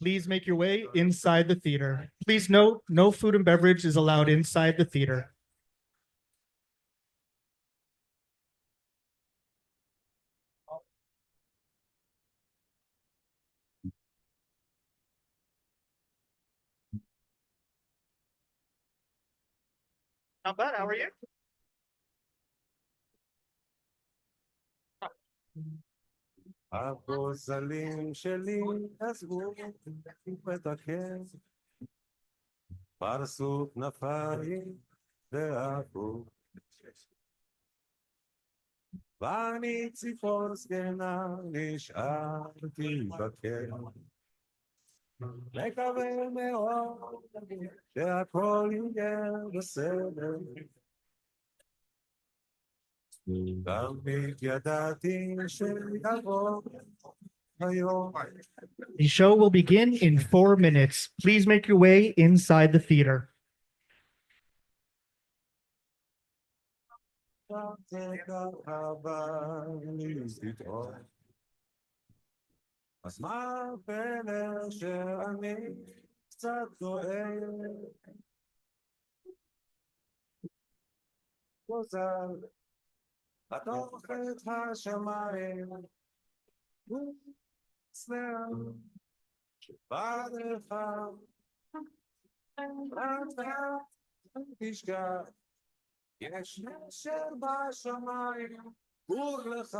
please make your way inside the theater. Please note, no food and beverage is allowed inside the theater. Not bad, how are you? הפוזלים שלי עזבו את הכס, פרסו כנפיים ועפו. ואני ציפור זקנה נשארתי בכס. מקווה מאוד שהכל יהיה בסדר. תמיד ידעתי שיבוא היום. The show will begin in 4 minutes. Please make your way inside the theater. אז מה הפלא שאני קצת דואג? גוזל התוך את השמיים וצנע שבא לך ואתה תשכח יש נשר בשמיים גור לך.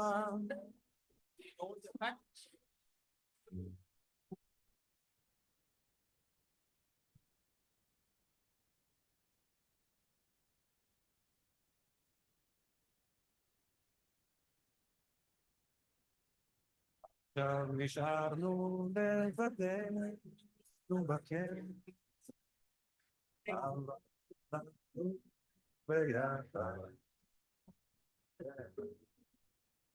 עכשיו נשארנו לבדנו בכיף, עברנו ביחד.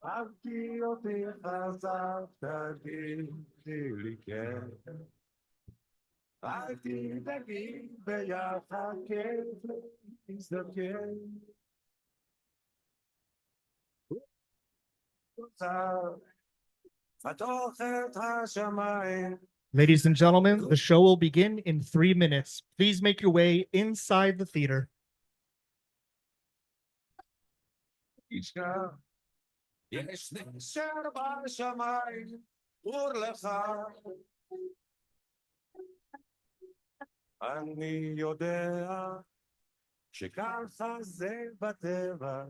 אהבתי אותי חזק, תגידי לי כן. אל תדאגי ביחד כיף להזדקן. Ladies and gentlemen, the show will begin in 3 minutes. Please make your way inside the theater. יש נשר בשמיים, גור לך. אני יודע שככה זה בטבע,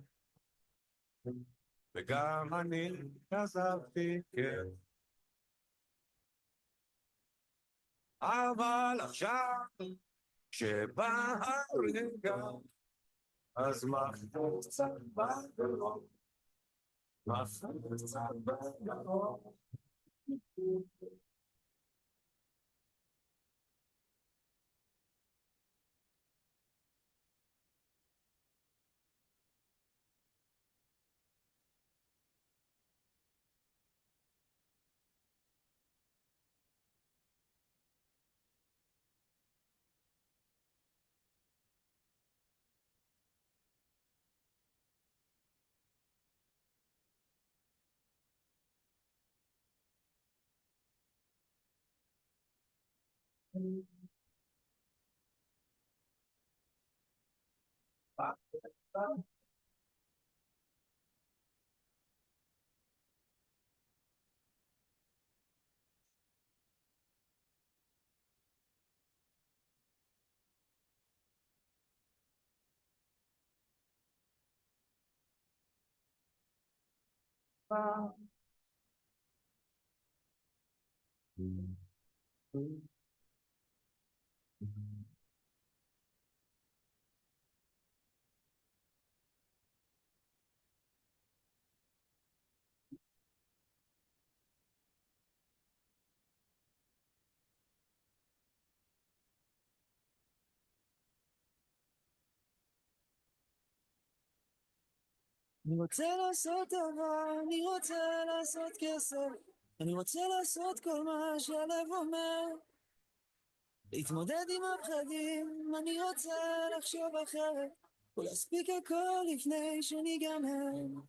וגם אני עזבתי כן. אבל עכשיו שבא הרגע, אז מחזור קצת בגרון, מחזור קצת בגרון. אני רוצה לעשות טובה, אני רוצה לעשות כסף, אני רוצה לעשות כל מה שהלב אומר, להתמודד עם הפחדים, אני רוצה לחשוב אחרת, ולהספיק הכל לפני שניגמר.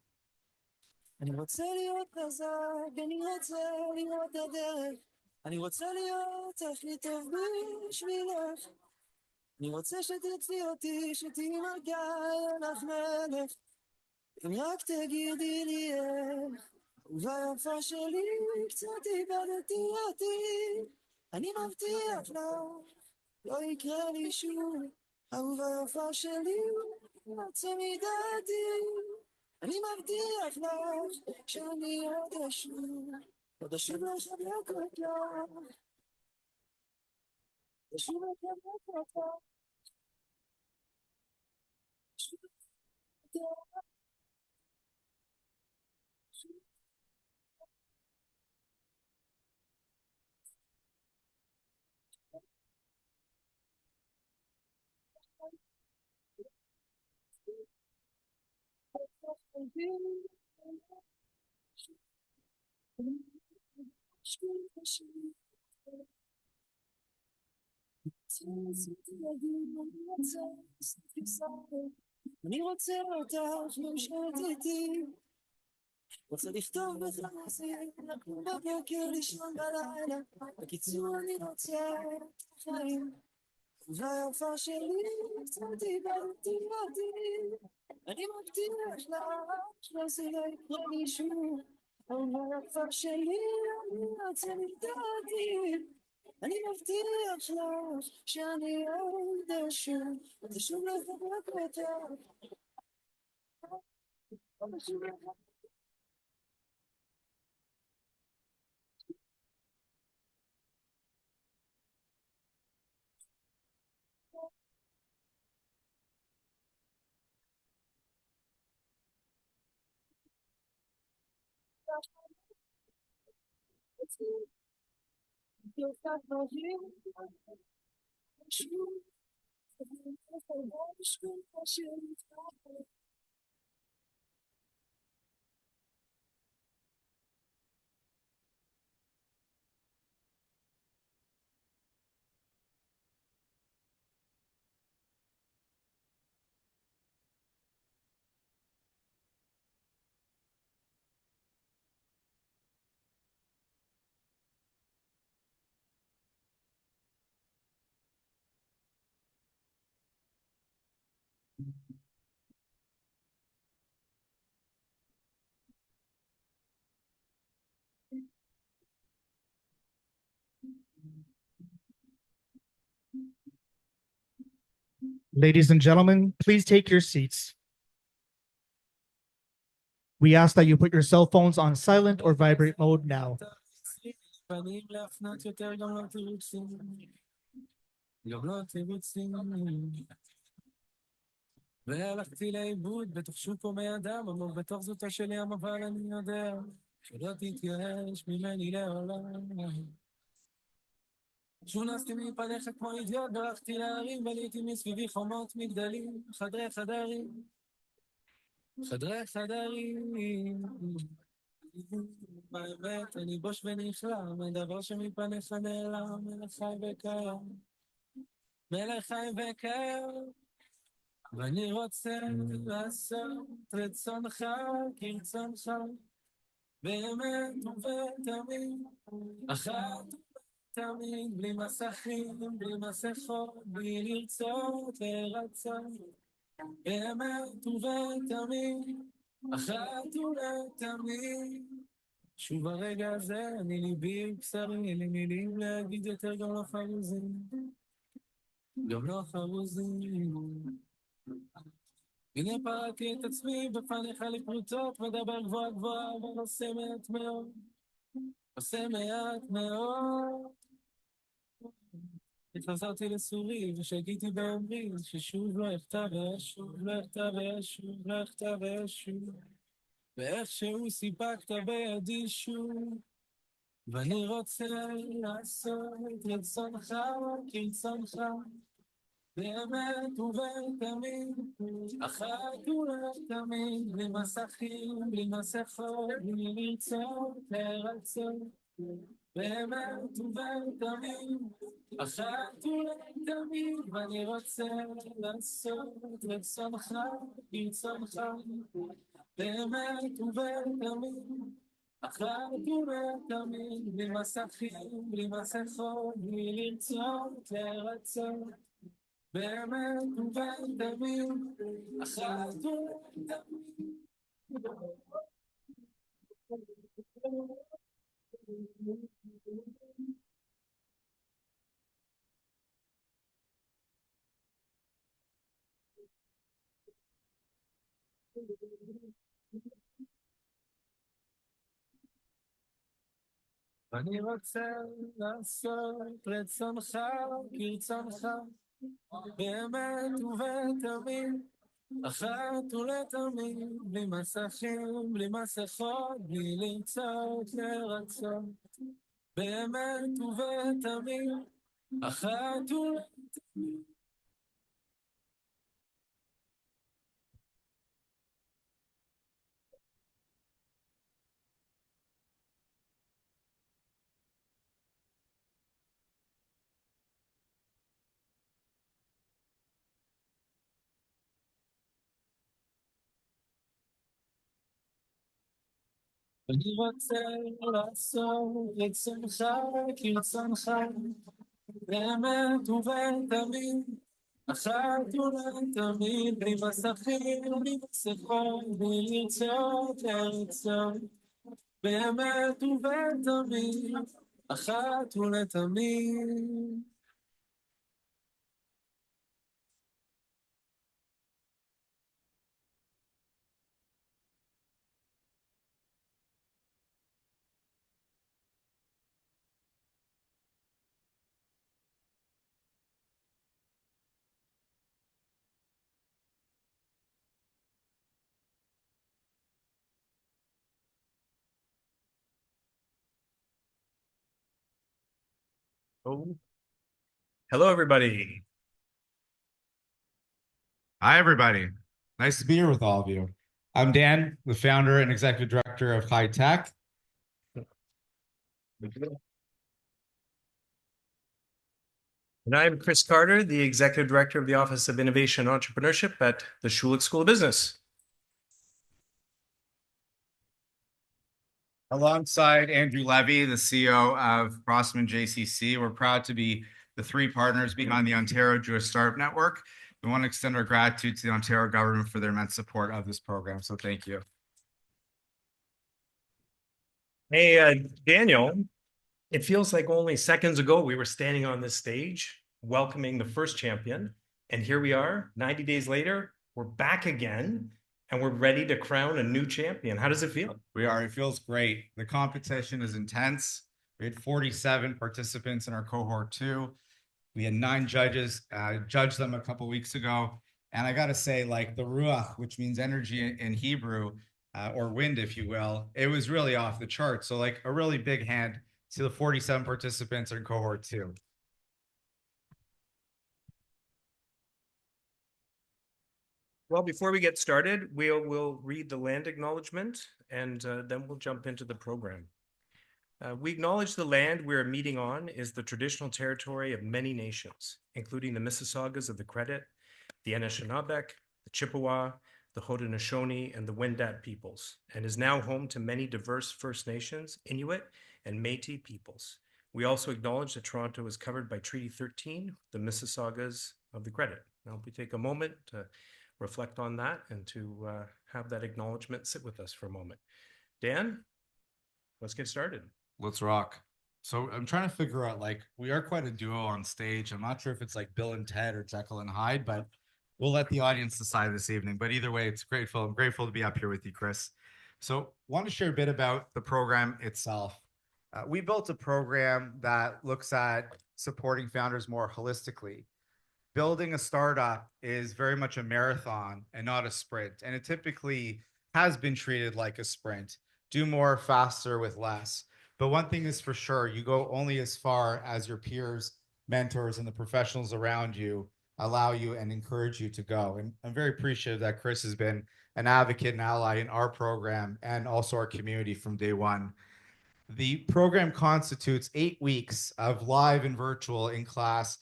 אני רוצה להיות חזק, אני רוצה לראות את הדרך, אני רוצה להיות הכי טוב בשבילך, אני רוצה שתרצי אותי, שתהיי מלכה, לך מלך, אם רק תגידי לי איך. והיפה שלי, קצת איבדתי אותי, אני מבטיח לך, לא יקרה לי שוב. אהובה יפה שלי, יוצא מדעתי, אני מבטיח לך, שאני עוד אשוב לחבק אותך, אשוב לחבק אותך, אשוב לחבק אותך. אני רוצה אותך מאושרת איתי, רוצה לכתוב בחלומי, לקום בבוקר, לישון בלילה, בקיצור אני רוצה חיים. והיפה שלי, קצת איבדתי אותי, אני מבטיח לך, שזה לא יקרה לי שוב. והיפה שלי, אני רוצה לדעתי, אני מבטיח לך, שאני עוד אשוב לחבק אותך, אשוב לחבק אותך. Ladies and gentlemen, please take your seats. We ask that you put your cell phones on silent or vibrate mode now. פנים להפנות יותר גם לא תירוצים, גם לא תירוצים. והלכתי לאיבוד בתוך שוק הומי אדם, עמוק בתוך זאתה של ים, אבל אני יודע שלא תתייאש ממני לעולם. שונסתי מפניך כמו אידיוט, ברחתי להרים, בניתי מסביבי חומות מגדלים, חדרי חדרים, חדרי חדרים. באמת אני בוש ונכלם, מדבר שמפניך נעלם, מלך חי וקיים, מלך חי וקיים. ואני רוצה לעשות רצונך כרצונך, באמת ובתמיד, אחת תמיד, בלי מסכים, בלי מסכות, בלי לרצות לרצות, באמת ובתמיד, אחת ולתמיד. שוב הרגע הזה, אני ליבי ובשרי, אין לי מילים להגיד יותר, גם לא חרוזים, גם לא חרוזים. הנה פרקתי את עצמי בפניך לפרוטות, מדבר גבוה גבוה, אבל עושה מעט מאוד, עושה מעט מאוד. התחזרתי לסורי ושגיתי באומרי, ששוב לא יכתב ואשוב, לא יכתב ואשוב, לא יכתב ואשוב, ואיכשהו סיפקת בידי שוב. ואני רוצה לעשות רצונך כרצונך, באמת ובתמיד, אחת ולתמיד, בלי מסכים, בלי מסכות, בלי לרצות לרצות, באמת ובתמיד, אחת ולתמיד. ואני רוצה לעשות רצונך כרצונך, באמת ובתמיד, אחת ולתמיד, בלי מסכים, בלי מסכות, בלי לרצות לרצות. באמת ובתמיד, אחת ולתמיד. אני רוצה לעשות רצונך כרצונך, באמת ובתמיד, אחת ולתמיד, בלי מסכים, בלי מסכות, בלי לרצות לרצות, באמת ובתמיד, אחת ולתמיד. אני רוצה לעשות רצונך כרצונך, באמת ובתמיד, אחת ולתמיד, בלי מסכים, בלי מסכות, בלי לרצות לרצות, באמת ובתמיד, אחת ולתמיד. Oh, hello, everybody. Hi, everybody. Nice to be here with all of you. I'm Dan, the founder and executive director of ChaiTech. And I'm Chris Carter, the Executive Director of the Office of Innovation and Entrepreneurship at the Schulich School of Business. Alongside Andrew Levy, the CEO of Crossman JCC, we're proud to be the three partners behind the Ontario Jewish Startup Network. We want to extend our gratitude to the Ontario government for their immense support of this program. So thank you. Hey, Daniel, it feels like only seconds ago we were standing on this stage welcoming the first champion. And here we are, 90 days later, we're back again and we're ready to crown a new champion. How does it feel? It feels great. The competition is intense. We had 47 participants in our cohort 2. We had 9 judges judge them a couple weeks ago. And I got to say, like the ruach, which means energy in Hebrew, or wind, if you will, it was really off the chart. So like a really big hand to the 47 participants in cohort 2. Well, before we get started, we'll read the land acknowledgement and then we'll jump into the program. We acknowledge the land we're meeting on is the traditional territory of many nations, including the Mississaugas of the Credit, the Anishinaabe, the Chippewa, the Haudenosaunee, and the Wendat peoples, and is now home to many diverse First Nations, Inuit, and Métis peoples. We also acknowledge that Toronto is covered by Treaty 13, the Mississaugas of the Credit. Now, we take a moment to reflect on that and to have that acknowledgement sit with us for a moment. Dan, let's get started. Let's rock. So I'm trying to figure out, like, we are quite a duo on stage. I'm not sure if it's like Bill and Ted or Jekyll and Hyde, but we'll let the audience decide this evening. But either way, it's grateful. I'm grateful to be up here with you, Chris. So want to share a bit about the program itself. We built a program that looks at supporting founders more holistically. Building a startup is very much a marathon and not a sprint. And it typically has been treated like a sprint. Do more faster with less. But one thing is for sure, you go only as far as your peers, mentors, and the professionals around you allow you and encourage you to go. And I'm very appreciative that Chris has been an advocate and ally in our program and also our community from day one. The program constitutes 8 weeks of live and virtual in-class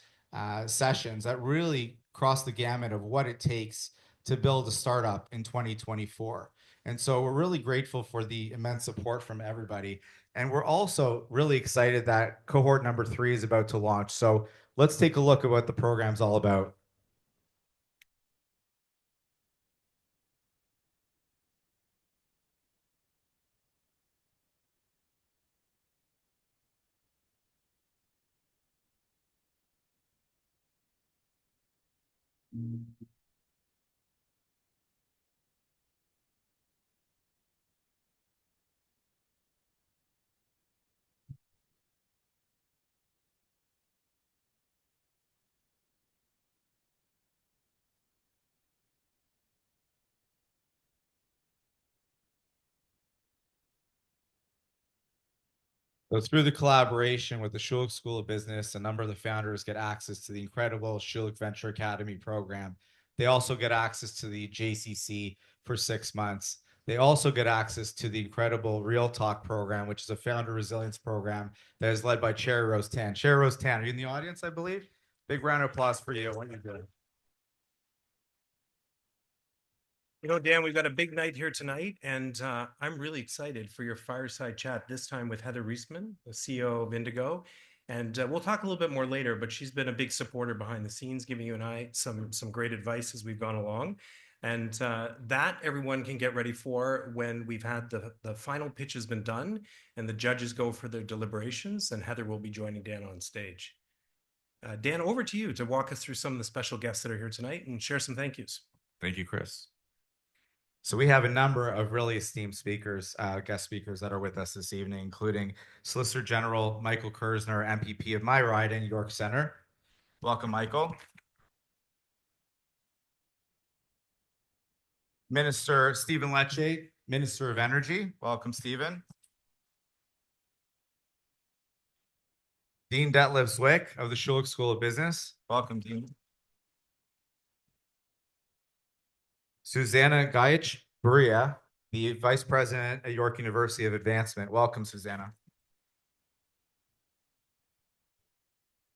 sessions that really cross the gamut of what it takes to build a startup in 2024. And so we're really grateful for the immense support from everybody. And we're also really excited that cohort number 3 is about to launch. So let's take a look at what the program's all about. So through the collaboration with the Schulich School of Business, a number of the founders get access to the incredible Schulich Venture Academy program. They also get access to the JCC for 6 months. They also get access to the incredible Real Talk program, which is a founder resilience program that is led by Cherry Rose Tan. Cherry Rose Tan, are you in the audience, I believe? Big round of applause for you. What you do? You know, Dan, we've got a big night here tonight, and I'm really excited for your fireside chat, this time with Heather Reisman, the CEO of Indigo. And we'll talk a little bit more later, but she's been a big supporter behind the scenes, giving you and I some great advice as we've gone along. And that everyone can get ready for when we've had the final pitch has been done and the judges go for their deliberations, and Heather will be joining Dan on stage. Dan, over to you to walk us through some of the special guests that are here tonight and share some thank yous. Thank you, Chris. So we have a number of really esteemed speakers, guest speakers that are with us this evening, including Solicitor General Michael Kerzner, MPP of my riding, York Center. Welcome, Michael. Minister Stephen Lecce, Minister of Energy. Welcome, Stephen. Dean Detlef Zwick of the Schulich School of Business. Welcome, Dean. Susanna Gaich-Beria, the Vice President at York University of Advancement. Welcome, Susanna.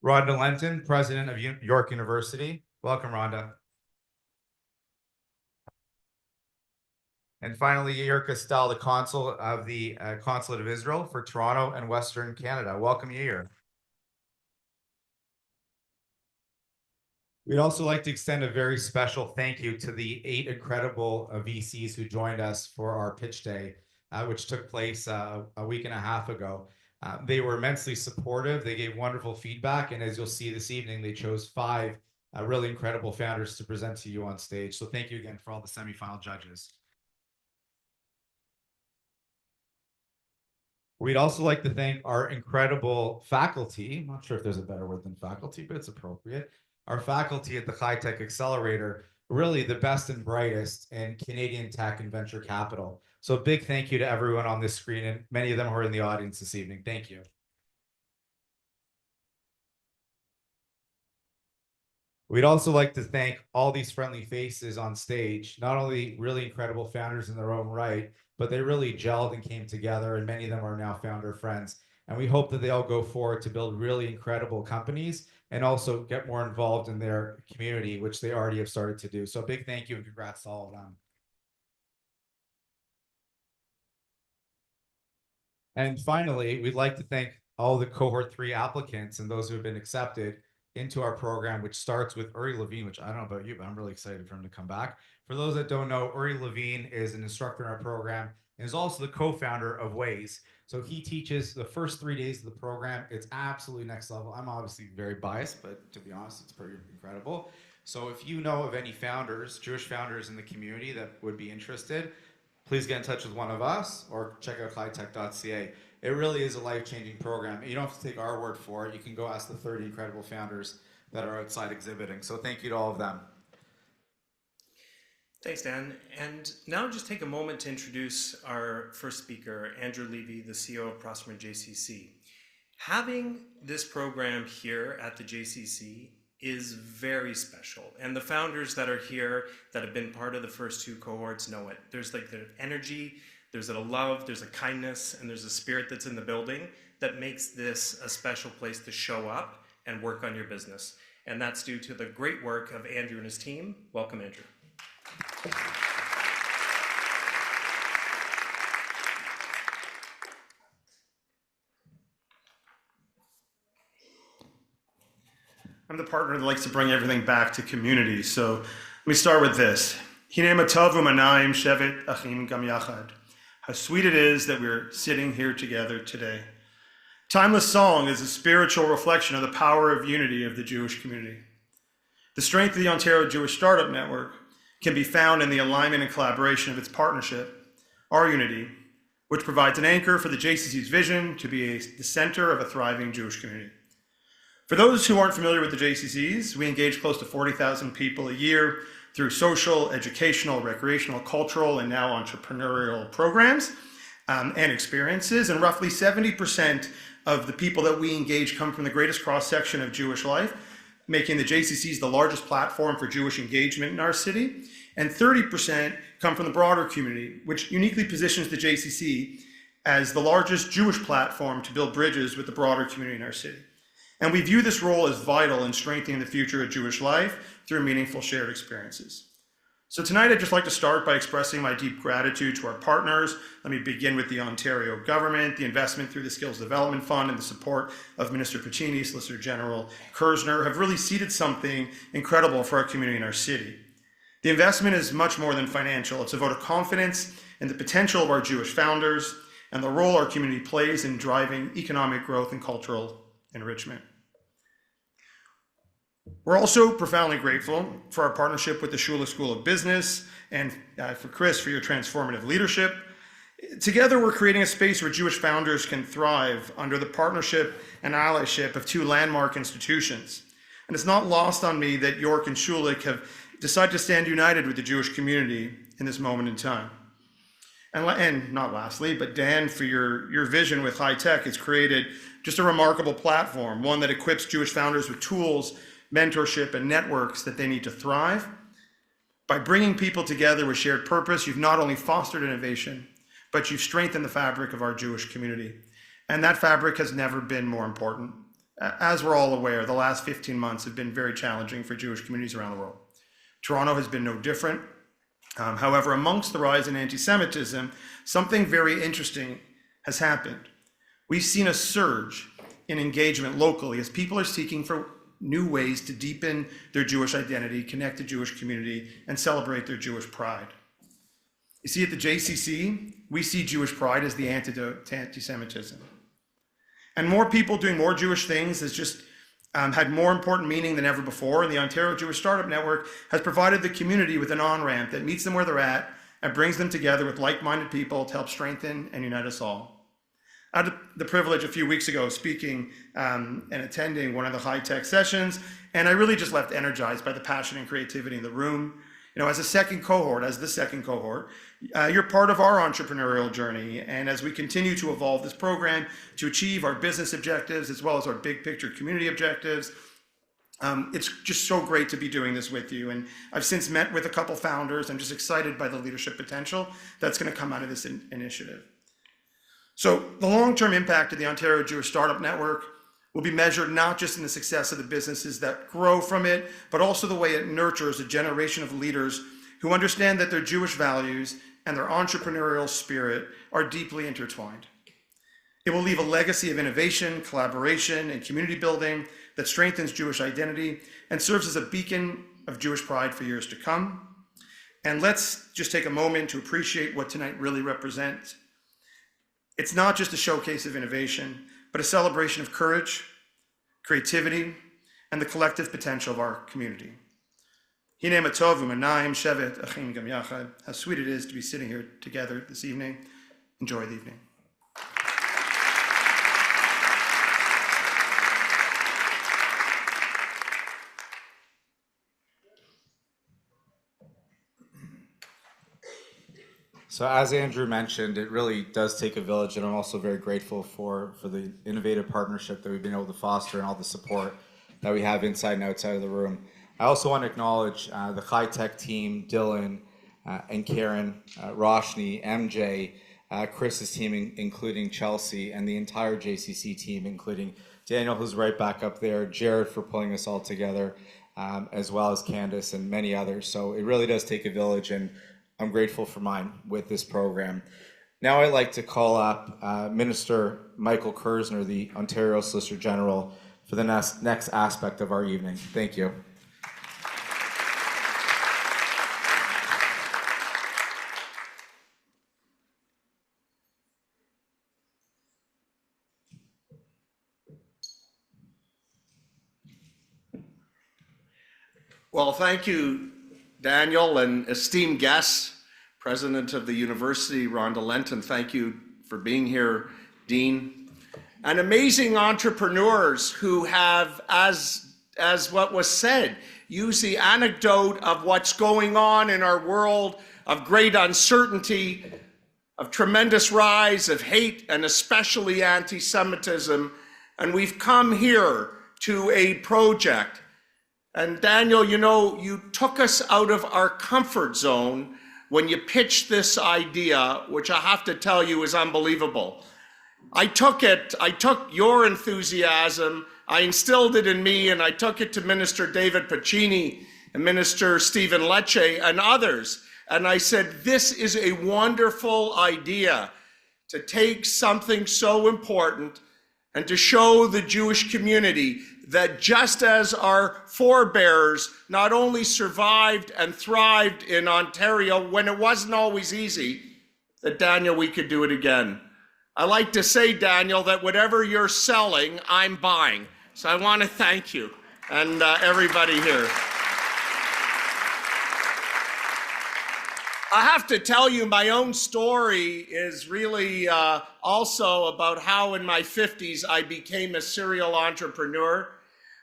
Rhonda Lenton, President of York University. Welcome, Rhonda. And finally, Yair Castell, the Consul of the Consulate of Israel for Toronto and Western Canada. Welcome, Yair. We'd also like to extend a very special thank you to the 8 incredible VCs who joined us for our pitch day, which took place a week and a half ago. They were immensely supportive. They gave wonderful feedback. And as you'll see this evening, they chose 5 really incredible founders to present to you on stage. So thank you again for all the semifinal judges. We'd also like to thank our incredible faculty. I'm not sure if there's a better word than faculty, but it's appropriate. Our faculty at the ChaiTech Accelerator, really the best and brightest in Canadian tech and venture capital. So a big thank you to everyone on this screen, and many of them who are in the audience this evening. Thank you. We'd also like to thank all these friendly faces on stage, not only really incredible founders in their own right, but they really gelled and came together, and many of them are now founder friends. And we hope that they all go forward to build really incredible companies and also get more involved in their community, which they already have started to do. So a big thank you and congrats to all of them. And finally, we'd like to thank all the cohort 3 applicants and those who have been accepted into our program, which starts with Uri Levine, which I don't know about you, but I'm really excited for him to come back. For those that don't know, Uri Levine is an instructor in our program and is also the co-founder of Waze. So he teaches the first 3 days of the program. It's absolutely next level. I'm obviously very biased, but to be honest, it's pretty incredible. So if you know of any founders, Jewish founders in the community that would be interested, please get in touch with one of us or check out ChaiTech.ca. It really is a life-changing program. You don't have to take our word for it. You can go ask the 30 incredible founders that are outside exhibiting. So thank you to all of them. Thanks, Dan. And now just take a moment to introduce our first speaker, Andrew Levy, the CEO of Prosper JCC. Having this program here at the JCC is very special. And the founders that are here that have been part of the first 2 cohorts know it. There's like the energy, there's a love, there's a kindness, and there's a spirit that's in the building that makes this a special place to show up and work on your business. And that's due to the great work of Andrew and his team. Welcome, Andrew. I'm the partner that likes to bring everything back to community. So let me start with this. Hine matov u'manayim shevet achim gam yachad. How sweet it is that we're sitting here together today. Timeless Song is a spiritual reflection of the power of unity of the Jewish community. The strength of the Ontario Jewish Startup Network can be found in the alignment and collaboration of its partnership, Our Unity, which provides an anchor for the JCC's vision to be the center of a thriving Jewish community. For those who aren't familiar with the JCCs, we engage close to 40,000 people a year through social, educational, recreational, cultural, and now entrepreneurial programs and experiences. And roughly 70% of the people that we engage come from the greatest cross-section of Jewish life, making the JCCs the largest platform for Jewish engagement in our city. And 30% come from the broader community, which uniquely positions the JCC as the largest Jewish platform to build bridges with the broader community in our city. And we view this role as vital in strengthening the future of Jewish life through meaningful shared experiences. So tonight, I'd just like to start by expressing my deep gratitude to our partners. Let me begin with the Ontario government, the investment through the Skills Development Fund, and the support of Minister Piccini, Solicitor General Kerzner have really seeded something incredible for our community and our city. The investment is much more than financial. It's a vote of confidence in the potential of our Jewish founders and the role our community plays in driving economic growth and cultural enrichment. We're also profoundly grateful for our partnership with the Shula School of Business and for Chris for your transformative leadership. Together, we're creating a space where Jewish founders can thrive under the partnership and allyship of two landmark institutions. And it's not lost on me that York and Schulich have decided to stand united with the Jewish community in this moment in time. And not lastly, but Dan, for your vision with high tech, has created just a remarkable platform, one that equips Jewish founders with tools, mentorship, and networks that they need to thrive. By bringing people together with shared purpose, you've not only fostered innovation, but you've strengthened the fabric of our Jewish community. And that fabric has never been more important. As we're all aware, the last 15 months have been very challenging for Jewish communities around the world. Toronto has been no different. However, amongst the rise in anti-Semitism, something very interesting has happened. We've seen a surge in engagement locally as people are seeking for new ways to deepen their Jewish identity, connect to Jewish community, and celebrate their Jewish pride. You see, at the JCC, we see Jewish pride as the antidote to anti-Semitism. And more people doing more Jewish things has just had more important meaning than ever before. And the Ontario Jewish Startup Network has provided the community with an on-ramp that meets them where they're at and brings them together with like-minded people to help strengthen and unite us all. I had the privilege a few weeks ago of speaking and attending one of the high-tech sessions, and I really just left energized by the passion and creativity in the room. You know, as the second cohort, you're part of our entrepreneurial journey, and as we continue to evolve this program to achieve our business objectives as well as our big picture community objectives, it's just so great to be doing this with you. And I've since met with a couple founders. I'm just excited by the leadership potential that's going to come out of this initiative. So the long-term impact of the Ontario Jewish Startup Network will be measured not just in the success of the businesses that grow from it, but also the way it nurtures a generation of leaders who understand that their Jewish values and their entrepreneurial spirit are deeply intertwined. It will leave a legacy of innovation, collaboration, and community building that strengthens Jewish identity and serves as a beacon of Jewish pride for years to come. And let's just take a moment to appreciate what tonight really represents. It's not just a showcase of innovation, but a celebration of courage, creativity, and the collective potential of our community. How sweet it is to be sitting here together this evening. Enjoy the evening. So as Andrew mentioned, it really does take a village, and I'm also very grateful for the innovative partnership that we've been able to foster and all the support that we have inside and outside of the room. I also want to acknowledge the high-tech team, Dylan and Karen, Roshni, MJ, Chris's team, including Chelsea, and the entire JCC team, including Daniel, who's right back up there, Jared for pulling us all together, as well as Candace and many others. So it really does take a village, and I'm grateful for mine with this program. Now I'd like to call up Minister Michael Kerzner, the Ontario Solicitor General, for the next aspect of our evening. Thank you. Well, thank you, Daniel, and esteemed guests, President of the University, Rhonda Lenton. Thank you for being here, Dean. And amazing entrepreneurs who have, as what was said, used the anecdote of what's going on in our world of great uncertainty, of tremendous rise of hate, and especially anti-Semitism. And we've come here to a project. And Daniel, you know, you took us out of our comfort zone when you pitched this idea, which I have to tell you is unbelievable. I took your enthusiasm, I instilled it in me, and I took it to Minister David Piccini and Minister Stephen Lecce and others. And I said, this is a wonderful idea to take something so important and to show the Jewish community that just as our forebears not only survived and thrived in Ontario when it wasn't always easy, that Daniel, we could do it again. I like to say, Daniel, that whatever you're selling, I'm buying. So I want to thank you and everybody here. I have to tell you, my own story is really also about how in my 50s I became a serial entrepreneur.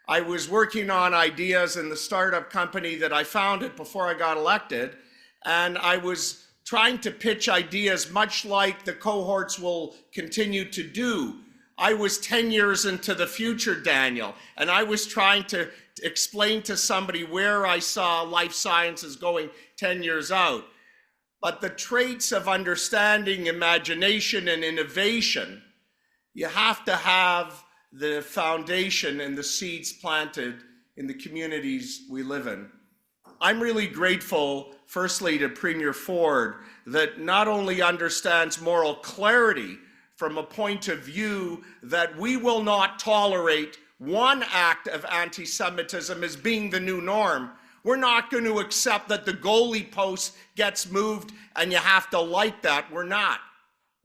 I was working on ideas in the startup company that I founded before I got elected, and I was trying to pitch ideas much like the cohorts will continue to do. I was 10 years into the future, Daniel, and I was trying to explain to somebody where I saw life sciences going 10 years out. But the traits of understanding, imagination, and innovation, you have to have the foundation and the seeds planted in the communities we live in. I'm really grateful, firstly, to Premier Ford that not only understands moral clarity from a point of view that we will not tolerate one act of anti-Semitism as being the new norm. We're not going to accept that the goalie post gets moved and you have to like that. We're not.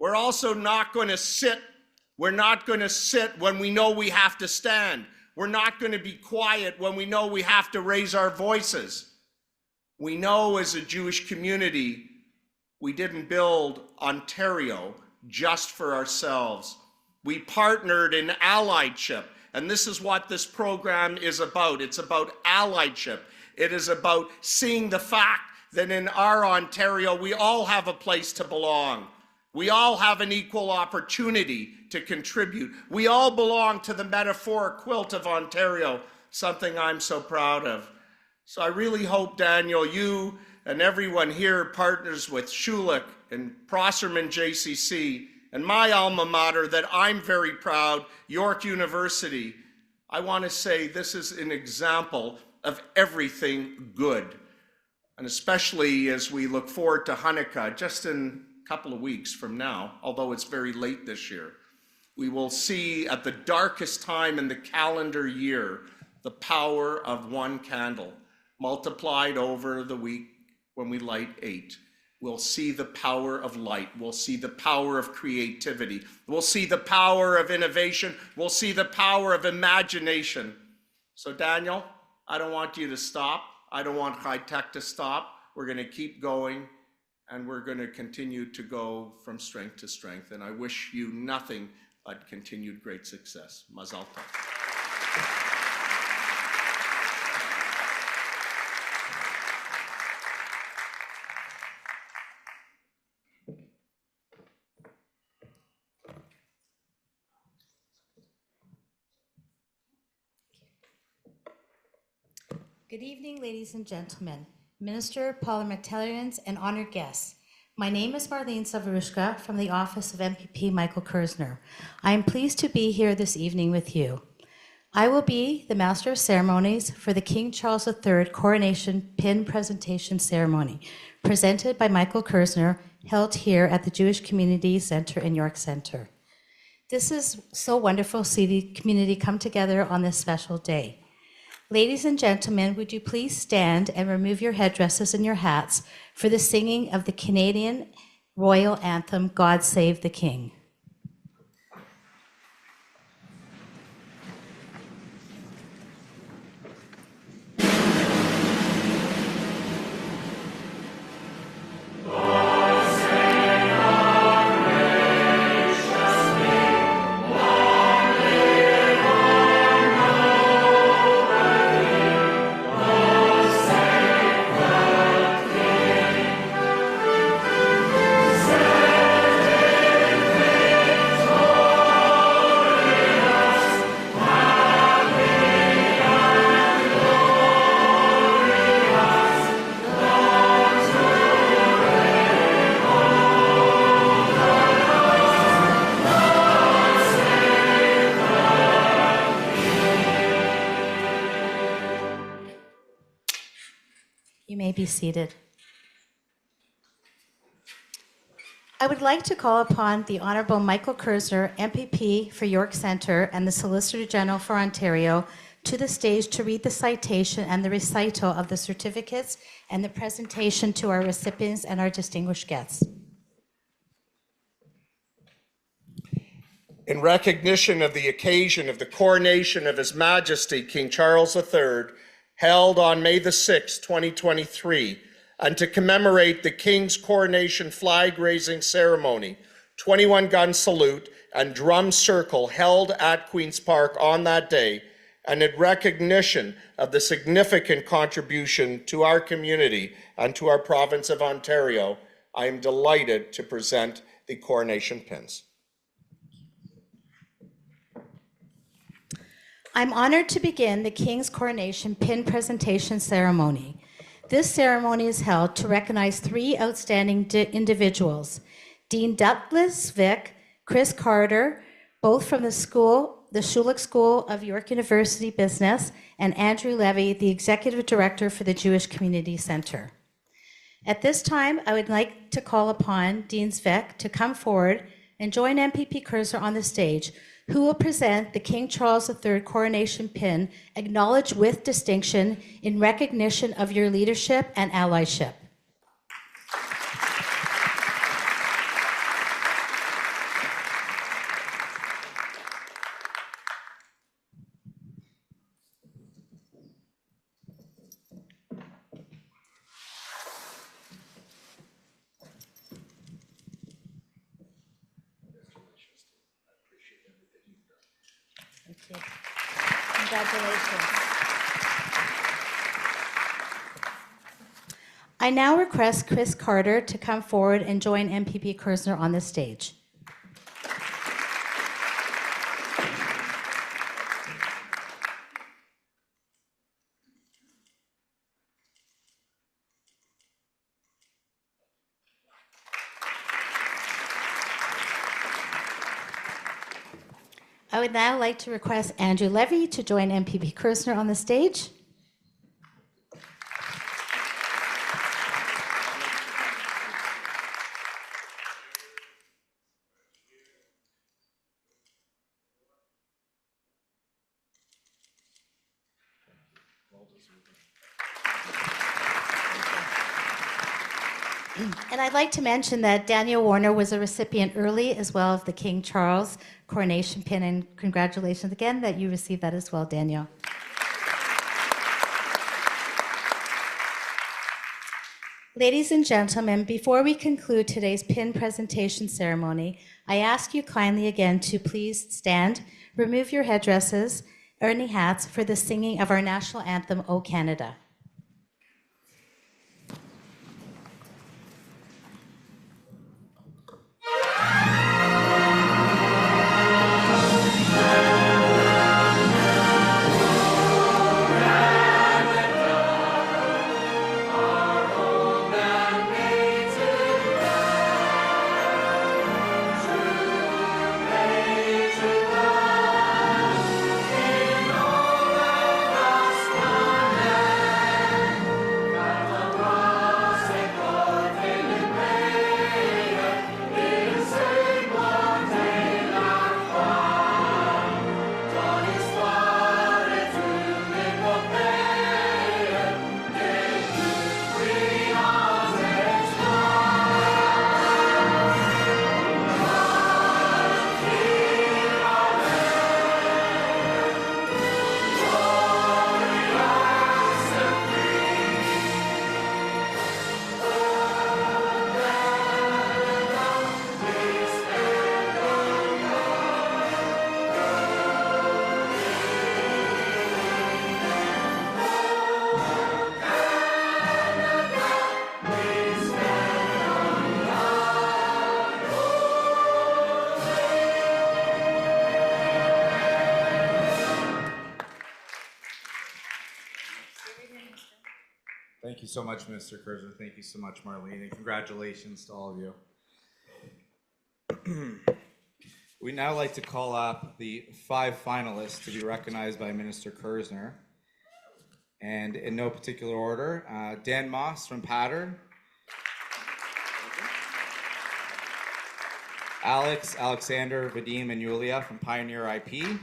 We're also not going to sit. We're not going to sit when we know we have to stand. We're not going to be quiet when we know we have to raise our voices. We know as a Jewish community, we didn't build Ontario just for ourselves. We partnered in allyship, and this is what this program is about. It's about allyship. It is about seeing the fact that in our Ontario, we all have a place to belong. We all have an equal opportunity to contribute. We all belong to the metaphoric quilt of Ontario, something I'm so proud of. So I really hope, Daniel, you and everyone here partners with Schulich and Prosserman JCC and my alma mater that I'm very proud, York University. I want to say this is an example of everything good. And especially as we look forward to Hanukkah, just in a couple of weeks from now, although it's very late this year, we will see at the darkest time in the calendar year, the power of one candle multiplied over the week when we light 8. We'll see the power of light. We'll see the power of creativity. We'll see the power of innovation. We'll see the power of imagination. So Daniel, I don't want you to stop. I don't want ChaiTech to stop. We're going to keep going, and we're going to continue to go from strength to strength. And I wish you nothing but continued great success. Mazal tov. Good evening, ladies and gentlemen, minister, parliamentarians, and honored guests. My name is Marlene Savarushka from the office of MPP Michael Kerzner. I am pleased to be here this evening with you. I will be the Master of Ceremonies for the King Charles III Coronation Pin Presentation Ceremony, presented by Michael Kerzner, held here at the Jewish Community Center in York Center. This is so wonderful to see the community come together on this special day. Ladies and gentlemen, would you please stand and remove your headdresses and your hats for the singing of the Canadian Royal Anthem, God Save the King. You may be seated. I would like to call upon the Honourable Michael Kerzner, MPP for York Centre and the Solicitor General for Ontario, to the stage to read the citation and the recital of the certificates and the presentation to our recipients and our distinguished guests. In recognition of the occasion of the coronation of His Majesty King Charles III, held on May the 6th, 2023, and to commemorate the King's coronation flag-raising ceremony, 21-gun salute and drum circle held at Queen's Park on that day, and in recognition of the significant contribution to our community and to our province of Ontario, I am delighted to present the coronation pins. I'm honored to begin the King's Coronation Pin Presentation Ceremony. This ceremony is held to recognize three outstanding individuals, Dean Douglas Vick, Chris Carter, both from the Schulich School of York University Business, and Andrew Levy, the Executive Director for the Jewish Community Center. At this time, I would like to call upon Dean Vick to come forward and join MPP Kerzner on the stage, who will present the King Charles III Coronation Pin, acknowledged with distinction in recognition of your leadership and allyship. Thank you. Congratulations. I now request Chris Carter to come forward and join MPP Kerzner on the stage. I would now like to request Andrew Levy to join MPP Kerzner on the stage. And I'd like to mention that Daniel Warner was a recipient early as well of the King Charles Coronation Pin, and congratulations again that you received that as well, Daniel. Ladies and gentlemen, before we conclude today's pin presentation ceremony, I ask you kindly again to please stand, remove your headdresses or any hats for the singing of our national anthem, O Canada. Thank you so much, Mr. Kerzner. Thank you so much, Marlene, and congratulations to all of you. We'd now like to call up the 5 finalists to be recognized by Minister Kerzner. And in no particular order, Dan Moss from Pattern, Alexander, Vadim, and Yulia from PioneerIP,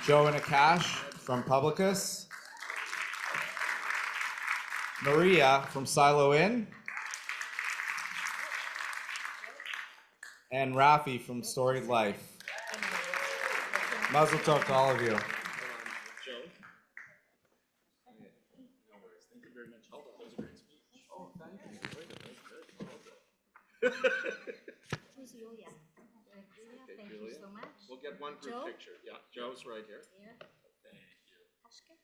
Joe and Akash from Publicus, Maria from Silo Inn, and Rafi from StoriedLife. Mazel tov to all of you. Who's Yulia? Thank you so much. We'll get one group Joe? picture. Yeah, Joe's right here. Here. Ashka?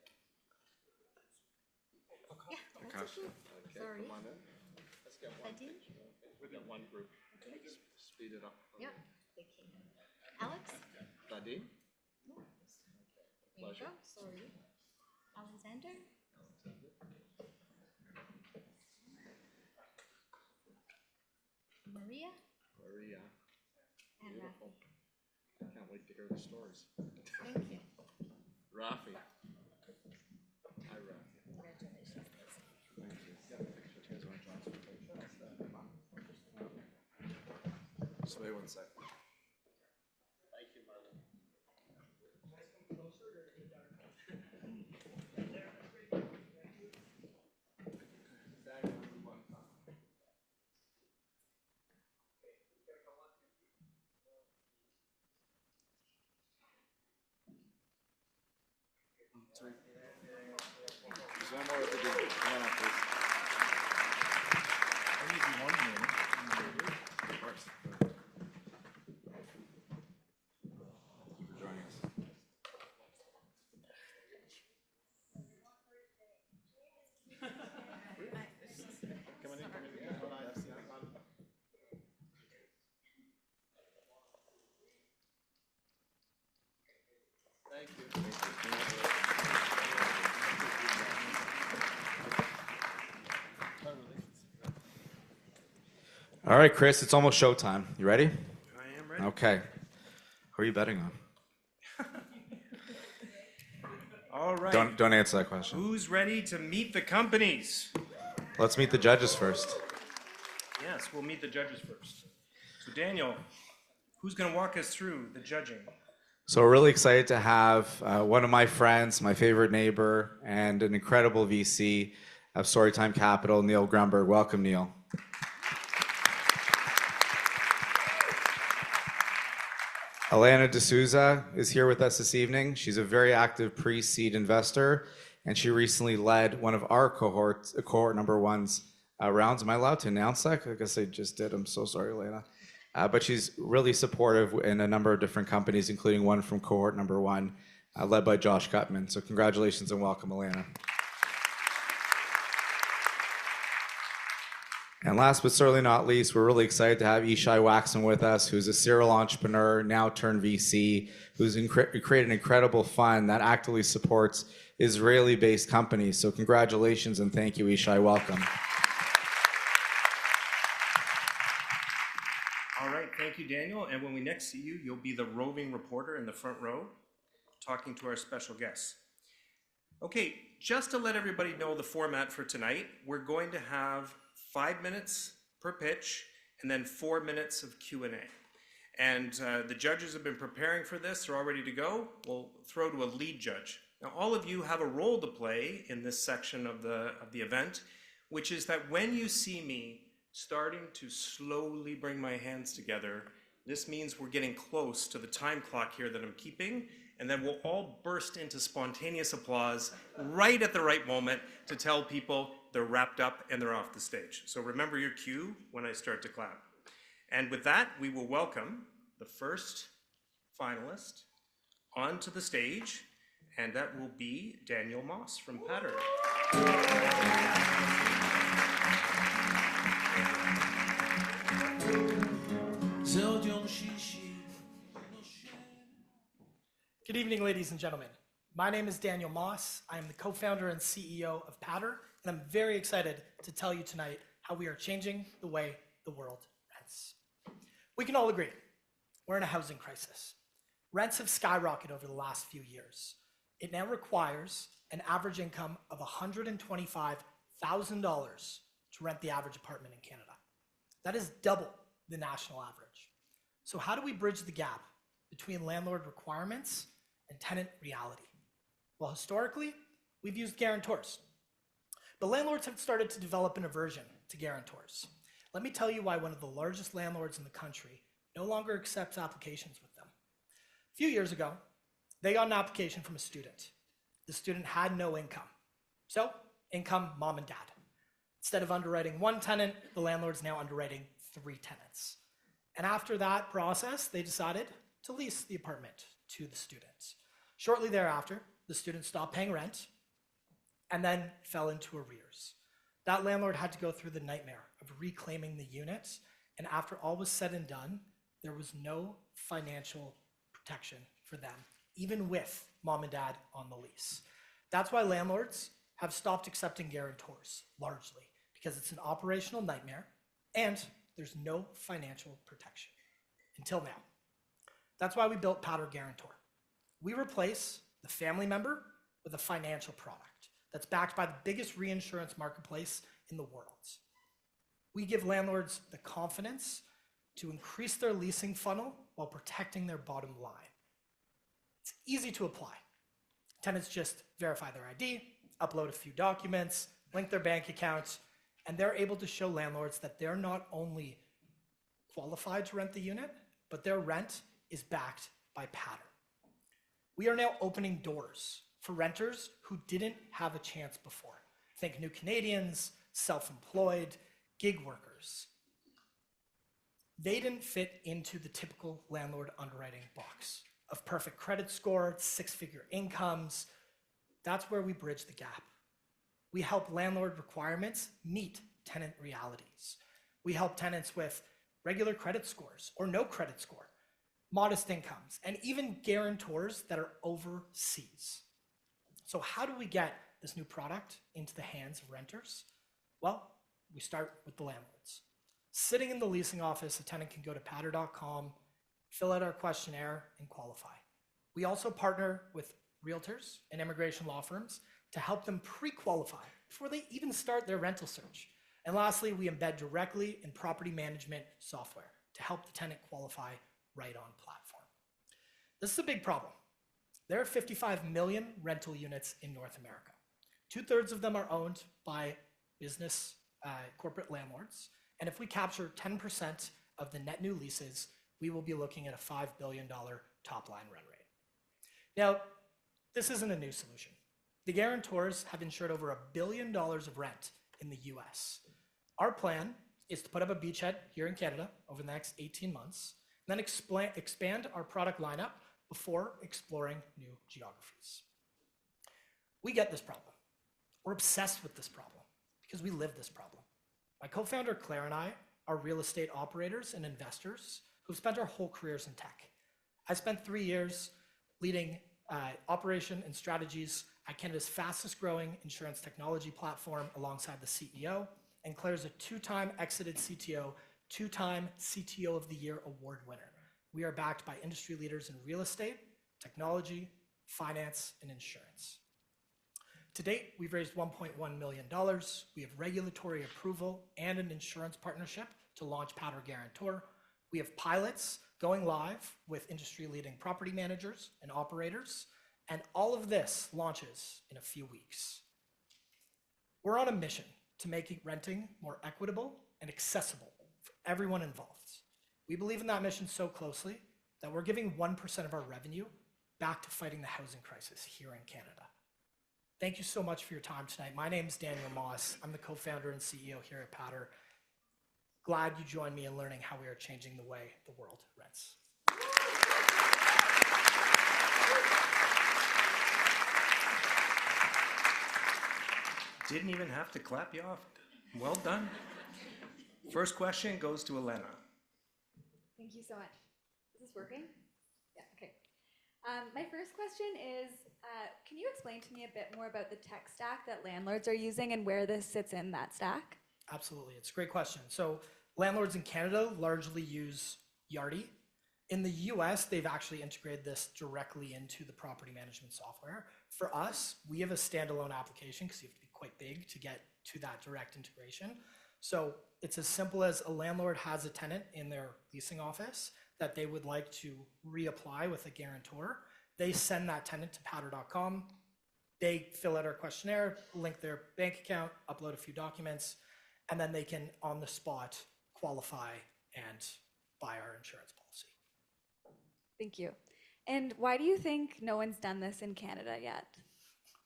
Yeah, Akash. that's okay. Okay, Sorry. come on in. Let's get one Vadim? picture. We got one group. Okay. Speed it up. Yeah. Thank you. Alex? Vadim? Here you Pleasure. go. Sorry. Alexander? Maria? Maria. And Beautiful. Rafi. I can't wait to hear the stories. Thank you. Rafi. Hi, Rafi. Congratulations. Thank you. Just wait one second. Thank you, Marlon. All right, Chris, it's almost showtime. You ready? I am ready. Okay. Who are you betting on? All right. Don't answer that question. Who's ready to meet the companies? Let's meet the judges first. Yes, we'll meet the judges first. So Daniel, who's going to walk us through the judging? So we're really excited to have one of my friends, my favorite neighbor, and an incredible VC of Storytime Capital, Neil Grunberg. Welcome, Neil. Alanna Souza is here with us this evening. She's a very active pre-seed investor, and she recently led one of our cohort number one's rounds. Am I allowed to announce that? I guess I just did. I'm so sorry, Alanna. But she's really supportive in a number of different companies, including one from cohort number one, led by Josh Gutman. So congratulations and welcome, Alanna. And last but certainly not least, we're really excited to have Yishay Waxman with us, who's a serial entrepreneur, now turned VC, who's created an incredible fund that actively supports Israeli-based companies. So congratulations and thank you, Yishay. Welcome. All right, thank you, Daniel. And when we next see you, you'll be the roving reporter in the front row, talking to our special guests. Okay, just to let everybody know the format for tonight, we're going to have 5 minutes per pitch and then 4 minutes of Q&A. And the judges have been preparing for this. They're all ready to go. We'll throw to a lead judge. Now, all of you have a role to play in this section of the event, which is that when you see me starting to slowly bring my hands together, this means we're getting close to the time clock here that I'm keeping, and then we'll all burst into spontaneous applause right at the right moment to tell people they're wrapped up and they're off the stage. So remember your cue when I start to clap. And with that, we will welcome the first finalist onto the stage, and that will be Daniel Moss from Pattern. Good evening, ladies and gentlemen. My name is Daniel Moss. I am the co-founder and CEO of Patter, and I'm very excited to tell you tonight how we are changing the way the world rents. We can all agree, we're in a housing crisis. Rents have skyrocketed over the last few years. It now requires an average income of $125,000 to rent the average apartment in Canada. That is double the national average. So how do we bridge the gap between landlord requirements and tenant reality? Well, historically, we've used guarantors. But landlords have started to develop an aversion to guarantors. Let me tell you why one of the largest landlords in the country no longer accepts applications with them. A few years ago, they got an application from a student. The student had no income. So, income, mom and dad. Instead of underwriting one tenant, the landlord's now underwriting 3 tenants. And after that process, they decided to lease the apartment to the student. Shortly thereafter, the student stopped paying rent and then fell into arrears. That landlord had to go through the nightmare of reclaiming the unit, and after all was said and done, there was no financial protection for them, even with mom and dad on the lease. That's why landlords have stopped accepting guarantors, largely, because it's an operational nightmare and there's no financial protection, until now. That's why we built Patter Guarantor. We replace the family member with a financial product that's backed by the biggest reinsurance marketplace in the world. We give landlords the confidence to increase their leasing funnel while protecting their bottom line. It's easy to apply. Tenants just verify their ID, upload a few documents, link their bank accounts, and they're able to show landlords that they're not only qualified to rent the unit, but their rent is backed by Patter. We are now opening doors for renters who didn't have a chance before. Think new Canadians, self-employed, gig workers. They didn't fit into the typical landlord underwriting box of perfect credit score, 6-figure incomes. That's where we bridge the gap. We help landlord requirements meet tenant realities. We help tenants with regular credit scores or no credit score, modest incomes, and even guarantors that are overseas. So how do we get this new product into the hands of renters? Well, we start with the landlords. Sitting in the leasing office, a tenant can go to patter.com, fill out our questionnaire, and qualify. We also partner with realtors and immigration law firms to help them pre-qualify before they even start their rental search. And lastly, we embed directly in property management software to help the tenant qualify right on platform. This is a big problem. There are 55 million rental units in North America. 2/3 of them are owned by business corporate landlords. And if we capture 10% of the net new leases, we will be looking at a $5 billion top line run rate. Now, this isn't a new solution. The guarantors have insured over $1 billion of rent in the US. Our plan is to put up a beachhead here in Canada over the next 18 months, and then expand our product lineup before exploring new geographies. We get this problem. We're obsessed with this problem because we live this problem. My co-founder Claire and I are real estate operators and investors who've spent our whole careers in tech. I spent 3 years leading operation and strategies at Canada's fastest growing insurance technology platform alongside the CEO, and Claire's a 2-time exited CTO, 2-time CTO of the Year award winner. We are backed by industry leaders in real estate, technology, finance, and insurance. To date, we've raised $1.1 million. We have regulatory approval and an insurance partnership to launch Patter Guarantor. We have pilots going live with industry-leading property managers and operators, and all of this launches in a few weeks. We're on a mission to make renting more equitable and accessible for everyone involved. We believe in that mission so closely that we're giving 1% of our revenue back to fighting the housing crisis here in Canada. Thank you so much for your time tonight. My name is Daniel Moss. I'm the co-founder and CEO here at Patter. Glad you joined me in learning how we are changing the way the world rents. Didn't even have to clap you off. Well done. First question goes to Alanna. Thank you so much. Is this working? Yeah, okay. My first question is, can you explain to me a bit more about the tech stack that landlords are using and where this sits in that stack? Absolutely, it's a great question. So landlords in Canada largely use Yardi. In the US, they've actually integrated this directly into the property management software. For us, we have a standalone application because you have to be quite big to get to that direct integration. So it's as simple as a landlord has a tenant in their leasing office that they would like to reapply with a guarantor. They send that tenant to powder.com. They fill out our questionnaire, link their bank account, upload a few documents, and then they can, on the spot, qualify and buy our insurance policy. Thank you. And why do you think no one's done this in Canada yet?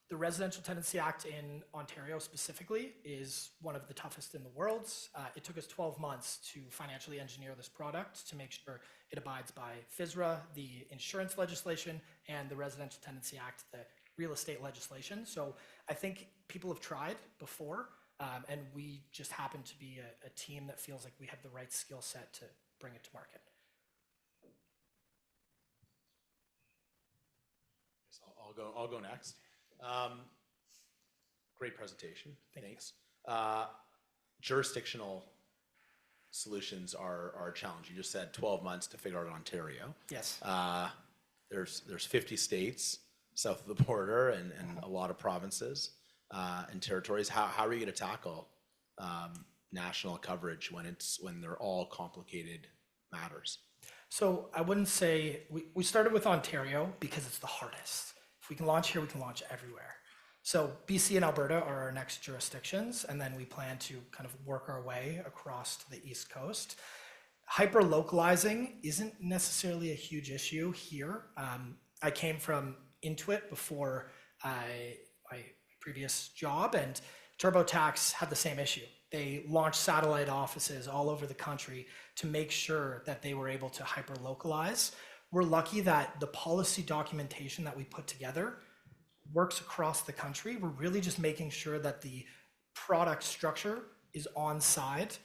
The Residential Tenancy Act in Ontario specifically is one of the toughest in the world. It took us 12 months to financially engineer this product to make sure it abides by FSRA, the insurance legislation, and the Residential Tenancy Act, the real estate legislation. So I think people have tried before, and we just happen to be a team that feels like we have the right skill set to bring it to market. I'll go next. Great presentation. Thanks. Jurisdictional solutions are a challenge. You just said 12 months to figure out Ontario. Yes. There's 50 states south of the border and a lot of provinces and territories. How are you going to tackle national coverage when they're all complicated matters? So I wouldn't say, we started with Ontario because it's the hardest. If we can launch here, we can launch everywhere. So BC and Alberta are our next jurisdictions, and then we plan to kind of work our way across to the East Coast. Hyper-localizing isn't necessarily a huge issue here. I came from Intuit before my previous job, and TurboTax had the same issue. They launched satellite offices all over the country to make sure that they were able to hyper-localize. We're lucky that the policy documentation that we put together works across the country. We're really just making sure that the product structure is on side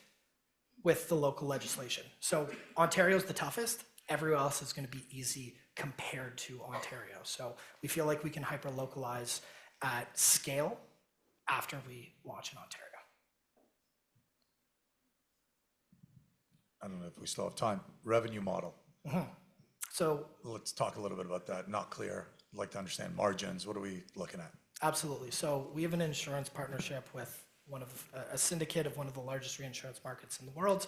with the local legislation. So Ontario's the toughest. Everywhere else is going to be easy compared to Ontario. So we feel like we can hyper-localize at scale after we launch in Ontario. I don't know if we still have time. Revenue model. So let's talk a little bit about that. Not clear. I'd like to understand margins. What are we looking at? Absolutely. So we have an insurance partnership with a syndicate of one of the largest reinsurance markets in the world.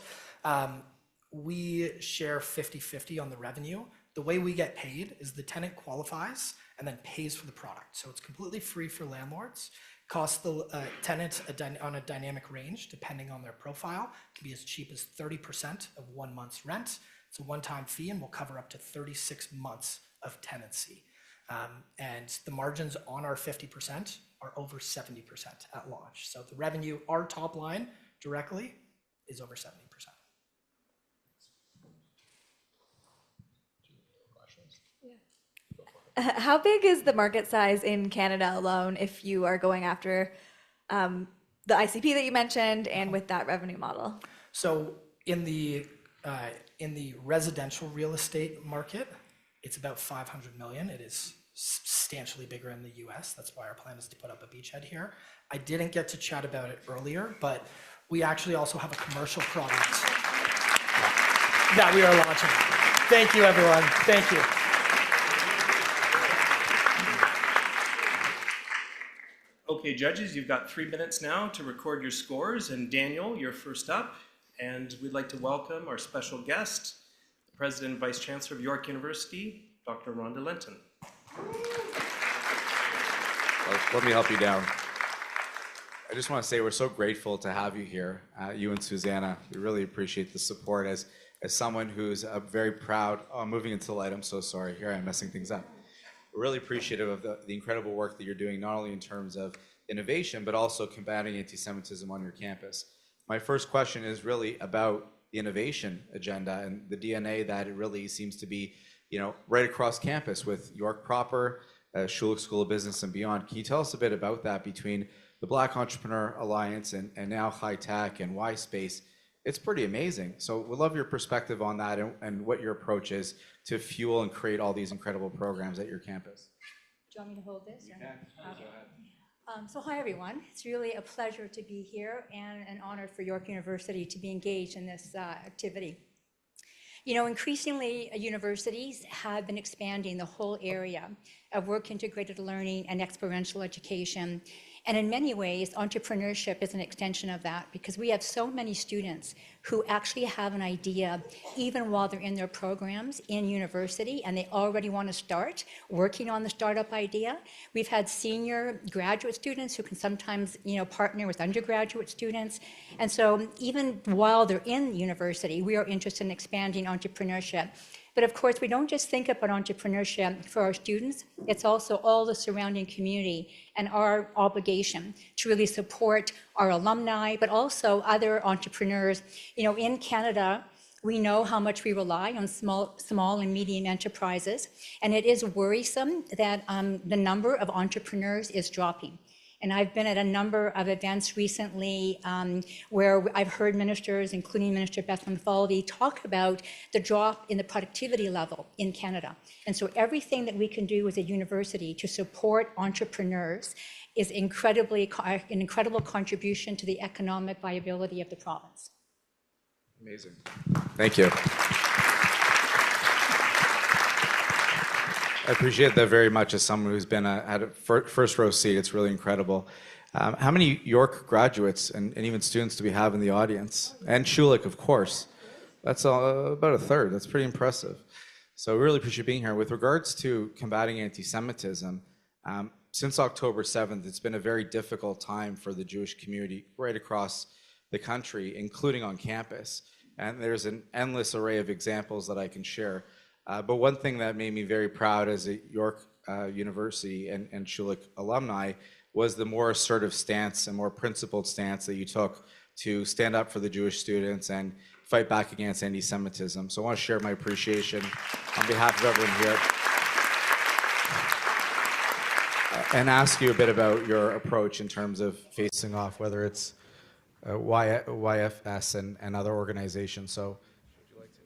We share 50-50 on the revenue. The way we get paid is the tenant qualifies and then pays for the product. So it's completely free for landlords. Costs the tenant on a dynamic range, depending on their profile. It can be as cheap as 30% of 1 month's rent. It's a one-time fee and will cover up to 36 months of tenancy. And the margins on our 50% are over 70% at launch. So the revenue, our top line directly, is over 70%. How big is the market size in Canada alone if you are going after the ICP that you mentioned and with that revenue model? So in the residential real estate market, it's about 500 million. It is substantially bigger in the US. That's why our plan is to put up a beachhead here. I didn't get to chat about it earlier, but we actually also have a commercial product that we are launching. Thank you, everyone. Thank you. Okay, judges, you've got 3 minutes now to record your scores. And Daniel, you're first up. And we'd like to welcome our special guest, the President and Vice Chancellor of York University, Dr. Rhonda Lenton. Let me help you down. I just want to say we're so grateful to have you here, you and Susanna. We really appreciate the support. As someone who's very proud, moving into the light, I'm so sorry, here I am messing things up. We're really appreciative of the incredible work that you're doing, not only in terms of innovation, but also combating anti-Semitism on your campus. My first question is really about the innovation agenda and the DNA that it really seems to be, right across campus with York proper, Schulich School of Business and beyond. Can you tell us a bit about that between the Black Entrepreneur Alliance and now ChaiTech and Y Space? it's pretty amazing. So we'd love your perspective on that and what your approach is to fuel and create all these incredible programs at your campus. Do you want me to hold this? You can. Okay. So hi, everyone. It's really a pleasure to be here and an honor for York University to be engaged in this activity. You know, increasingly, universities have been expanding the whole area of work-integrated learning and experiential education. And in many ways, entrepreneurship is an extension of that, because we have so many students who actually have an idea even while they're in their programs in university, and they already want to start working on the startup idea. We've had senior graduate students who can sometimes, you know, partner with undergraduate students. And so even while they're in university, we are interested in expanding entrepreneurship. But of course, we don't just think about entrepreneurship for our students, it's also all the surrounding community and our obligation to really support our alumni, but also other entrepreneurs. You know, in Canada, we know how much we rely on small and medium enterprises, and it is worrisome that the number of entrepreneurs is dropping. And I've been at a number of events recently where I've heard ministers, including Minister Beth Monfalvy, talk about the drop in the productivity level in Canada. And so everything that we can do as a university to support entrepreneurs is an incredible contribution to the economic viability of the province. Amazing. Thank you. I appreciate that very much as someone who's been at a first row seat. It's really incredible. How many York graduates and even students do we have in the audience? And Schulich, of course. That's about a third. That's pretty impressive. So we really appreciate being here. With regards to combating anti-Semitism, since October 7th, it's been a very difficult time for the Jewish community right across the country, including on campus. And there's an endless array of examples that I can share. But one thing that made me very proud as a York University and Schulich alumni was the more assertive stance and more principled stance that you took to stand up for the Jewish students and fight back against anti-Semitism. So I want to share my appreciation on behalf of everyone here and ask you a bit about your approach in terms of facing off, whether it's YFS and other organizations. So would you like to?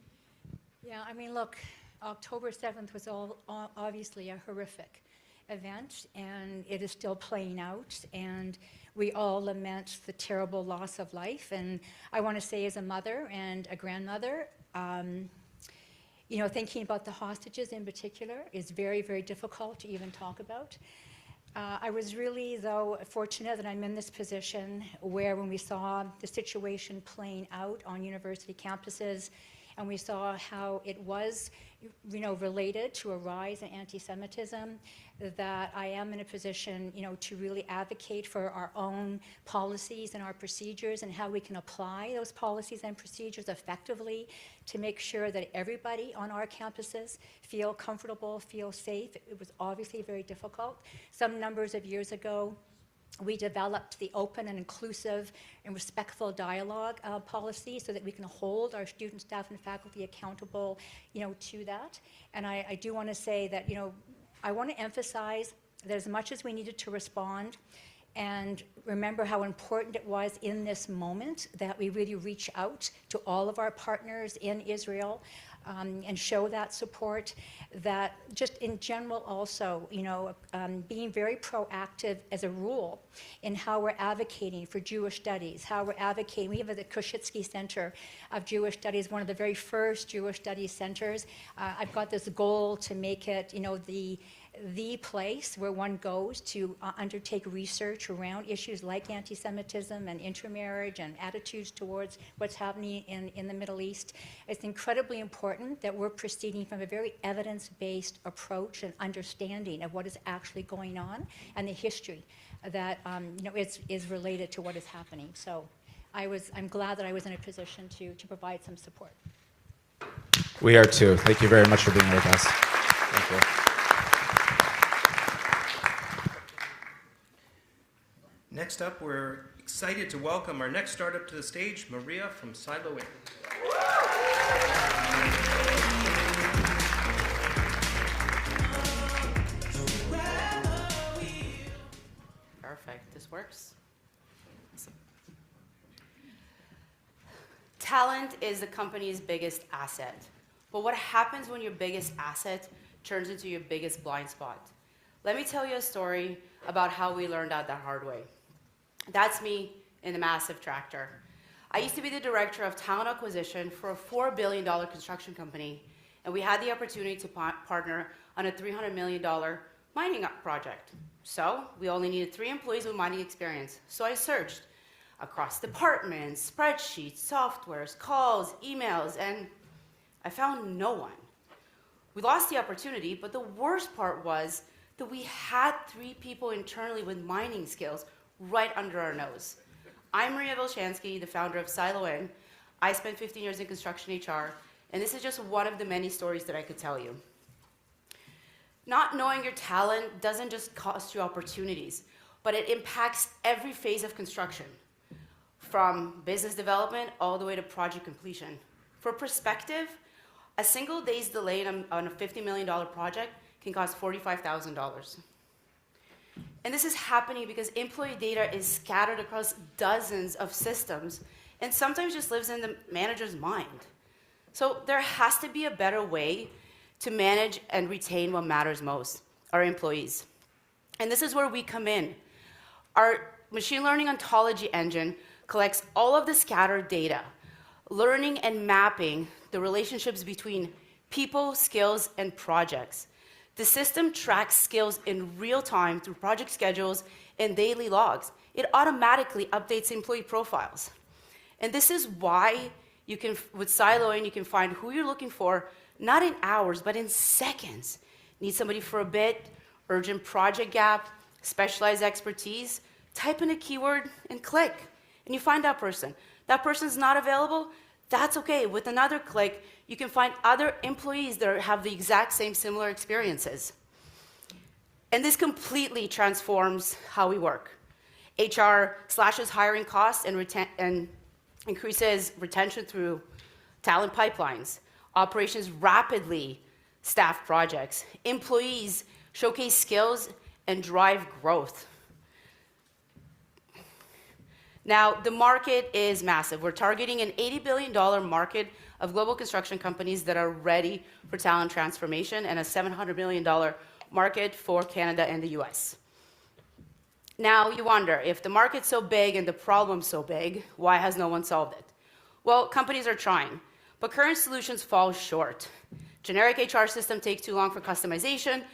Yeah, I mean, look, October 7th was obviously a horrific event, and it is still playing out, and we all lament the terrible loss of life. And I want to say, as a mother and a grandmother, you know, thinking about the hostages in particular is very, very difficult to even talk about. I was really, though, fortunate that I'm in this position where when we saw the situation playing out on university campuses, and we saw how it was, you know, related to a rise in anti-Semitism, that I am in a position, you know, to really advocate for our own policies and our procedures and how we can apply those policies and procedures effectively to make sure that everybody on our campuses feel comfortable, feel safe. It was obviously very difficult. Some numbers of years ago, we developed the open and inclusive and respectful dialogue policy so that we can hold our student, staff, and faculty accountable, you know, to that. And I do want to say that, you know, I want to emphasize that as much as we needed to respond and remember how important it was in this moment that we really reach out to all of our partners in Israel and show that support, that just in general also, you know, being very proactive as a rule in how we're advocating for Jewish studies, how we're advocating. We have the Koshitsky Center of Jewish Studies, one of the very first Jewish studies centers. I've got this goal to make it, you know, the place where one goes to undertake research around issues like anti-Semitism and intermarriage and attitudes towards what's happening in the Middle East. It's incredibly important that we're proceeding from a very evidence-based approach and understanding of what is actually going on and the history that you know, is related to what is happening. So I'm glad that I was in a position to provide some support. We are too. Thank you very much for being with us. Thank you. Next up, we're excited to welcome our next startup to the stage, Maria from Silo Inc. Perfect. This works. Talent is the company's biggest asset. But what happens when your biggest asset turns into your biggest blind spot? Let me tell you a story about how we learned that the hard way. That's me in a massive tractor. I used to be the director of talent acquisition for a $4 billion construction company, and we had the opportunity to partner on a $300 million mining project. So we only needed 3 employees with mining experience. So I searched across departments, spreadsheets, softwares, calls, emails, and I found no one. We lost the opportunity, but the worst part was that we had 3 people internally with mining skills right under our nose. I'm Maria Vilshansky, the founder of Silo In. I spent 15 years in construction HR, and this is just one of the many stories that I could tell you. Not knowing your talent doesn't just cost you opportunities, but it impacts every phase of construction, from business development all the way to project completion. For perspective, a single day's delay on a $50 million project can cost $45,000. And this is happening because employee data is scattered across dozens of systems and sometimes just lives in the manager's mind. So there has to be a better way to manage and retain what matters most, our employees. And this is where we come in. Our machine learning ontology engine collects all of the scattered data, learning and mapping the relationships between people, skills, and projects. The system tracks skills in real time through project schedules and daily logs. It automatically updates employee profiles. And this is why you can, with Silo In, you can find who you're looking for, not in hours, but in seconds. Need somebody for a bit, urgent project gap, specialized expertise, type in a keyword and click, and you find that person. That person's not available, that's okay. With another click, you can find other employees that have the exact same similar experiences. And this completely transforms how we work. HR slashes hiring costs and increases retention through talent pipelines. Operations rapidly staff projects. Employees showcase skills and drive growth. Now, the market is massive. We're targeting an $80 billion market of global construction companies that are ready for talent transformation and a $700 million market for Canada and the US. Now, you wonder, if the market's so big and the problem's so big, why has no one solved it? Well, companies are trying, but current solutions fall short. Generic HR systems take too long for customization.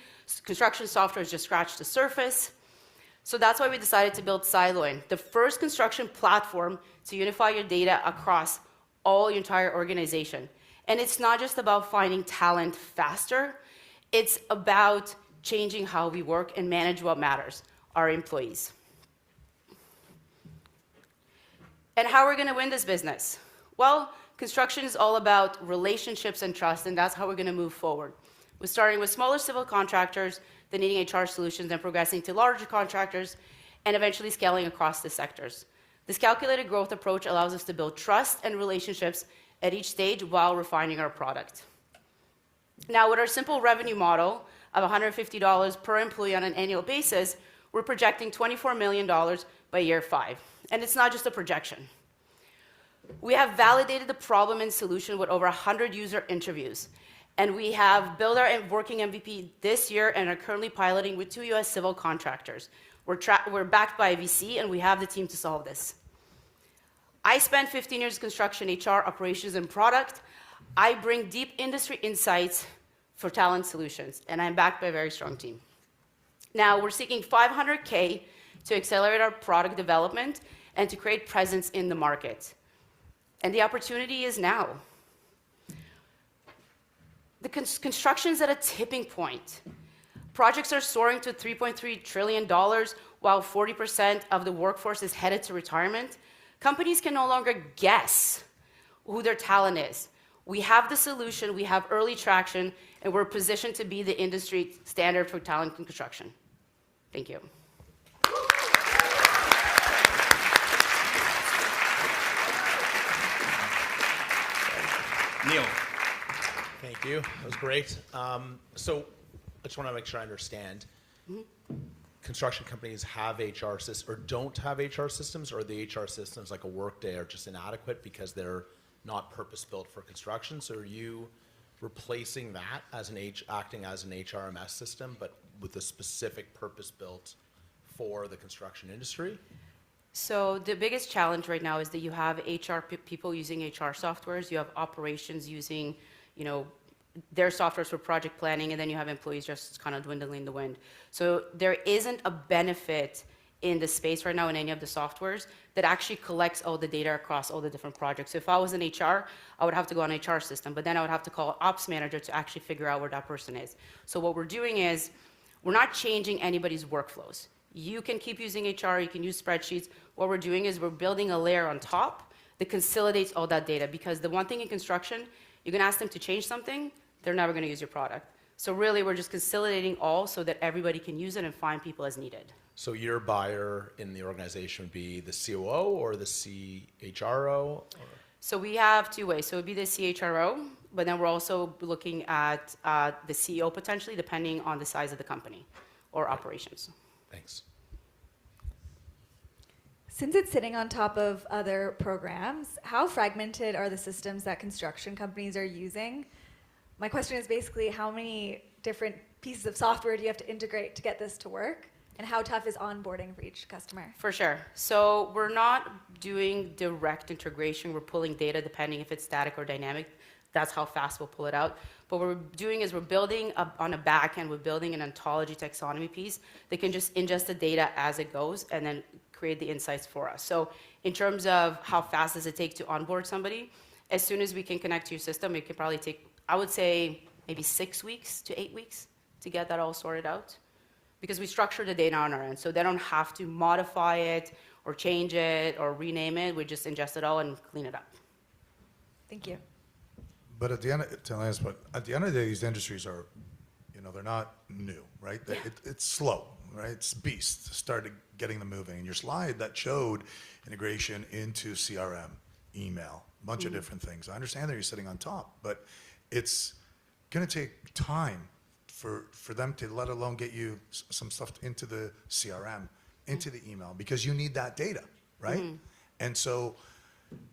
Construction software has just scratched the surface. So that's why we decided to build Silo In, the first construction platform to unify your data across all your entire organization. And it's not just about finding talent faster, it's about changing how we work and manage what matters, our employees. And how are we going to win this business? Well, construction is all about relationships and trust, and that's how we're going to move forward. We're starting with smaller civil contractors, then needing HR solutions, and progressing to larger contractors, and eventually scaling across the sectors. This calculated growth approach allows us to build trust and relationships at each stage while refining our product. Now, with our simple revenue model of $150 per employee on an annual basis, we're projecting $24 million by year 5. And it's not just a projection. We have validated the problem and solution with over 100 user interviews. And we have built our working MVP this year and are currently piloting with 2 US civil contractors. We're backed by a VC, and we have the team to solve this. I spent 15 years in construction, HR, operations, and product. I bring deep industry insights for talent solutions, and I'm backed by a very strong team. Now, we're seeking $500K to accelerate our product development and to create presence in the market. And the opportunity is now. The construction's at a tipping point. Projects are soaring to $3.3 trillion, while 40% of the workforce is headed to retirement. Companies can no longer guess who their talent is. We have the solution, we have early traction, and we're positioned to be the industry standard for talent in construction. Thank you. Neil. Thank you. That was great. So I just want to make sure I understand. Construction companies have HR systems or don't have HR systems, or the HR systems like a Workday are just inadequate because they're not purpose-built for construction. So are you replacing that as acting as an HRMS system, but with a specific purpose-built for the construction industry? So the biggest challenge right now is that you have people using HR softwares, you have operations using, their softwares for project planning, and then you have employees just kind of dwindling in the wind. So there isn't a benefit in the space right now in any of the softwares that actually collects all the data across all the different projects. So if I was in HR, I would have to go on HR system, but then I would have to call ops manager to actually figure out where that person is. So what we're doing is, we're not changing anybody's workflows. You can keep using HR, you can use spreadsheets. What we're doing is we're building a layer on top that consolidates all that data, because the one thing in construction, you can ask them to change something, they're never gonna use your product. So really, we're just consolidating all so that everybody can use it and find people as needed. So your buyer in the organization would be the COO or the CHRO? So we have two ways. So it would be the CHRO, but then we're also looking at the CEO potentially, depending on the size of the company or operations. Thanks. Since it's sitting on top of other programs, how fragmented are the systems that construction companies are using? My question is basically, how many different pieces of software do you have to integrate to get this to work? And how tough is onboarding for each customer? For sure. So we're not doing direct integration. We're pulling data depending if it's static or dynamic. That's how fast we'll pull it out. But what we're doing is we're building on a back end, we're building an ontology taxonomy piece that can just ingest the data as it goes and then create the insights for us. So in terms of how fast does it take to onboard somebody, as soon as we can connect to your system, it can probably take, I would say, maybe 6 weeks to 8 weeks to get that all sorted out. Because we structure the data on our end, so they don't have to modify it or change it or rename it. We just ingest it all and clean it up. Thank you. But at the end, at the end of the day, these industries are, they're not new, right? Yeah. It's slow, right? It's beast. Started getting them moving. And your slide that showed integration into CRM, email, a bunch of different things. I understand that you're sitting on top, but it's going to take time for them to let alone get you some stuff into the CRM, into the email, because you need that data, right? And so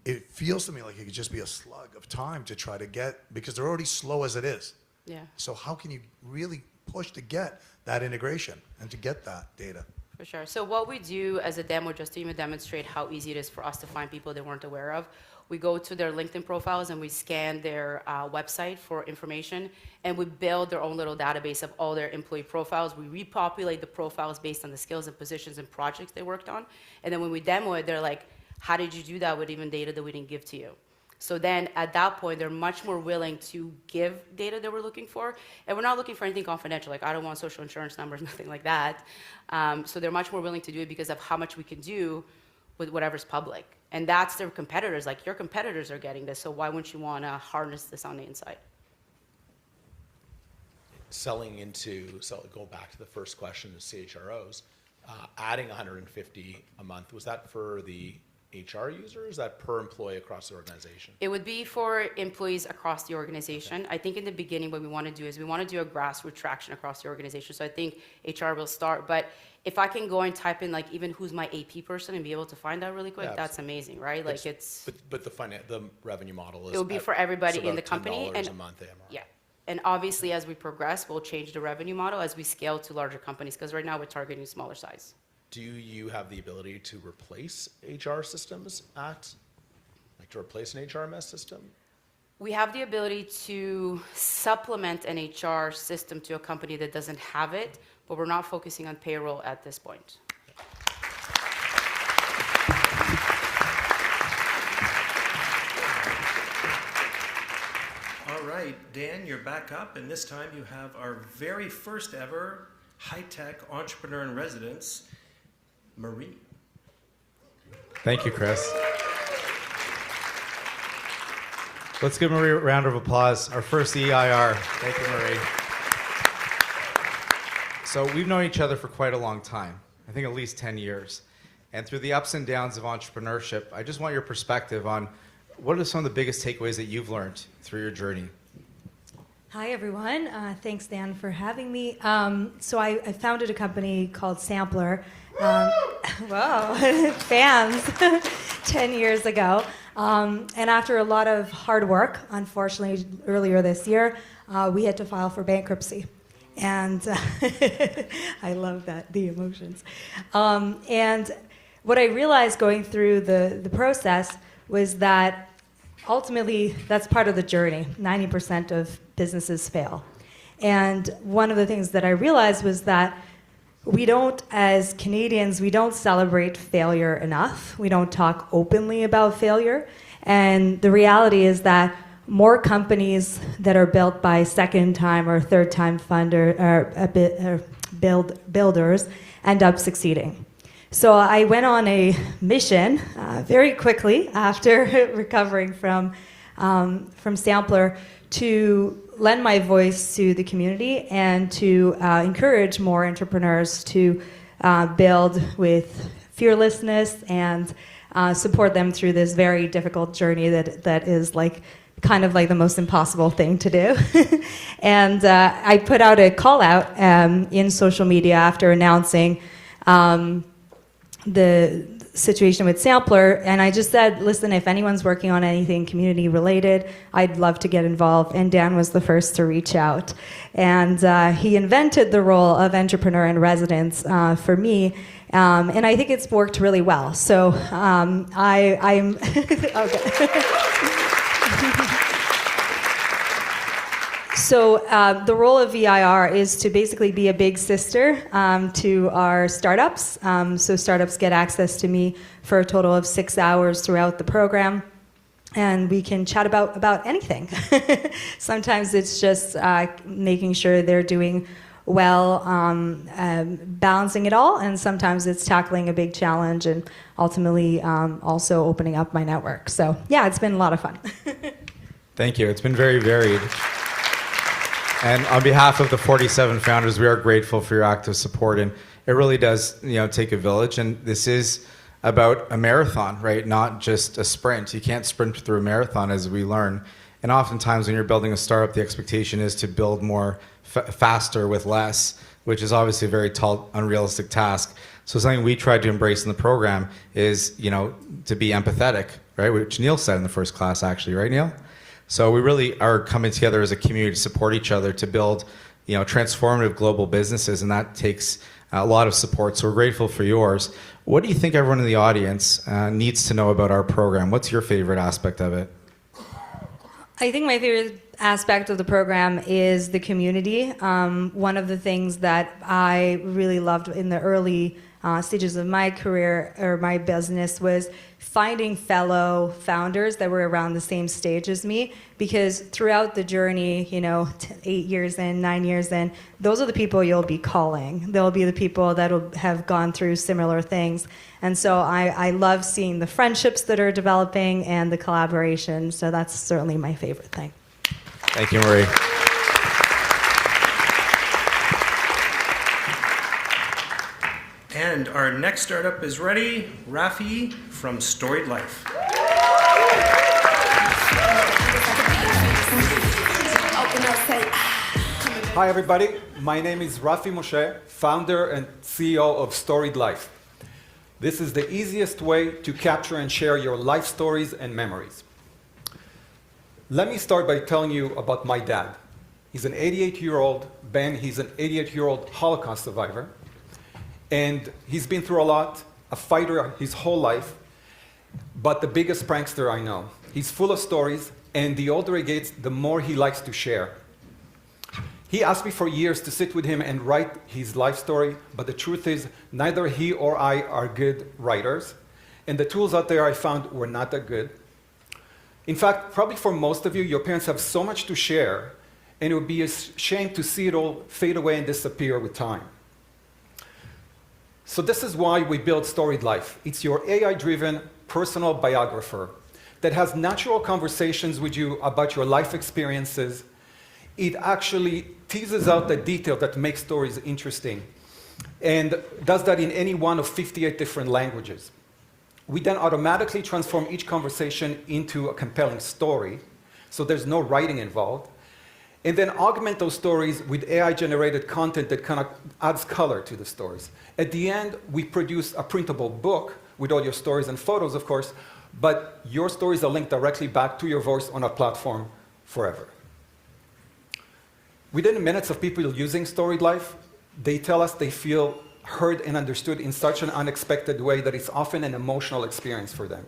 it feels to me like it could just be a slug of time to try to get, because they're already slow as it is. Yeah. So how can you really push to get that integration and to get that data? For sure. So what we do as a demo, just to even demonstrate how easy it is for us to find people they weren't aware of, we go to their LinkedIn profiles and we scan their website for information, and we build their own little database of all their employee profiles. We repopulate the profiles based on the skills and positions and projects they worked on. And then when we demo it, they're like, how did you do that with even data that we didn't give to you? So then at that point, they're much more willing to give data that we're looking for. And we're not looking for anything confidential. Like, I don't want social insurance numbers, nothing like that. So they're much more willing to do it because of how much we can do with whatever's public. And that's their competitors. Like, your competitors are getting this, so why wouldn't you want to harness this on the inside? Go back to the first question, the CHROs, adding 150 a month, was that for the HR user, or is that per employee across the organization? It would be for employees across the organization. Okay. I think in the beginning what we want to do is we want to do a grassroots traction across the organization. So I think HR will start, but if I can go and type in like even who's my AP person and be able to find that really quick, yeah, that's amazing, right? Like it's. But the revenue model is. It would be for everybody in the company. And a month AMR. Yeah. And obviously as we progress, we'll change the revenue model as we scale to larger companies, because right now we're targeting smaller size. Do you have the ability to replace HR systems to replace an HRMS system? We have the ability to supplement an HR system to a company that doesn't have it, but we're not focusing on payroll at this point. All right, Dan, you're back up, and this time you have our very first ever high-tech entrepreneur in residence, Marie. Thank you, Chris. Let's give Marie a round of applause. Our first EIR. Thank you, Marie. So we've known each other for quite a long time, I think at least 10 years. And through the ups and downs of entrepreneurship, I just want your perspective on what are some of the biggest takeaways that you've learned through your journey? Hi, everyone. Thanks, Dan, for having me. So I founded a company called Sampler. Whoa, fans, 10 years ago. And after a lot of hard work, unfortunately, earlier this year, we had to file for bankruptcy. And I love that, the emotions. And what I realized going through the process was that ultimately that's part of the journey. 90% of businesses fail. And one of the things that I realized was that we don't, as Canadians, we don't celebrate failure enough. We don't talk openly about failure. And the reality is that more companies that are built by second-time or third-time builders end up succeeding. So I went on a mission very quickly after recovering from Sampler to lend my voice to the community and to encourage more entrepreneurs to build with fearlessness and support them through this very difficult journey that is like kind of like the most impossible thing to do. And I put out a call out in social media after announcing the situation with Sampler, and I just said, listen, if anyone's working on anything community related, I'd love to get involved. And Dan was the first to reach out. And he invented the role of entrepreneur in residence for me. And I think it's worked really well. So I'm okay. So the role of VIR is to basically be a big sister to our startups. So startups get access to me for a total of 6 hours throughout the program. And we can chat about anything. Sometimes it's just making sure they're doing well, balancing it all. And sometimes it's tackling a big challenge and ultimately also opening up my network. So yeah, it's been a lot of fun. Thank you. It's been very varied. And on behalf of the 47 founders, we are grateful for your active support. And it really does, take a village. And this is about a marathon, right? Not just a sprint. You can't sprint through a marathon, as we learn. And oftentimes when you're building a startup, the expectation is to build more faster with less, which is obviously a very tall, unrealistic task. So something we tried to embrace in the program is, to be empathetic, right? Which Neil said in the first class, actually, right, Neil? So we really are coming together as a community to support each other to build, transformative global businesses, and that takes a lot of support. So we're grateful for yours. What do you think everyone in the audience needs to know about our program? What's your favorite aspect of it? I think my favorite aspect of the program is the community. One of the things that I really loved in the early stages of my career or my business was finding fellow founders that were around the same stage as me, because throughout the journey, 8 years in, 9 years in, those are the people you'll be calling. They'll be the people that will have gone through similar things. And so I love seeing the friendships that are developing and the collaboration. So that's certainly my favorite thing. Thank you, Marie. And our next startup is ready, Rafi from StoriedLife. Hi everybody, my name is Rafi Moshe, founder and CEO of StoriedLife. This is the easiest way to capture and share your life stories and memories. Let me start by telling you about my dad. He's an 88-year-old Ben, he's an 88-year-old Holocaust survivor. And he's been through a lot, a fighter his whole life, but the biggest prankster I know. He's full of stories, and the older he gets, the more he likes to share. He asked me for years to sit with him and write his life story, but the truth is, neither he or I are good writers, and the tools out there I found were not that good. In fact, probably for most of you, your parents have so much to share, and it would be a shame to see it all fade away and disappear with time. So this is why we built StoriedLife. It's your AI-driven personal biographer that has natural conversations with you about your life experiences. It actually teases out the detail that makes stories interesting and does that in any one of 58 different languages. We then automatically transform each conversation into a compelling story, so there's no writing involved, and then augment those stories with AI-generated content that kind of adds color to the stories. At the end, we produce a printable book with all your stories and photos, of course, but your stories are linked directly back to your voice on a platform forever. Within minutes of people using StoriedLife, they tell us they feel heard and understood in such an unexpected way that it's often an emotional experience for them.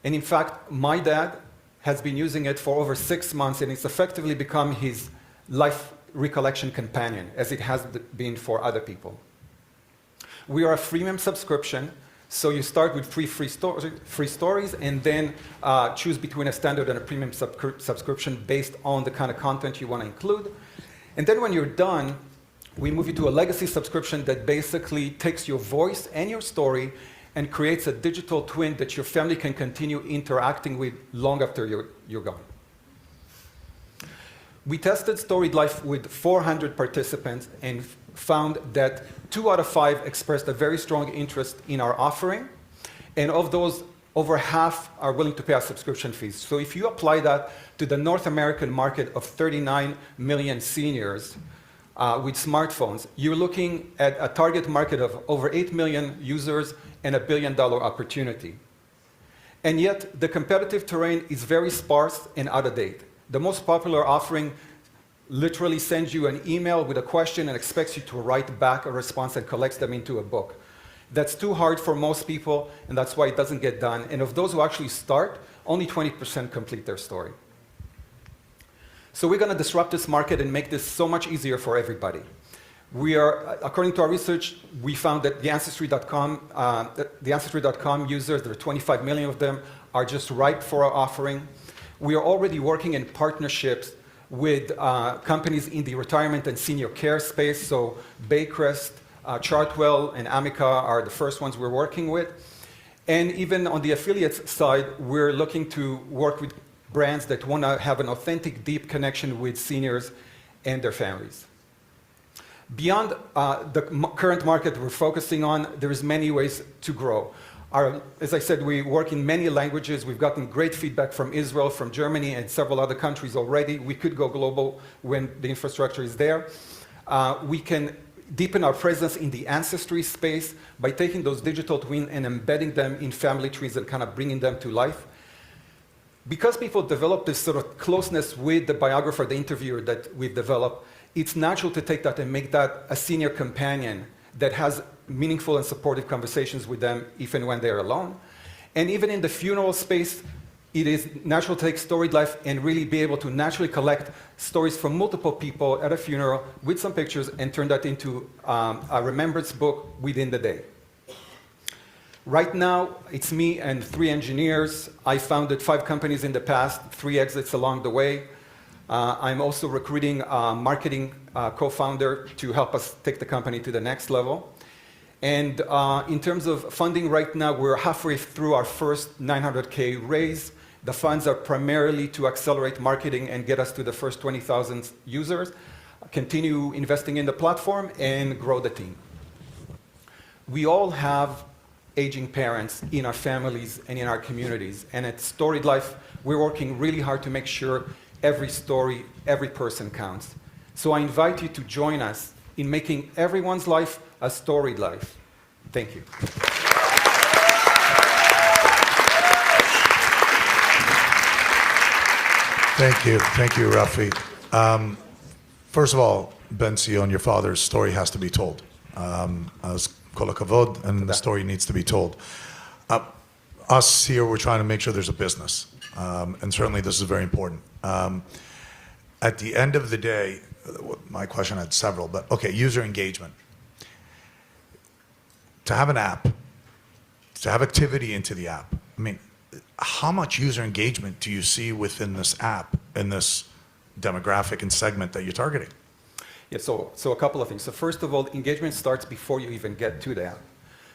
And in fact, my dad has been using it for over 6 months, and it's effectively become his life recollection companion, as it has been for other people. We are a freemium subscription, so you start with free stories, and then choose between a standard and a premium subscription based on the kind of content you want to include. And then when you're done, we move you to a legacy subscription that basically takes your voice and your story and creates a digital twin that your family can continue interacting with long after you're gone. We tested StoriedLife with 400 participants and found that 2 out of 5 expressed a very strong interest in our offering. And of those, over half are willing to pay our subscription fees. So if you apply that to the North American market of 39 million seniors with smartphones, you're looking at a target market of over 8 million users and a $1 billion opportunity. And yet, the competitive terrain is very sparse and out of date. The most popular offering literally sends you an email with a question and expects you to write back a response and collects them into a book. That's too hard for most people, and that's why it doesn't get done. And of those who actually start, only 20% complete their story. So we're going to disrupt this market and make this so much easier for everybody. We are, according to our research, we found that the Ancestry.com users, there are 25 million of them, are just ripe for our offering. We are already working in partnerships with companies in the retirement and senior care space. So Baycrest, Chartwell, and Amica are the first ones we're working with. And even on the affiliates side, we're looking to work with brands that want to have an authentic, deep connection with seniors and their families. Beyond the current market we're focusing on, there's many ways to grow. As I said, we work in many languages. We've gotten great feedback from Israel, from Germany, and several other countries already. We could go global when the infrastructure is there. We can deepen our presence in the ancestry space by taking those digital twins and embedding them in family trees and kind of bringing them to life. Because people develop this sort of closeness with the biographer, the interviewer that we've developed, it's natural to take that and make that a senior companion that has meaningful and supportive conversations with them if and when they're alone. And even in the funeral space, it is natural to take StoriedLife and really be able to naturally collect stories from multiple people at a funeral with some pictures and turn that into a remembrance book within the day. Right now, it's me and 3 engineers. I founded 5 companies in the past, 3 exits along the way. I'm also recruiting a marketing co-founder to help us take the company to the next level. And in terms of funding right now, we're halfway through our first $900K raise. The funds are primarily to accelerate marketing and get us to the first 20,000 users, continue investing in the platform, and grow the team. We all have aging parents in our families and in our communities. And at StoriedLife, we're working really hard to make sure every story, every person counts. So I invite you to join us in making everyone's life a storied life. Thank you. Thank you, Rafi. First of all, Ben Sion, your father's story has to be told. As kol hakavod, and the story needs to be told. Us here, we're trying to make sure there's a business, and certainly this is very important. At the end of the day, my question had several, but okay, user engagement. To have an app, to have activity into the app, I mean, how much user engagement do you see within this app, in this demographic and segment that you're targeting? Yeah, so a couple of things. So first of all, engagement starts before you even get to the app.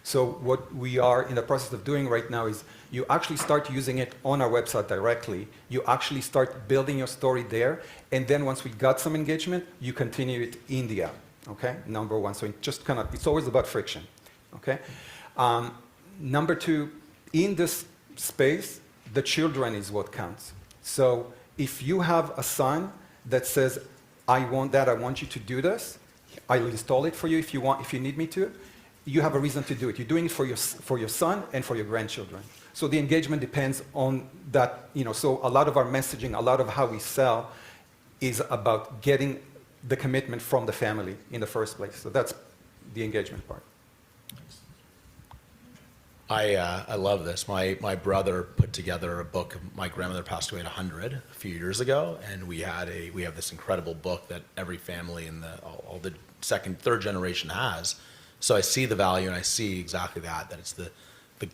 So what we are in the process of doing right now is you actually start using it on our website directly. You actually start building your story there. And then once we got some engagement, you continue it in the app, okay? Number one, so it just kind of, it's always about friction, okay? Number two, in this space, the children is what counts. So if you have a son that says, I want you to do this, I'll install it for you if you need me to, you have a reason to do it. You're doing it for your son and for your grandchildren. So the engagement depends on that, so a lot of our messaging, a lot of how we sell is about getting the commitment from the family in the first place. So that's the engagement part. I love this. My brother put together a book. My grandmother passed away at 100 a few years ago, and we have this incredible book that every family in all the second, third generation has. So I see the value, and I see exactly that it's the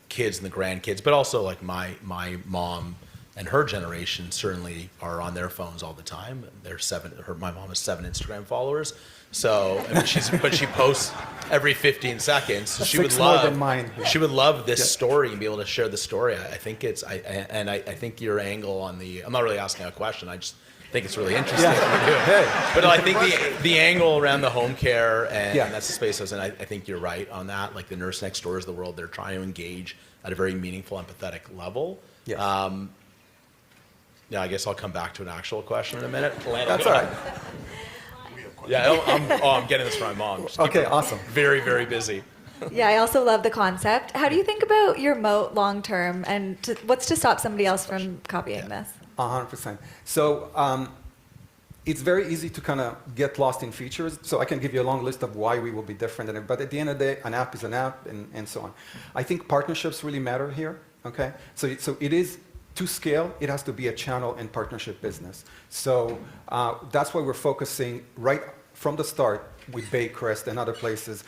kids and the grandkids, but also like my mom and her generation certainly are on their phones all the time. My mom has 7 Instagram followers. So, I mean, but she posts every 15 seconds. So she would love more than mine. She would love this story and be able to share the story. I think I think your angle on I'm not really asking a question. I just think it's really interesting. Yeah. But I think the angle around the home care and that's the space. And I think you're right on that. Like the nurse next doors of the world, they're trying to engage at a very meaningful, empathetic level. Yes. Yeah, I guess I'll come back to an actual question in a minute. That's all right. Yeah, I'm getting this from my mom. Okay, awesome. Very, very busy. Yeah, I also love the concept. How do you think about your moat long term, and what's to stop somebody else from copying this? 100%. So it's very easy to kind of get lost in features. So I can give you a long list of why we will be different. But at the end of the day, an app is an app, and so on. I think partnerships really matter here. Okay, so it is. To scale, it has to be a channel and partnership business. So that's why we're focusing right from the start with Baycrest and other places.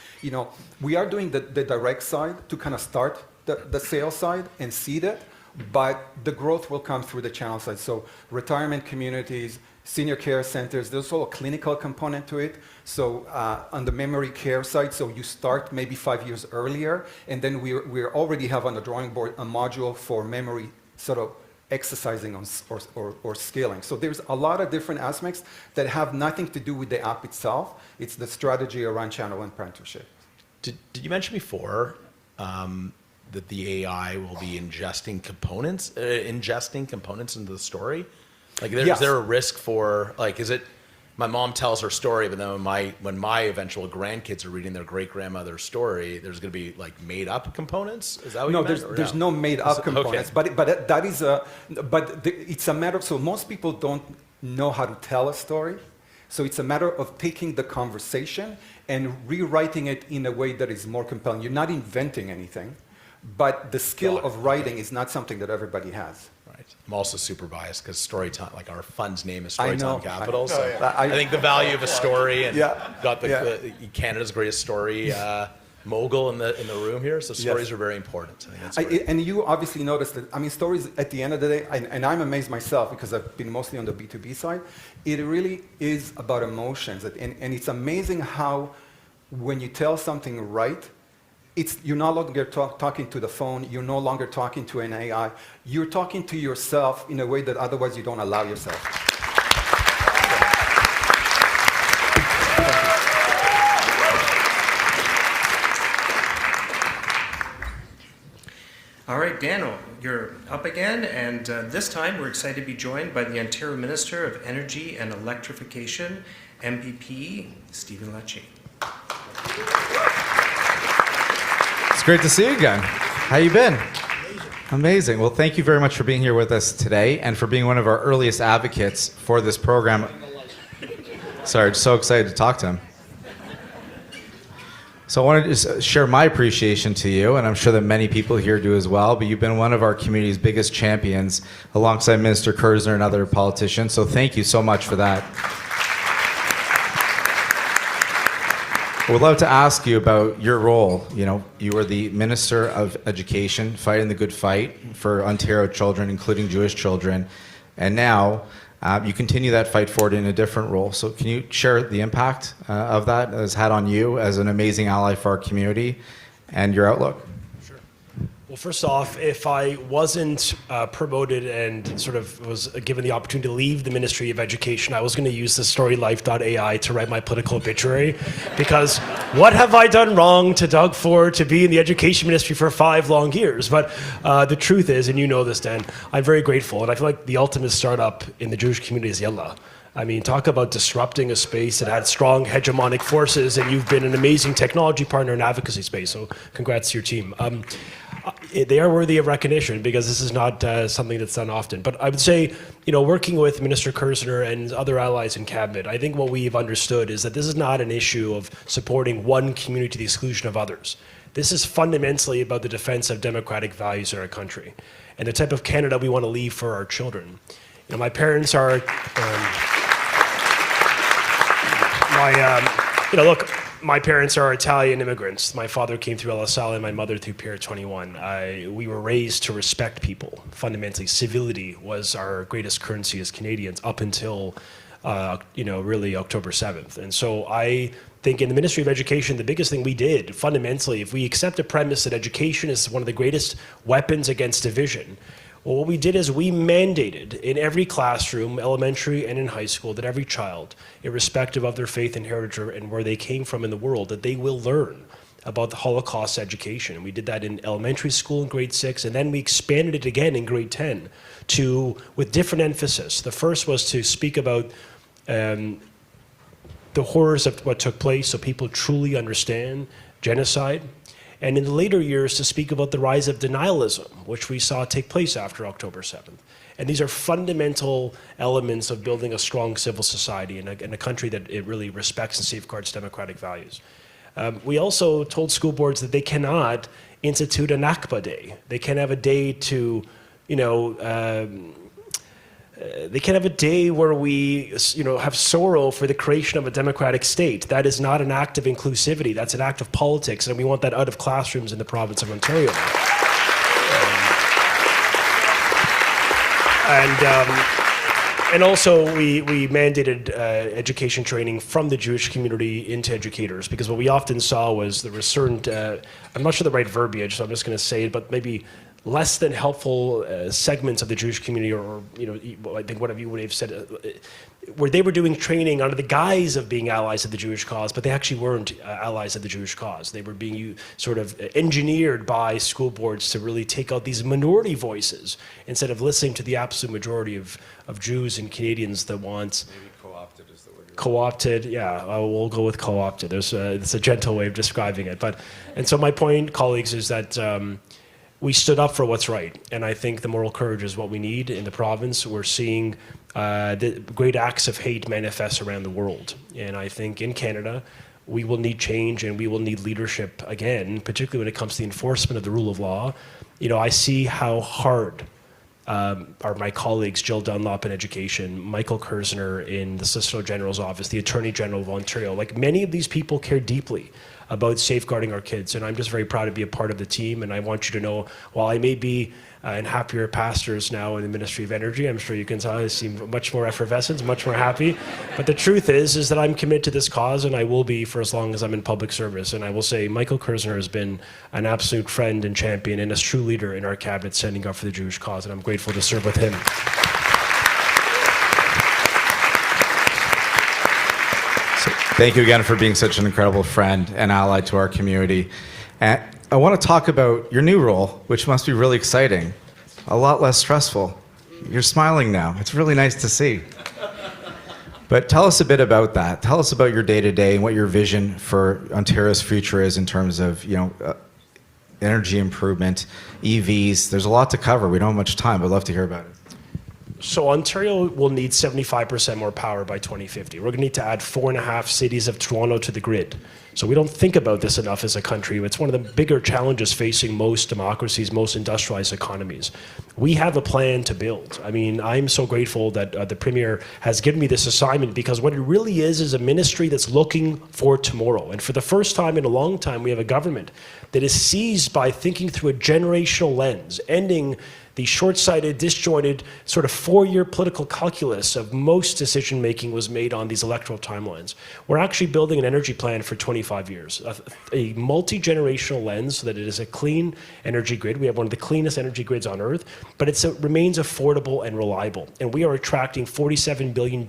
We are doing the direct side to kind of start the sales side and seed it, but the growth will come through the channel side. So retirement communities, senior care centers, there's also a clinical component to it. So on the memory care side, so you start maybe 5 years earlier, and then we already have on the drawing board a module for memory sort of exercising on or scaling. So there's a lot of different aspects that have nothing to do with the app itself. It's the strategy around channel and partnership. Did you mention before that the AI will be ingesting components into the story? Like, is there a risk for, like, is it, my mom tells her story, but then when my eventual grandkids are reading their great grandmother's story, there's going to be like made up components. Is that what you meant? There's no made up components, okay. but that is it's a matter of, so most people don't know how to tell a story. So it's a matter of taking the conversation and rewriting it in a way that is more compelling. You're not inventing anything, but the skill of writing is not something that everybody has. Right. I'm also super biased because Storytime, like our fund's name is Storytime Capital. I think the value of a story and got Canada's greatest story mogul in the room here. So stories are very important. I think that's and you obviously noticed that, I mean, stories at the end of the day, and I'm amazed myself because I've been mostly on the B2B side, it really is about emotions. And it's amazing how when you tell something right, you're no longer talking to the phone, you're no longer talking to an AI, you're talking to yourself in a way that otherwise you don't allow yourself. All right, Dano, you're up again, and this time we're excited to be joined by the Ontario Minister of Energy and Electrification, MPP Stephen Lecce. It's great to see you again. How you been? Amazing. Well, thank you very much for being here with us today and for being one of our earliest advocates for this program. Sorry, just so excited to talk to him. So I wanted to just share my appreciation to you, and I'm sure that many people here do as well, but you've been one of our community's biggest champions alongside Minister Kerzner and other politicians, so thank you so much for that. I would love to ask you about your role. You know, you were the Minister of Education, fighting the good fight for Ontario children, including Jewish children, and now you continue that fight forward in a different role. So can you share the impact of that has had on you as an amazing ally for our community and your outlook? Well, first off, if I wasn't promoted and sort of was given the opportunity to leave the Ministry of Education, I was going to use the StoriedLife AI to write my political obituary. Because what have I done wrong to Doug Ford to be in the Education Ministry for 5 long years? But the truth is, and you know this, Dan, I'm very grateful. And I feel like the ultimate startup in the Jewish community is Yalla. I mean, talk about disrupting a space that had strong hegemonic forces, and you've been an amazing technology partner in advocacy space. So congrats to your team. they are worthy of recognition because this is not something that's done often. But I would say, working with Minister Kerzner and other allies in cabinet, I think what we've understood is that this is not an issue of supporting one community to the exclusion of others. This is fundamentally about the defense of democratic values in our country and the type of Canada we want to leave for our children. My parents are, my parents are Italian immigrants. My father came through La Salle and my mother through Pier 21. We were raised to respect people. Fundamentally, civility was our greatest currency as Canadians up until, really October 7th. And so I think in the Ministry of Education, the biggest thing we did, fundamentally, if we accept the premise that education is one of the greatest weapons against division, well, what we did is we mandated in every classroom, elementary and in high school, that every child, irrespective of their faith and heritage and where they came from in the world, that they will learn about the Holocaust education. And we did that in elementary school in grade 6, and then we expanded it again in grade 10 with different emphasis. The first was to speak about the horrors of what took place so people truly understand genocide. And in the later years, to speak about the rise of denialism, which we saw take place after October 7th. And these are fundamental elements of building a strong civil society in a country that it really respects and safeguards democratic values. We also told school boards that they cannot institute a Nakba Day. They can't have a day to, they can have a day where we, have sorrow for the creation of a democratic state. That is not an act of inclusivity. That's an act of politics, and we want that out of classrooms in the province of Ontario. And also, we mandated education training from the Jewish community into educators, because what we often saw was there were certain, I'm not sure the right verbiage, so I'm just going to say it, but maybe less than helpful segments of the Jewish community, or I think one of you would have said, where they were doing training under the guise of being allies of the Jewish cause, but they actually weren't allies of the Jewish cause. They were being sort of engineered by school boards to really take out these minority voices instead of listening to the absolute majority of Jews and Canadians that want. Maybe co-opted is the word. Co-opted, yeah, we'll go with co-opted. It's a gentle way of describing it. And so my point, colleagues, is that we stood up for what's right. And I think the moral courage is what we need in the province. We're seeing the great acts of hate manifest around the world. And I think in Canada, we will need change and we will need leadership again, particularly when it comes to the enforcement of the rule of law. I see how hard are my colleagues, Jill Dunlop in education, Michael Kerzner in the Solicitor General's office, the Attorney General of Ontario. Like, many of these people care deeply about safeguarding our kids, and I'm just very proud to be a part of the team. And I want you to know, while I may be in happier pastures now in the Ministry of Energy, I'm sure you can tell I seem much more effervescent, much more happy. But the truth is that I'm committed to this cause, and I will be for as long as I'm in public service. And I will say Michael Kerzner has been an absolute friend and champion and a true leader in our cabinet standing up for the Jewish cause, and I'm grateful to serve with him. Thank you again for being such an incredible friend and ally to our community. And I want to talk about your new role, which must be really exciting, a lot less stressful. You're smiling now. It's really nice to see. But tell us a bit about that. Tell us about your day-to-day and what your vision for Ontario's future is in terms of, energy improvement, EVs. There's a lot to cover. We don't have much time. I'd love to hear about it. So Ontario will need 75% more power by 2050. We're going to need to add 4.5 cities of Toronto to the grid. So we don't think about this enough as a country. It's one of the bigger challenges facing most democracies, most industrialized economies. We have a plan to build. I mean, I'm so grateful that the Premier has given me this assignment, because what it really is a ministry that's looking for tomorrow. And for the first time in a long time, we have a government that is seized by thinking through a generational lens, ending the short-sighted, disjointed, sort of 4-year political calculus of most decision-making was made on these electoral timelines. We're actually building an energy plan for 25 years, a multi-generational lens so that it is a clean energy grid. We have one of the cleanest energy grids on earth, but it remains affordable and reliable. And we are attracting $47 billion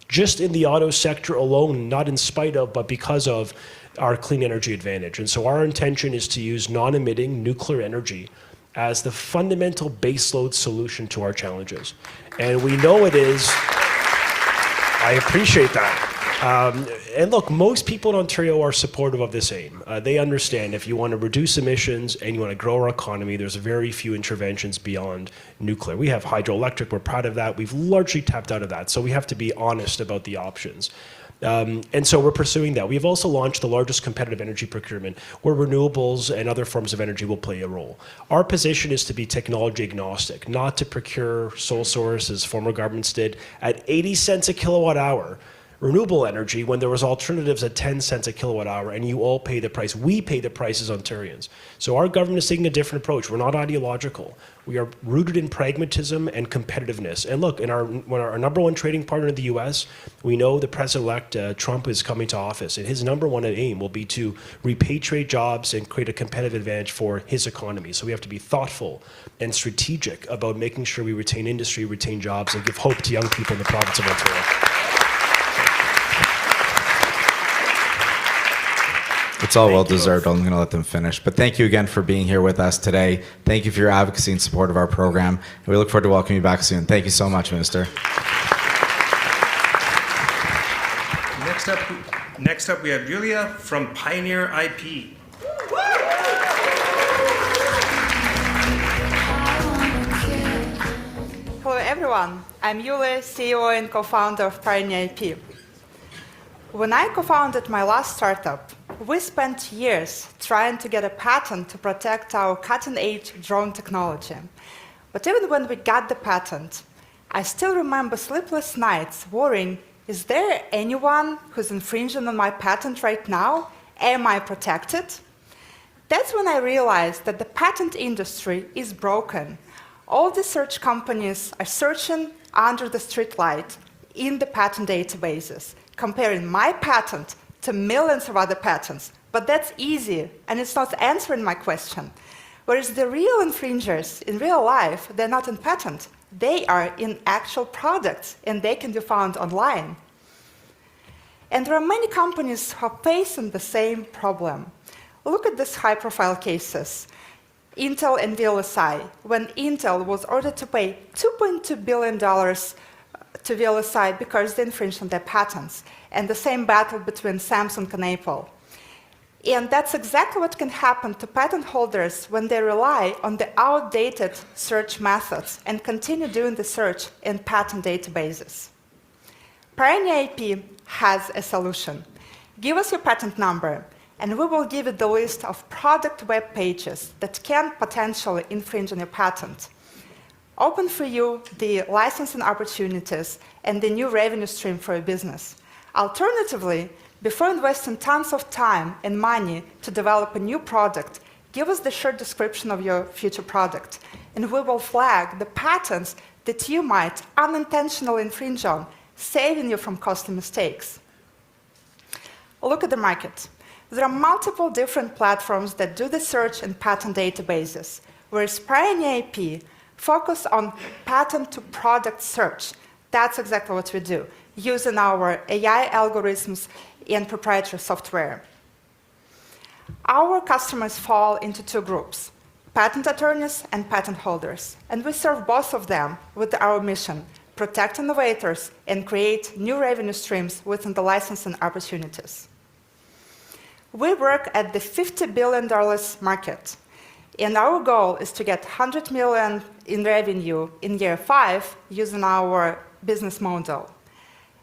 just in the auto sector alone, not in spite of, but because of our clean energy advantage. And so our intention is to use non-emitting nuclear energy as the fundamental baseload solution to our challenges. And we know it is. I appreciate that. And look, most people in Ontario are supportive of this aim. They understand if you want to reduce emissions and you want to grow our economy, there's very few interventions beyond nuclear. We have hydroelectric, we're proud of that. We've largely tapped out of that, so we have to be honest about the options. And so we're pursuing that. We've also launched the largest competitive energy procurement where renewables and other forms of energy will play a role. Our position is to be technology agnostic, not to procure sole source, as former governments did, at 80 cents a kilowatt hour. Renewable energy when there was alternatives at 10 cents a kilowatt hour, and you all pay the price. We pay the price as Ontarians. So our government is taking a different approach. We're not ideological. We are rooted in pragmatism and competitiveness. And look, when our number one trading partner in the US, we know the President-elect Trump is coming to office, and his number one aim will be to repatriate jobs and create a competitive advantage for his economy. So we have to be thoughtful and strategic about making sure we retain industry, retain jobs, and give hope to young people in the province of Ontario. It's all well deserved. I'm going to let them finish. But thank you again for being here with us today. Thank you for your advocacy and support of our program. And we look forward to welcoming you back soon. Thank you so much, Minister. Next up, we have Julia from PioneerIP. Hello, everyone. I'm Yulia, CEO and co-founder of PioneerIP. When I co-founded my last startup, we spent years trying to get a patent to protect our cutting-edge drone technology. But even when we got the patent, I still remember sleepless nights worrying, is there anyone who's infringing on my patent right now? Am I protected? That's when I realized that the patent industry is broken. All the search companies are searching under the streetlight in the patent databases, comparing my patent to millions of other patents. But that's easy, and it's not answering my question. Whereas the real infringers in real life, they're not in patent. They are in actual products, and they can be found online. And there are many companies who are facing the same problem. Look at these high-profile cases. Intel and VLSI, when Intel was ordered to pay $2.2 billion to VLSI because they infringed on their patents, and the same battle between Samsung and Apple. And that's exactly what can happen to patent holders when they rely on the outdated search methods and continue doing the search in patent databases. PioneerIP has a solution. Give us your patent number, and we will give you the list of product web pages that can potentially infringe on your patent. Open for you the licensing opportunities and the new revenue stream for your business. Alternatively, before investing tons of time and money to develop a new product, give us the short description of your future product, and we will flag the patents that you might unintentionally infringe on, saving you from costly mistakes. Look at the market. There are multiple different platforms that do the search in patent databases, whereas PioneerIP focus on patent-to-product search. That's exactly what we do, using our AI algorithms and proprietary software. Our customers fall into two groups, patent attorneys and patent holders, and we serve both of them with our mission, protect innovators and create new revenue streams within the licensing opportunities. We work at the $50 billion market, and our goal is to get $100 million in revenue in year 5 using our business model.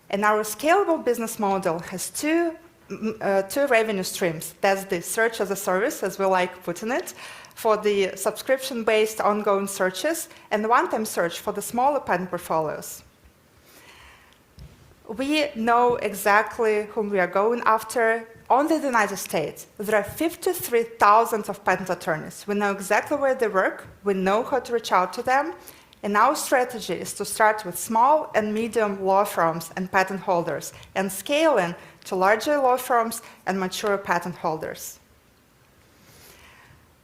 And our scalable business model has two revenue streams. That's the search as a service, as we like putting it, for the subscription-based ongoing searches, and the one-time search for the smaller patent portfolios. We know exactly whom we are going after. Only in the United States, there are 53,000 of patent attorneys. We know exactly where they work. We know how to reach out to them. And our strategy is to start with small and medium law firms and patent holders and scale in to larger law firms and mature patent holders.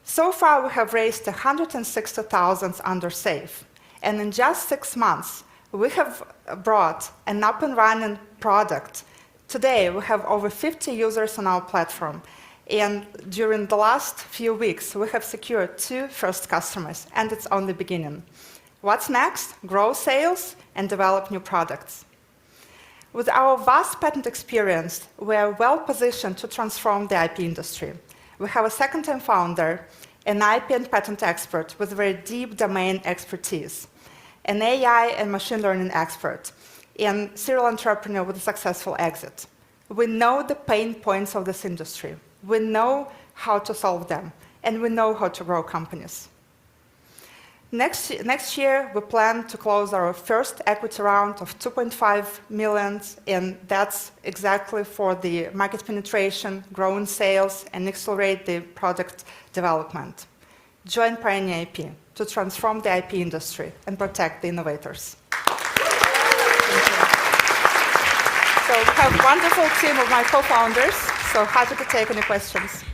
So far, we have raised 160,000 under SAFE. And in just 6 months, we have brought an up-and-running product. Today, we have over 50 users on our platform. And during the last few weeks, we have secured 2 first customers, and it's only beginning. What's next? Grow sales and develop new products. With our vast patent experience, we are well positioned to transform the IP industry. We have a second-time founder, an IP and patent expert with very deep domain expertise, an AI and machine learning expert, and serial entrepreneur with a successful exit. We know the pain points of this industry. We know how to solve them, and we know how to grow companies. Next year, we plan to close our first equity round of 2.5 million, and that's exactly for the market penetration, growing sales, and accelerate the product development. Join PioneerIP to transform the IP industry and protect the innovators. So we have a wonderful team of my co-founders, so happy to take any questions.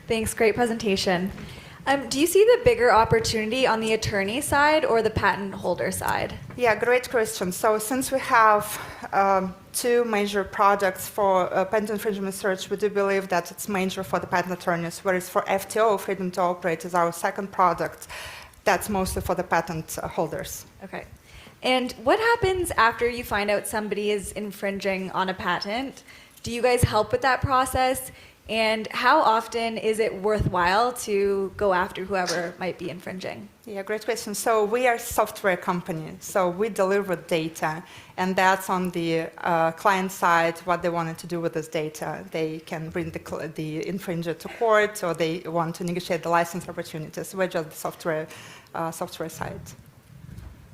Thanks, great presentation. Do you see the bigger opportunity on the attorney side or the patent holder side? Yeah, great question. So since we have two major products for patent infringement search, we do believe that it's major for the patent attorneys, whereas for FTO, Freedom to Operate, is our second product. That's mostly for the patent holders. Okay. And what happens after you find out somebody is infringing on a patent? Do you guys help with that process? And how often is it worthwhile to go after whoever might be infringing? Yeah, great question. So we are a software company, so we deliver data, and that's on the client side, what they wanted to do with this data. They can bring the infringer to court, or they want to negotiate the license opportunities. We're just the software side.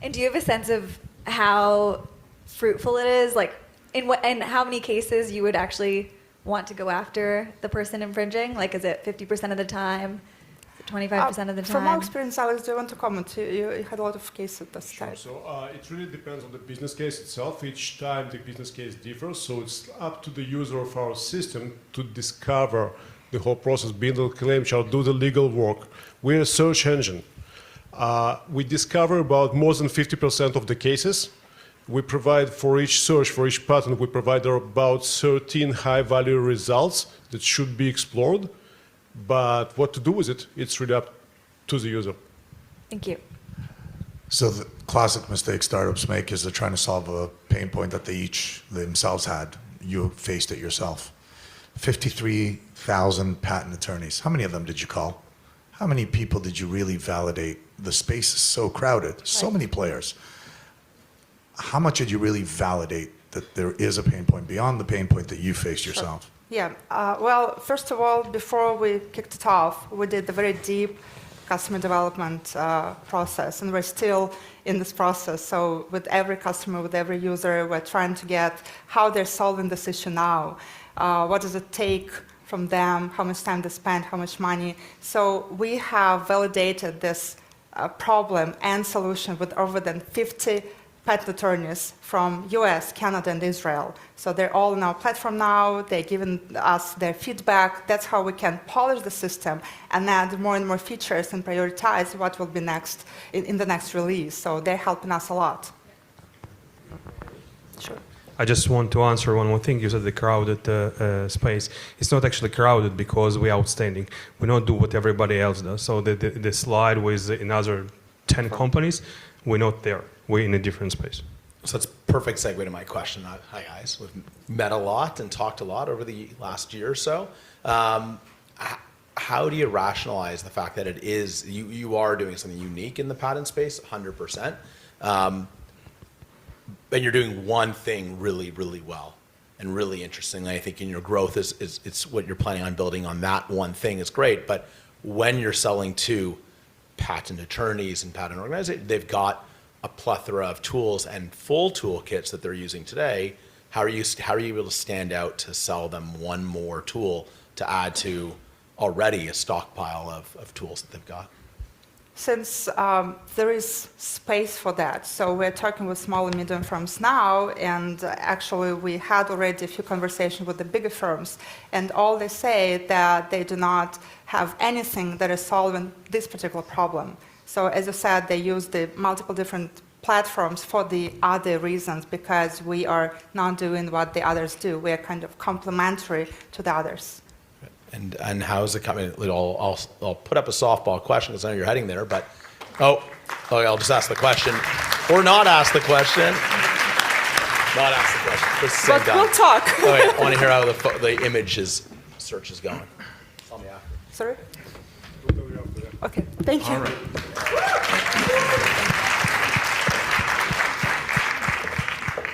And do you have a sense of how fruitful it is? Like, in how many cases you would actually want to go after the person infringing? Like, is it 50% of the time? 25% of the time? From our experience, Alex, do you want to comment? You had a lot of cases at this time. So it really depends on the business case itself. Each time the business case differs, so it's up to the user of our system to discover the whole process, build the claim chart, do the legal work. We're a search engine. We discover about more than 50% of the cases. We provide for each search, for each patent, we provide about 13 high-value results that should be explored. But what to do with it, it's really up to the user. Thank you. So the classic mistake startups make is they're trying to solve a pain point that they each themselves had. You faced it yourself. 53,000 patent attorneys. How many of them did you call? How many people did you really validate? The space is so crowded, so many players. How much did you really validate that there is a pain point beyond the pain point that you faced yourself? Yeah, well, first of all, before we kicked it off, we did a very deep customer development process, and we're still in this process. So with every customer, with every user, we're trying to get how they're solving this issue now. What does it take from them? How much time they spend? How much money? So we have validated this problem and solution with over than 50 patent attorneys from US, Canada, and Israel. So they're all in our platform now. They're giving us their feedback. That's how we can polish the system and add more and more features and prioritize what will be next in the next release. So they're helping us a lot. Sure. I just want to answer one more thing. You said the crowded space. It's not actually crowded because we're outstanding. We don't do what everybody else does. So the slide with another 10 companies, we're not there. We're in a different space. So that's a perfect segue to my question. Hi, guys. We've met a lot and talked a lot over the last year or so. How do you rationalize the fact that it is, you are doing something unique in the patent space, 100%, and you're doing one thing really, really well and really interestingly? I think in your growth it's what you're planning on building on that one thing is great, but when you're selling to patent attorneys and patent organizations, they've got a plethora of tools and full toolkits that they're using today. How are you able to stand out to sell them one more tool to add to already a stockpile of tools that they've got? Since there is space for that, so we're talking with small and medium firms now, and actually we had already a few conversations with the bigger firms, and all they say that they do not have anything that is solving this particular problem. So as you said, they use the multiple different platforms for the other reasons because we are not doing what the others do. We are kind of complementary to the others. And how is it coming? I'll put up a softball question because I know you're heading there, but I'll just ask the question or not ask the question. Not ask the question. This is the same But time. we'll talk. Oh, wait, I want to hear how the images search is going. Tell me after. Sorry? Okay, thank you. All right.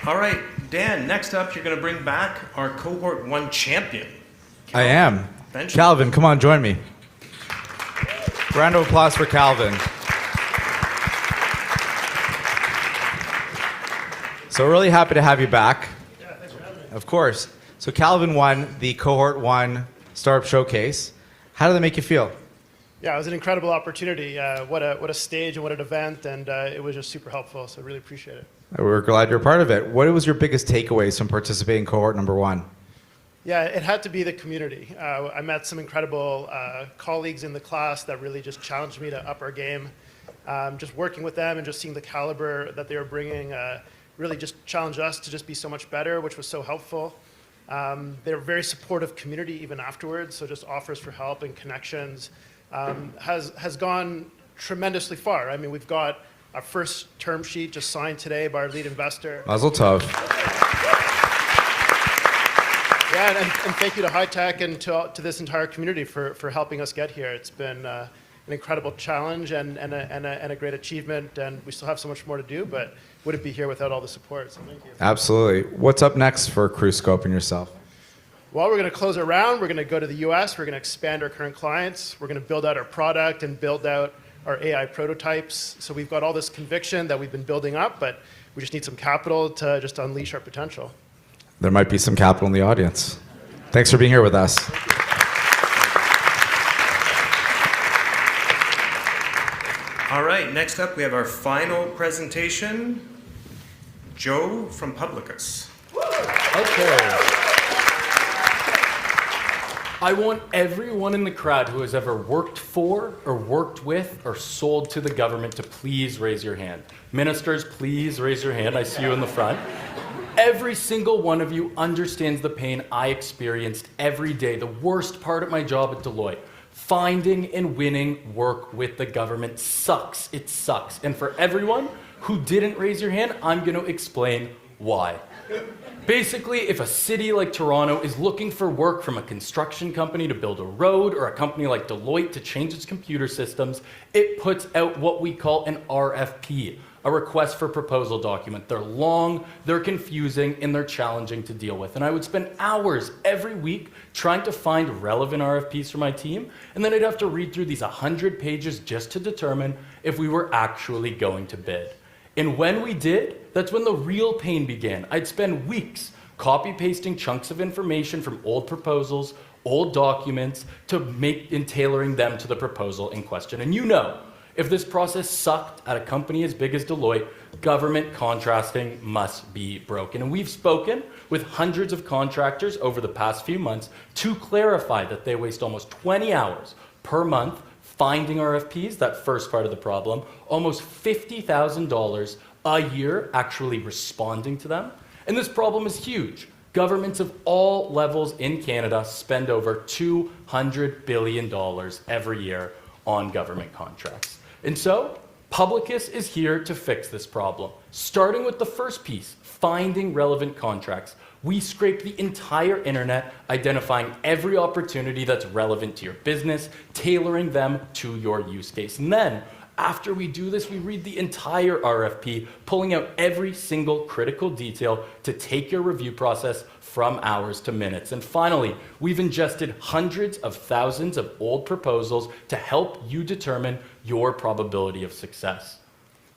All right, Dan, next up, you're going to bring back our Cohort 1 champion. I am. Benjamin. Calvin, come on, join me. Round of applause for Calvin. So we're really happy to have you back. Yeah, thanks for having me. Of course. So Calvin won the Cohort 1 Startup Showcase. How did that make you feel? Yeah, it was an incredible opportunity. What a stage and what an event, and it was just super helpful, so I really appreciate it. We're glad you're a part of it. What was your biggest takeaways from participating in Cohort number 1? Yeah, it had to be the community. I met some incredible colleagues in the class that really just challenged me to up our game. Just working with them and just seeing the caliber that they were bringing really just challenged us to just be so much better, which was so helpful. They're a very supportive community even afterwards, so just offers for help and connections has gone tremendously far. I mean, we've got our first term sheet just signed today by our lead investor. Mazel tov. Yeah, and thank you to ChaiTech and to this entire community for helping us get here. It's been an incredible challenge and a great achievement, and we still have so much more to do, but wouldn't be here without all the support, so thank you. Absolutely. What's up next for CrewScope and yourself? Well, we're going to close our round. We're going to go to the US. We're going to expand our current clients. We're going to build out our product and build out our AI prototypes. So we've got all this conviction that we've been building up, but we just need some capital to just unleash our potential. There might be some capital in the audience. Thanks for being here with us. All right, next up, we have our final presentation, Joe from Publicus. Okay. I want everyone in the crowd who has ever worked for or worked with or sold to the government to please raise your hand. Ministers, please raise your hand. I see you in the front. Every single one of you understands the pain I experienced every day. The worst part of my job at Deloitte. Finding and winning work with the government sucks. It sucks. And for everyone who didn't raise your hand, I'm going to explain why. Basically, if a city like Toronto is looking for work from a construction company to build a road or a company like Deloitte to change its computer systems, it puts out what we call an RFP, a request for proposal document. They're long, they're confusing, and they're challenging to deal with. And I would spend hours every week trying to find relevant RFPs for my team, and then I'd have to read through these 100 pages just to determine if we were actually going to bid. And when we did, that's when the real pain began. I'd spend weeks copy-pasting chunks of information from old proposals, old documents, to make and tailoring them to the proposal in question. And you know, if this process sucked at a company as big as Deloitte, government contrasting must be broken. And we've spoken with hundreds of contractors over the past few months to clarify that they waste almost 20 hours per month finding RFPs, that first part of the problem, almost $50,000 a year actually responding to them. And this problem is huge. Governments of all levels in Canada spend over $200 billion every year on government contracts. And so, Publicus is here to fix this problem. Starting with the first piece, finding relevant contracts. We scrape the entire internet, identifying every opportunity that's relevant to your business, tailoring them to your use case. And then, after we do this, we read the entire RFP, pulling out every single critical detail to take your review process from hours to minutes. And finally, we've ingested hundreds of thousands of old proposals to help you determine your probability of success.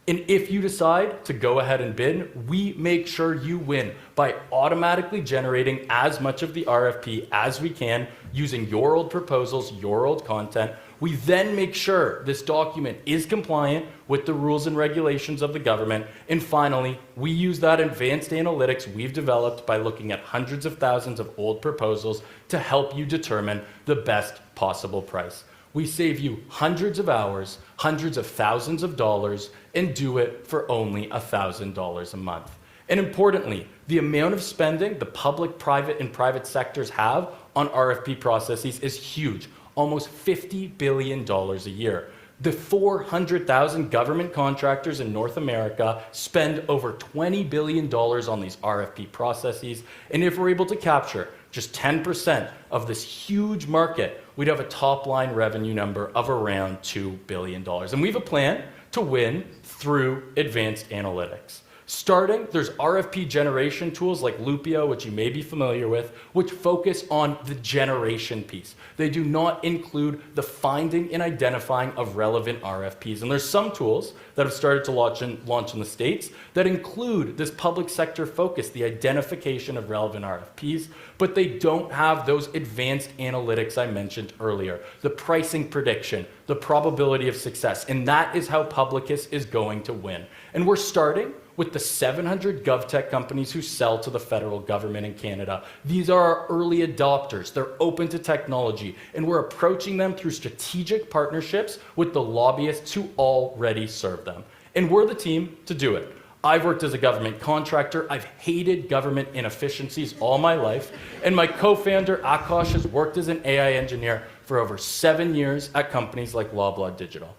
And if you decide to go ahead and bid, we make sure you win by automatically generating as much of the RFP as we can using your old proposals, your old content. We then make sure this document is compliant with the rules and regulations of the government. And finally, we use that advanced analytics we've developed by looking at hundreds of thousands of old proposals to help you determine the best possible price. We save you hundreds of hours, hundreds of thousands of dollars, and do it for only $1,000 a month. And importantly, the amount of spending the public, private, and private sectors have on RFP processes is huge, almost $50 billion a year. The 400,000 government contractors in North America spend over $20 billion on these RFP processes. And if we're able to capture just 10% of this huge market, we'd have a top line revenue number of around $2 billion. And we have a plan to win through advanced analytics. Starting, there's RFP generation tools like Lupio, which you may be familiar with, which focus on the generation piece. They do not include the finding and identifying of relevant RFPs. And there's some tools that have started to launch in the States that include this public sector focus, the identification of relevant RFPs, but they don't have those advanced analytics I mentioned earlier, the pricing prediction, the probability of success. And that is how Publicus is going to win. And we're starting with the 700 GovTech companies who sell to the federal government in Canada. These are our early adopters. They're open to technology, and we're approaching them through strategic partnerships with the lobbyists who already serve them. And we're the team to do it. I've worked as a government contractor. I've hated government inefficiencies all my life. And my co-founder, Akash, has worked as an AI engineer for over 7 years at companies like Loblaw Digital.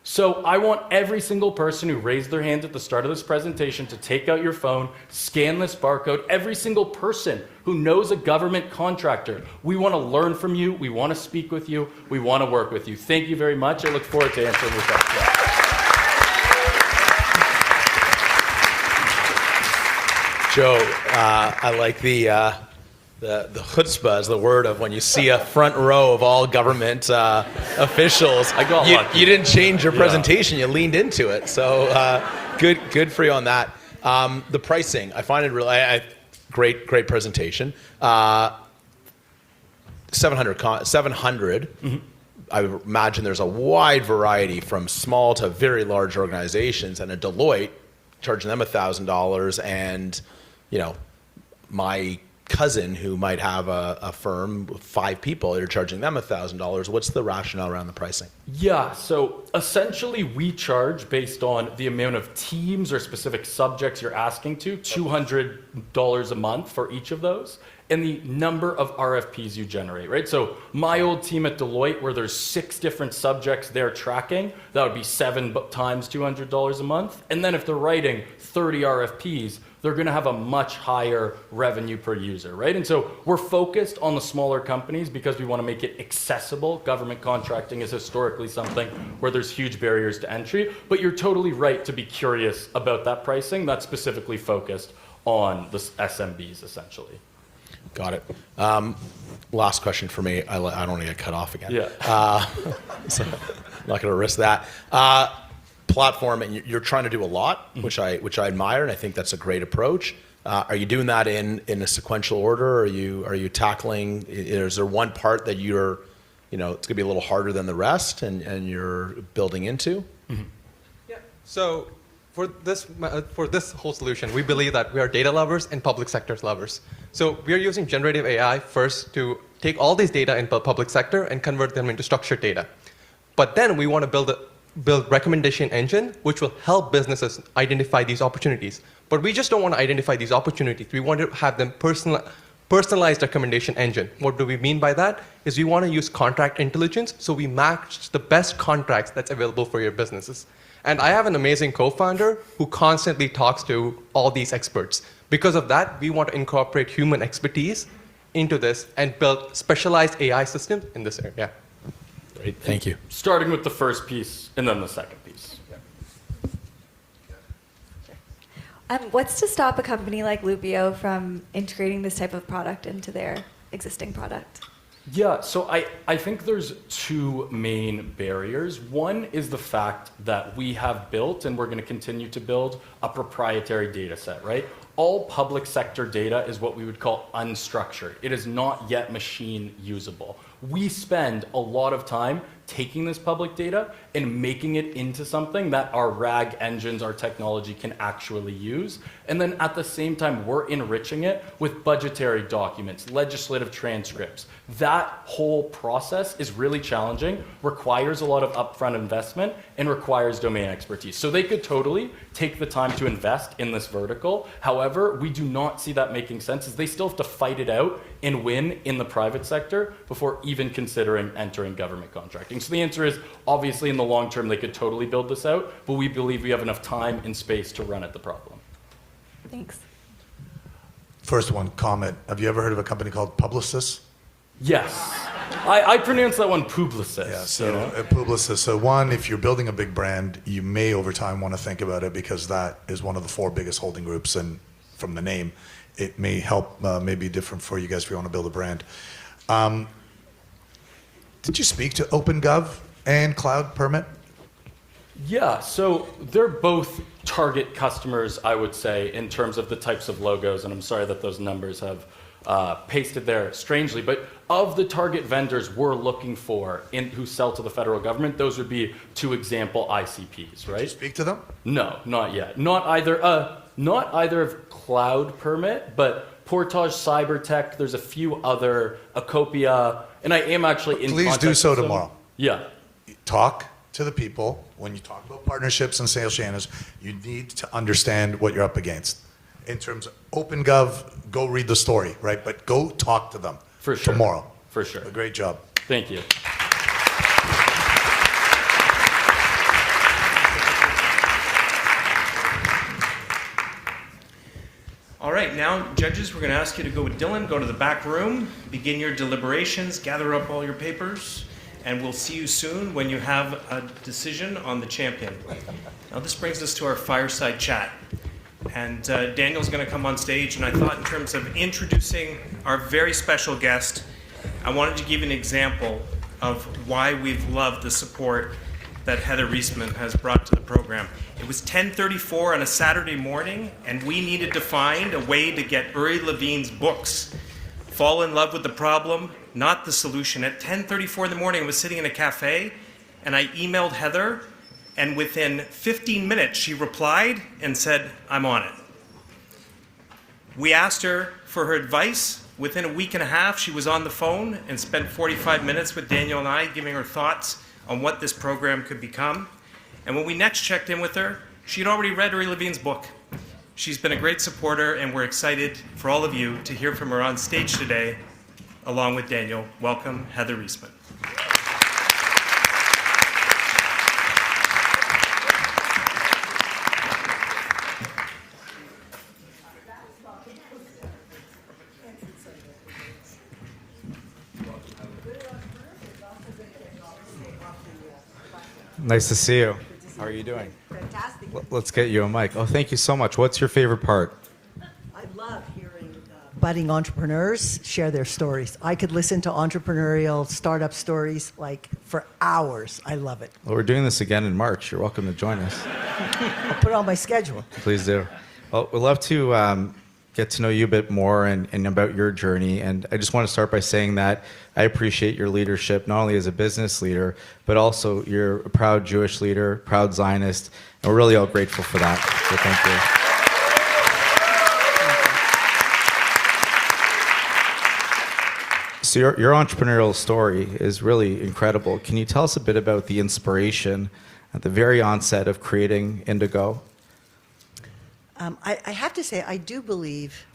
So I want every single person who raised their hand at the start of this presentation to take out your phone, scan this barcode. Every single person who knows a government contractor. We want to learn from you. We want to speak with you. We want to work with you. Thank you very much. I look forward to answering your questions. Joe, I like the chutzpah is the word of when you see a front row of all government officials. I got lucky. You didn't change your presentation. You leaned into it. So good for you on that. The pricing, I find it really great presentation. 700. Mm-hmm. I imagine there's a wide variety from small to very large organizations, and a Deloitte charging them $1,000, and my cousin who might have a firm with 5 people, you're charging them $1,000. What's the rationale around the pricing? Yeah, so essentially we charge based on the amount of teams or specific subjects you're asking to, $200 a month for each of those, and the number of RFPs you generate, right? So my old team at Deloitte, where there's 6 different subjects they're tracking, that would be 7 times $200 a month. And then if they're writing 30 RFPs, they're going to have a much higher revenue per user, right? And so we're focused on the smaller companies because we want to make it accessible. Government contracting is historically something where there's huge barriers to entry, but you're totally right to be curious about that pricing. That's specifically focused on the SMBs, essentially. Got it. Last question for me. I don't want to get cut off again. Yeah. So I'm not going to risk that. Platform, and you're trying to do a lot, which I admire, and I think that's a great approach. Are you doing that in a sequential order? Are you tackling? Is there one part that you're, it's going to be a little harder than the rest, and you're building into? Mm-hmm. Yeah. So for this whole solution, we believe that we are data lovers and public sector lovers. So we are using generative AI first to take all these data in the public sector and convert them into structured data. But then we want to build recommendation engine, which will help businesses identify these opportunities. But we just don't want to identify these opportunities. We want to have them personalized recommendation engine. What do we mean by that? Is we want to use contract intelligence, so we match the best contracts that's available for your businesses. And I have an amazing co-founder who constantly talks to all these experts. Because of that, we want to incorporate human expertise into this and build specialized AI systems in this area. Great, thank you. Starting with the first piece and then the second piece. What's to stop a company like Lupio from integrating this type of product into their existing product? Yeah, so I think there's 2 main barriers. One is the fact that we have built, and we're going to continue to build, a proprietary data set, right? All public sector data is what we would call unstructured. It is not yet machine usable. We spend a lot of time taking this public data and making it into something that our RAG engines, our technology can actually use. And then at the same time, we're enriching it with budgetary documents, legislative transcripts. That whole process is really challenging, requires a lot of upfront investment, and requires domain expertise. So they could totally take the time to invest in this vertical. However, we do not see that making sense, as they still have to fight it out and win in the private sector before even considering entering government contracting. So the answer is, obviously in the long term, they could totally build this out, but we believe we have enough time and space to run at the problem. Thanks. First one, comment. Have you ever heard of a company called Publicus? Yes. I pronounce that one Publicus. Yeah, so Publicus. So one, if you're building a big brand, you may over time want to think about it because that is one of the 4 biggest holding groups, and from the name, it may help, may be different for you guys if you want to build a brand. Did you speak to OpenGov and Cloud Permit? Yeah, so they're both target customers, I would say, in terms of the types of logos, and I'm sorry that those numbers have pasted there strangely, but of the target vendors we're looking for who sell to the federal government, those would be 2 example ICPs, right? Did you speak to them? No, not yet. Not either of Cloud Permit, but Portage Cybertech, there's a few other, Acopia, and I am actually in Please contact do so with them. tomorrow. Yeah. Talk to the people. When you talk about partnerships and sales channels, you need to understand what you're up against. In terms of OpenGov, go read the story, right? But go talk to them for sure. Tomorrow. For sure. A great job. Thank you. All right, now, judges, we're going to ask you to go with Dylan, go to the back room, begin your deliberations, gather up all your papers, and we'll see you soon when you have a decision on the champion. Now, this brings us to our fireside chat. And Daniel's going to come on stage, and I thought in terms of introducing our very special guest, I wanted to give an example of why we've loved the support that Heather Reisman has brought to the program. It was 10:34 on a Saturday morning, and we needed to find a way to get Uri Levine's books, Fall in Love with the Problem, Not the Solution. At 10:34 in the morning, I was sitting in a cafe, and I emailed Heather, and within 15 minutes, she replied and said, I'm on it. We asked her for her advice. Within a week and a half, she was on the phone and spent 45 minutes with Daniel and I, giving her thoughts on what this program could become. And when we next checked in with her, she had already read Uri Levine's book. She's been a great supporter, and we're excited for all of you to hear from her on stage today, along with Daniel. Welcome, Heather Reisman. Nice to see you. How are you doing? Fantastic. Let's get you a mic. Oh, thank you so much. What's your favorite part? I love hearing budding entrepreneurs share their stories. I could listen to entrepreneurial startup stories like for hours. I love it. Well, we're doing this again in March. You're welcome to join us. I'll put it on my schedule. Please do. Well, we'd love to get to know you a bit more and about your journey. And I just want to start by saying that I appreciate your leadership, not only as a business leader, but also you're a proud Jewish leader, proud Zionist, and we're really all grateful for that. So thank you. So your entrepreneurial story is really incredible. Can you tell us a bit about the inspiration at the very onset of creating Indigo? I have to say, I do believe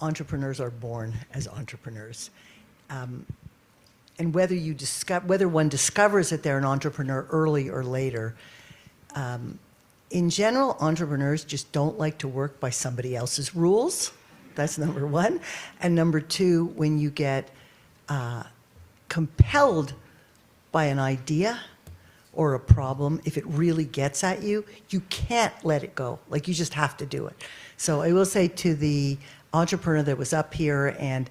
entrepreneurs are born as entrepreneurs. And whether one discovers that they're an entrepreneur early or later, in general, entrepreneurs just don't like to work by somebody else's rules. That's number one. And number two, when you get compelled by an idea or a problem, if it really gets at you, you can't let it go. Like, you just have to do it. So I will say to the entrepreneur that was up here, and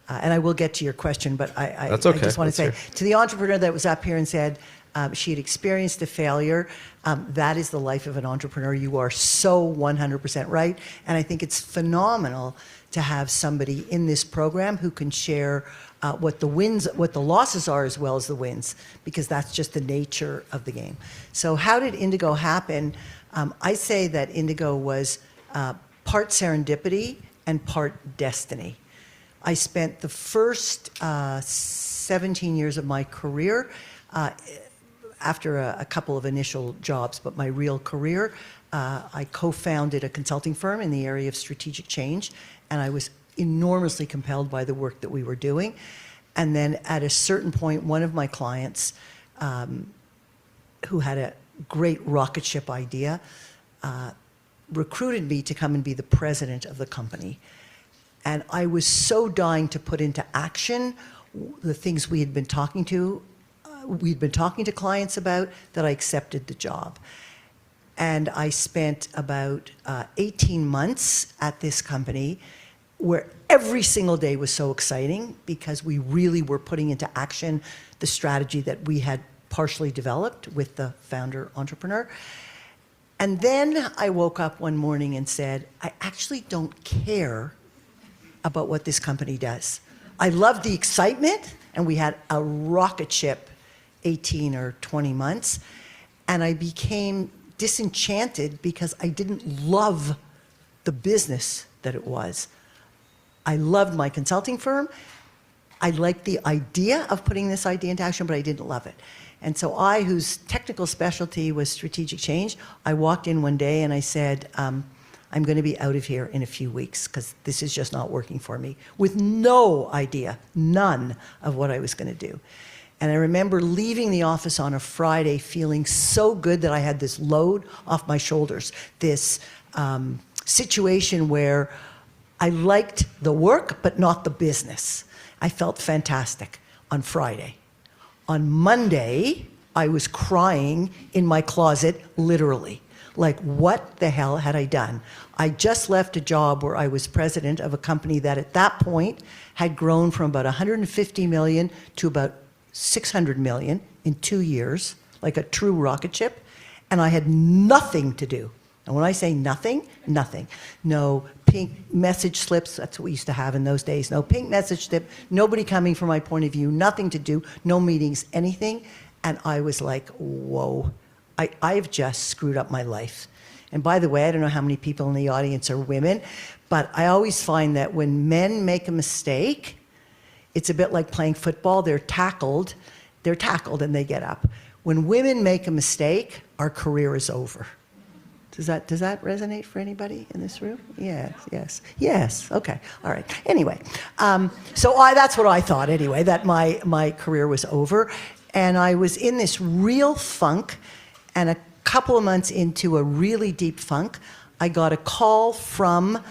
I will get to your question, but I just want to say, to the entrepreneur that was up here and said she had experienced a failure, that is the life of an entrepreneur. You are so 100% right. And I think it's phenomenal to have somebody in this program who can share what the wins, what the losses are, as well as the wins, because that's just the nature of the game. So how did Indigo happen? I say that Indigo was part serendipity and part destiny. I spent the first 17 years of my career, after a couple of initial jobs, but my real career, I co-founded a consulting firm in the area of strategic change, and I was enormously compelled by the work that we were doing. And then at a certain point, one of my clients, who had a great rocket ship idea, recruited me to come and be the president of the company. And I was so dying to put into action the things we'd been talking to clients about, that I accepted the job. And I spent about 18 months at this company, where every single day was so exciting, because we really were putting into action the strategy that we had partially developed with the founder entrepreneur. And then I woke up one morning and said, I actually don't care about what this company does. I love the excitement, and we had a rocket ship 18 or 20 months, and I became disenchanted because I didn't love the business that it was. I loved my consulting firm. I liked the idea of putting this idea into action, but I didn't love it. And so I, whose technical specialty was strategic change, I walked in one day and I said, I'm going to be out of here in a few weeks because this is just not working for me, with no idea, none of what I was going to do. And I remember leaving the office on a Friday feeling so good that I had this load off my shoulders, this situation where I liked the work, but not the business. I felt fantastic on Friday. On Monday, I was crying in my closet, literally. Like, what the hell had I done? I just left a job where I was president of a company that at that point had grown from about 150 million to about 600 million in 2 years, like a true rocket ship, and I had nothing to do. And when I say nothing, nothing. No pink message slips, that's what we used to have in those days. No pink message slip, nobody coming from my point of view, nothing to do, no meetings, anything. And I was like, whoa, I've just screwed up my life. And by the way, I don't know how many people in the audience are women, but I always find that when men make a mistake, it's a bit like playing football. They're tackled and they get up. When women make a mistake, our career is over. Does that resonate for anybody in this room? Yes. Okay. All right. Anyway, so that's what I thought anyway, that my career was over. And I was in this real funk, and a couple of months into a really deep funk, I got a call from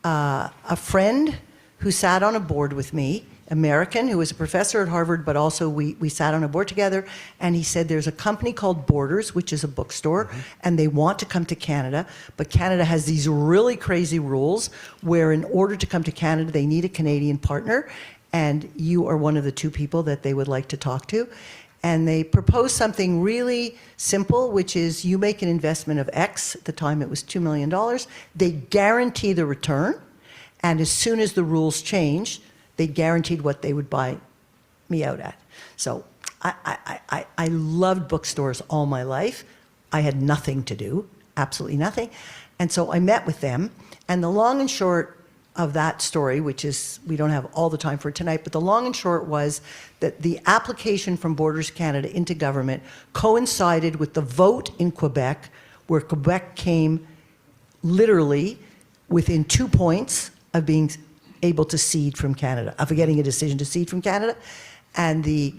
a friend who sat on a board with me, American, who was a professor at Harvard, but also we sat on a board together, and he said, there's a company called Borders, which is a bookstore, and they want to come to Canada, but Canada has these really crazy rules where in order to come to Canada, they need a Canadian partner, and you are one of the two people that they would like to talk to. And they proposed something really simple, which is you make an investment of X, at the time it was $2 million, they guarantee the return, and as soon as the rules change, they guaranteed what they would buy me out at. So I loved bookstores all my life. I had nothing to do, absolutely nothing. And so I met with them, and the long and short of that story, which is, we don't have all the time for it tonight, but the long and short was that the application from Borders Canada into government coincided with the vote in Quebec, where Quebec came literally within 2 points of being able to cede from Canada, of getting a decision to cede from Canada. And the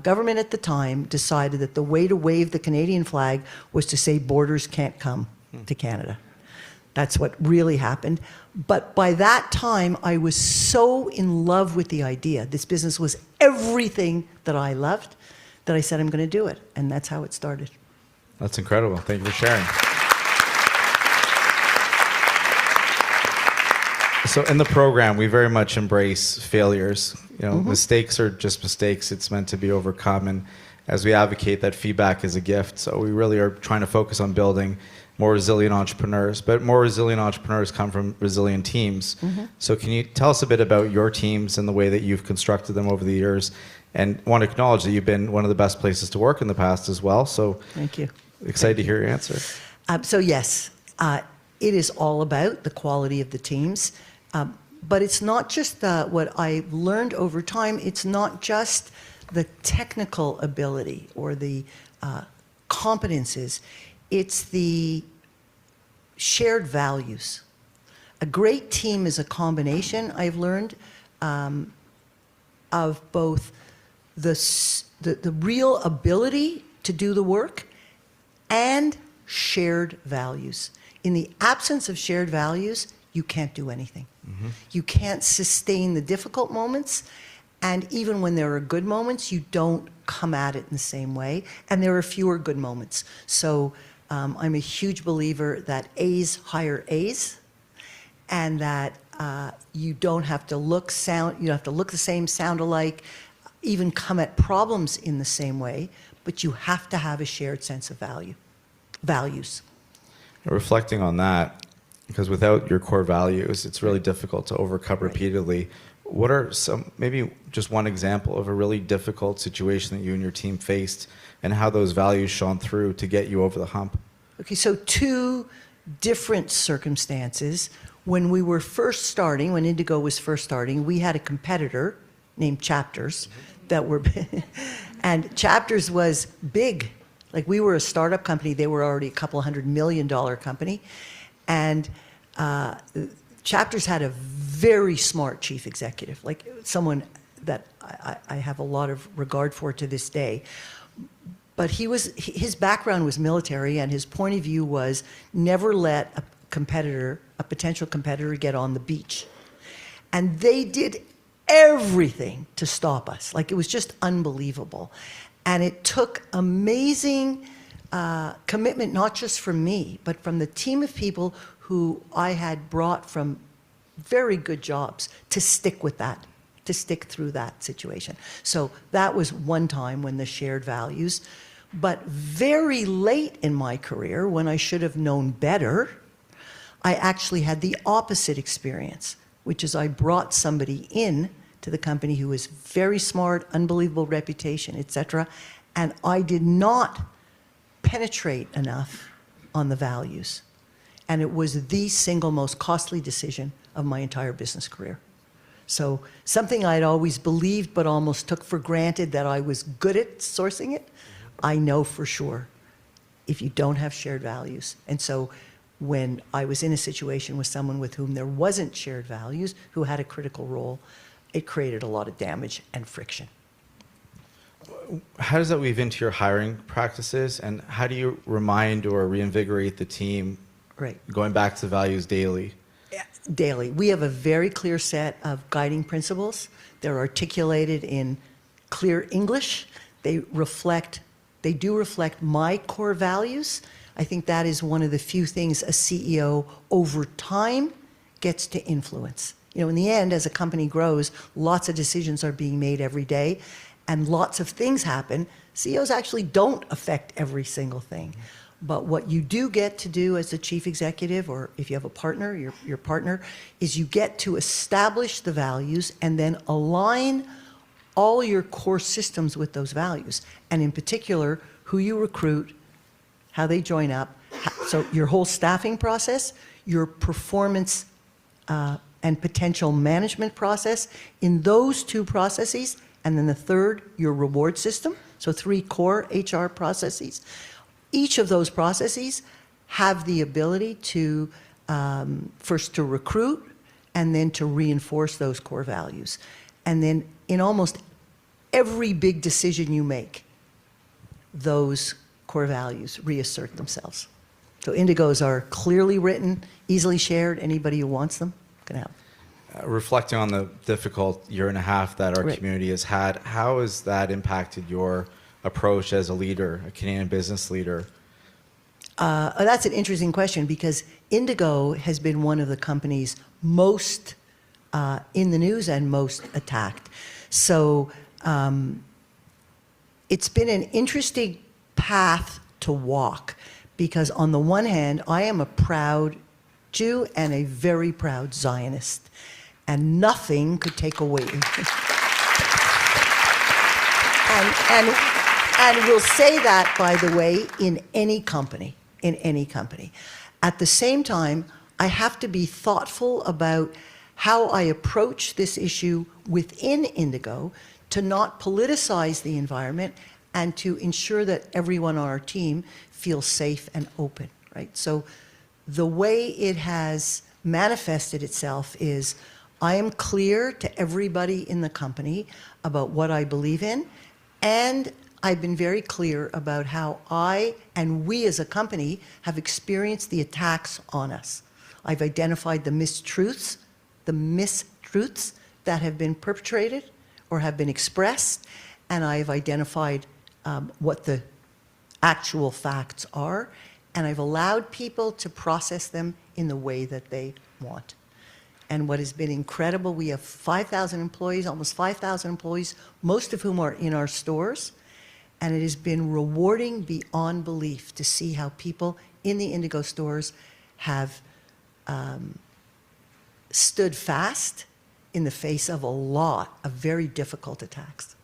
government at the time decided that the way to wave the Canadian flag was to say Borders can't come to Canada. That's what really happened. But by that time, I was so in love with the idea. This business was everything that I loved, that I said, I'm going to do it. And that's how it started. That's incredible. Thank you for sharing. So in the program, we very much embrace failures. Mistakes are just mistakes. It's meant to be overcome. And as we advocate that feedback is a gift, so we really are trying to focus on building more resilient entrepreneurs. But more resilient entrepreneurs come from resilient teams. So can you tell us a bit about your teams and the way that you've constructed them over the years? And want to acknowledge that you've been one of the best places to work in the past as well. So thank you. Excited to hear your answer. So yes, it is all about the quality of the teams. But it's not just what I've learned over time. It's not just the technical ability or the competences. It's the shared values a great team is a combination, I've learned, of both the real ability to do the work and shared values. In the absence of shared values, you can't do anything. You can't sustain the difficult moments, and even when there are good moments, you don't come at it in the same way, and there are fewer good moments. So I'm a huge believer that A's hire A's, and that you don't have to look, sound, you don't have to look the same, sound alike, even come at problems in the same way, but you have to have a shared sense of values. Reflecting on that, because without your core values, it's really difficult to overcome repeatedly. What are some, maybe just one example of a really difficult situation that you and your team faced and how those values shone through to get you over the hump? Okay, so two different circumstances. When we were first starting, when Indigo was first starting, we had a competitor named Chapters that were, and Chapters was big. Like, we were a startup company, they were already a couple $100 million company. And Chapters had a very smart chief executive, like someone that I have a lot of regard for to this day. But his background was military, and his point of view was never let a potential competitor get on the beach. And they did everything to stop us. Like, it was just unbelievable. And it took amazing commitment, not just from me, but from the team of people who I had brought from very good jobs to stick with that, to stick through that situation. So that was one time when the shared values. But very late in my career, when I should have known better, I actually had the opposite experience, which is I brought somebody in to the company who was very smart, unbelievable reputation, etc., and I did not penetrate enough on the values. And it was the single most costly decision of my entire business career. So something I'd always believed but almost took for granted that I was good at sourcing it, I know for sure if you don't have shared values. And so when I was in a situation with someone with whom there wasn't shared values, who had a critical role, it created a lot of damage and friction. How does that weave into your hiring practices, and how do you remind or reinvigorate the team going back to values daily? Daily. We have a very clear set of guiding principles. They're articulated in clear English. They do reflect my core values. I think that is one of the few things a CEO over time gets to influence. You know, in the end, as a company grows, lots of decisions are being made every day, and lots of things happen. CEOs actually don't affect every single thing. But what you do get to do as a chief executive, or if you have a partner, your partner, is you get to establish the values and then align all your core systems with those values. And in particular, who you recruit, how they join up. So your whole staffing process, your performance and potential management process, in those two processes, and then the third, your reward system. So 3 core HR processes. Each of those processes have the ability to first to recruit and then to reinforce those core values. And then in almost every big decision you make, those core values reassert themselves. So Indigos are clearly written, easily shared. Anybody who wants them can have them. Reflecting on the difficult year and a half that our community has had, how has that impacted your approach as a leader, a Canadian business leader? That's an interesting question, because Indigo has been one of the companies most in the news and most attacked. So it's been an interesting path to walk, because on the one hand, I am a proud Jew and a very proud Zionist, and nothing could take away. And we'll say that, by the way, in any company, At the same time, I have to be thoughtful about how I approach this issue within Indigo to not politicize the environment and to ensure that everyone on our team feels safe and open, right? So the way it has manifested itself is I am clear to everybody in the company about what I believe in, and I've been very clear about how I and we as a company have experienced the attacks on us. I've identified the mistruths that have been perpetrated or have been expressed, and I've identified what the actual facts are, and I've allowed people to process them in the way that they want. And what has been incredible, we have 5,000 employees, almost 5,000 employees, most of whom are in our stores, and it has been rewarding beyond belief to see how people in the Indigo stores have stood fast in the face of a lot of very difficult attacks.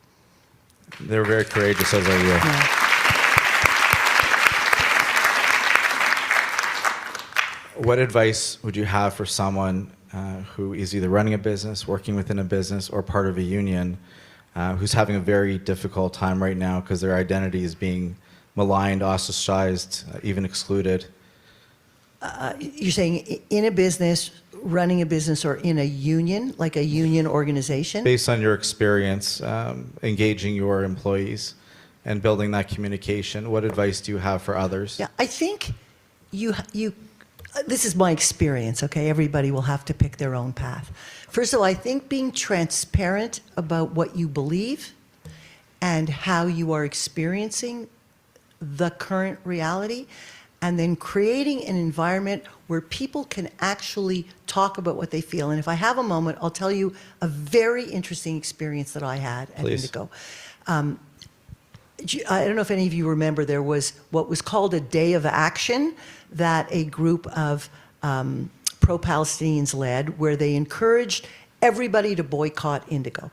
They're very courageous, as are you. Yeah. What advice would you have for someone who is either running a business, working within a business, or part of a union, who's having a very difficult time right now because their identity is being maligned, ostracized, even excluded? You're saying in a business, running a business, or in a union, like a union organization? Based on your experience engaging your employees and building that communication, what advice do you have for others? Yeah, I think this is my experience, okay? Everybody will have to pick their own path. First of all, I think being transparent about what you believe and how you are experiencing the current reality, and then creating an environment where people can actually talk about what they feel. And if I have a moment, I'll tell you a very interesting experience that I had at Indigo. I don't know if any of you remember, there was what was called a day of action that a group of pro-Palestinians led, where they encouraged everybody to boycott Indigo.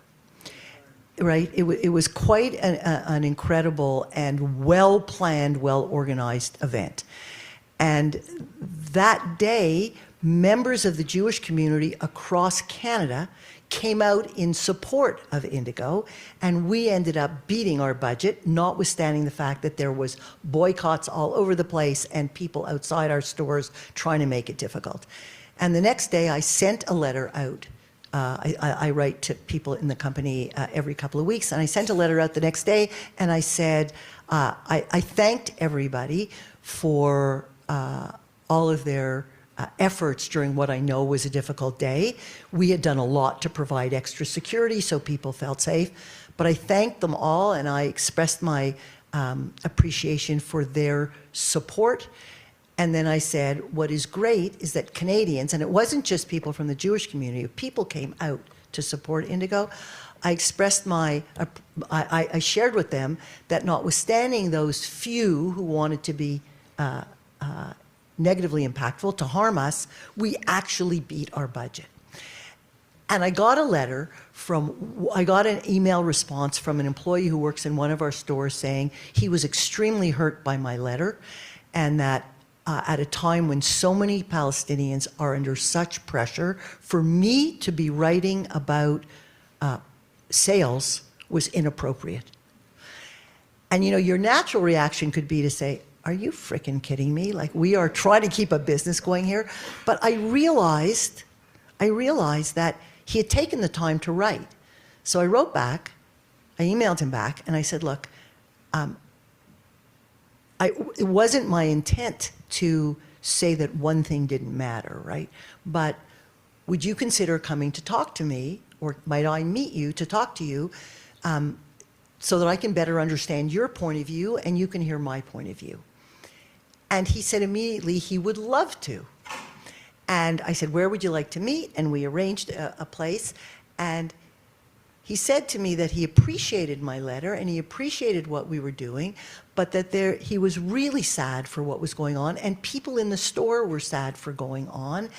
Right? It was quite an incredible and well-planned, well-organized event. And that day, members of the Jewish community across Canada came out in support of Indigo, and we ended up beating our budget, notwithstanding the fact that there was boycotts all over the place and people outside our stores trying to make it difficult. And the next day, I sent a letter out. I write to people in the company every couple of weeks, and I sent a letter out the next day, and I said, I thanked everybody for all of their efforts during what I know was a difficult day. We had done a lot to provide extra security so people felt safe, but I thanked them all, and I expressed my appreciation for their support. And then I said, what is great is that Canadians, and it wasn't just people from the Jewish community, people came out to support Indigo. I expressed I shared with them that notwithstanding those few who wanted to be negatively impactful, to harm us, we actually beat our budget. And I got an email response from an employee who works in one of our stores saying he was extremely hurt by my letter, and that at a time when so many Palestinians are under such pressure, for me to be writing about sales was inappropriate. And your natural reaction could be to say, are you freaking kidding me? Like, we are trying to keep a business going here. But I realized that he had taken the time to write. So I wrote back, I emailed him back, and I said, look, it wasn't my intent to say that one thing didn't matter, right? But would you consider coming to talk to me, or might I meet you to talk to you, so that I can better understand your point of view and you can hear my point of view? And he said immediately he would love to. And I said, where would you like to meet? And we arranged a place. And he said to me that he appreciated my letter and he appreciated what we were doing, but that he was really sad for what was going on, and people in the store were sad for going on.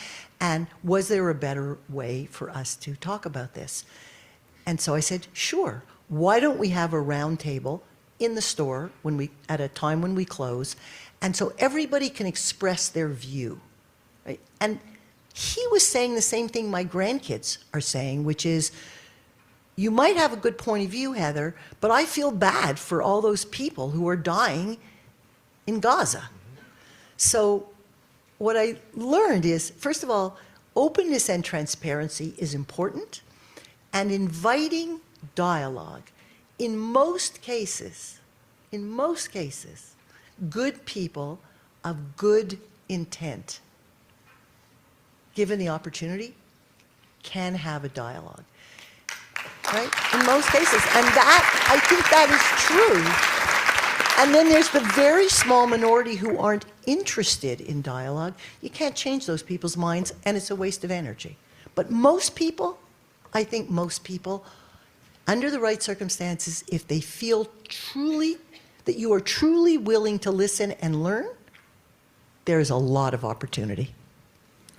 And was there a better way for us to talk about this? And so I said, sure. Why don't we have a round table in the store at a time when we close, and so everybody can express their view, right? And he was saying the same thing my grandkids are saying, which is, you might have a good point of view, Heather, but I feel bad for all those people who are dying in Gaza. So what I learned is, first of all, openness and transparency is important, and inviting dialogue. In most cases, good people of good intent, given the opportunity, can have a dialogue, right? In most cases. And that, I think that is true. And then there's the very small minority who aren't interested in dialogue. You can't change those people's minds, and it's a waste of energy. But most people, I think most people, under the right circumstances, if they feel truly that you are truly willing to listen and learn, there is a lot of opportunity.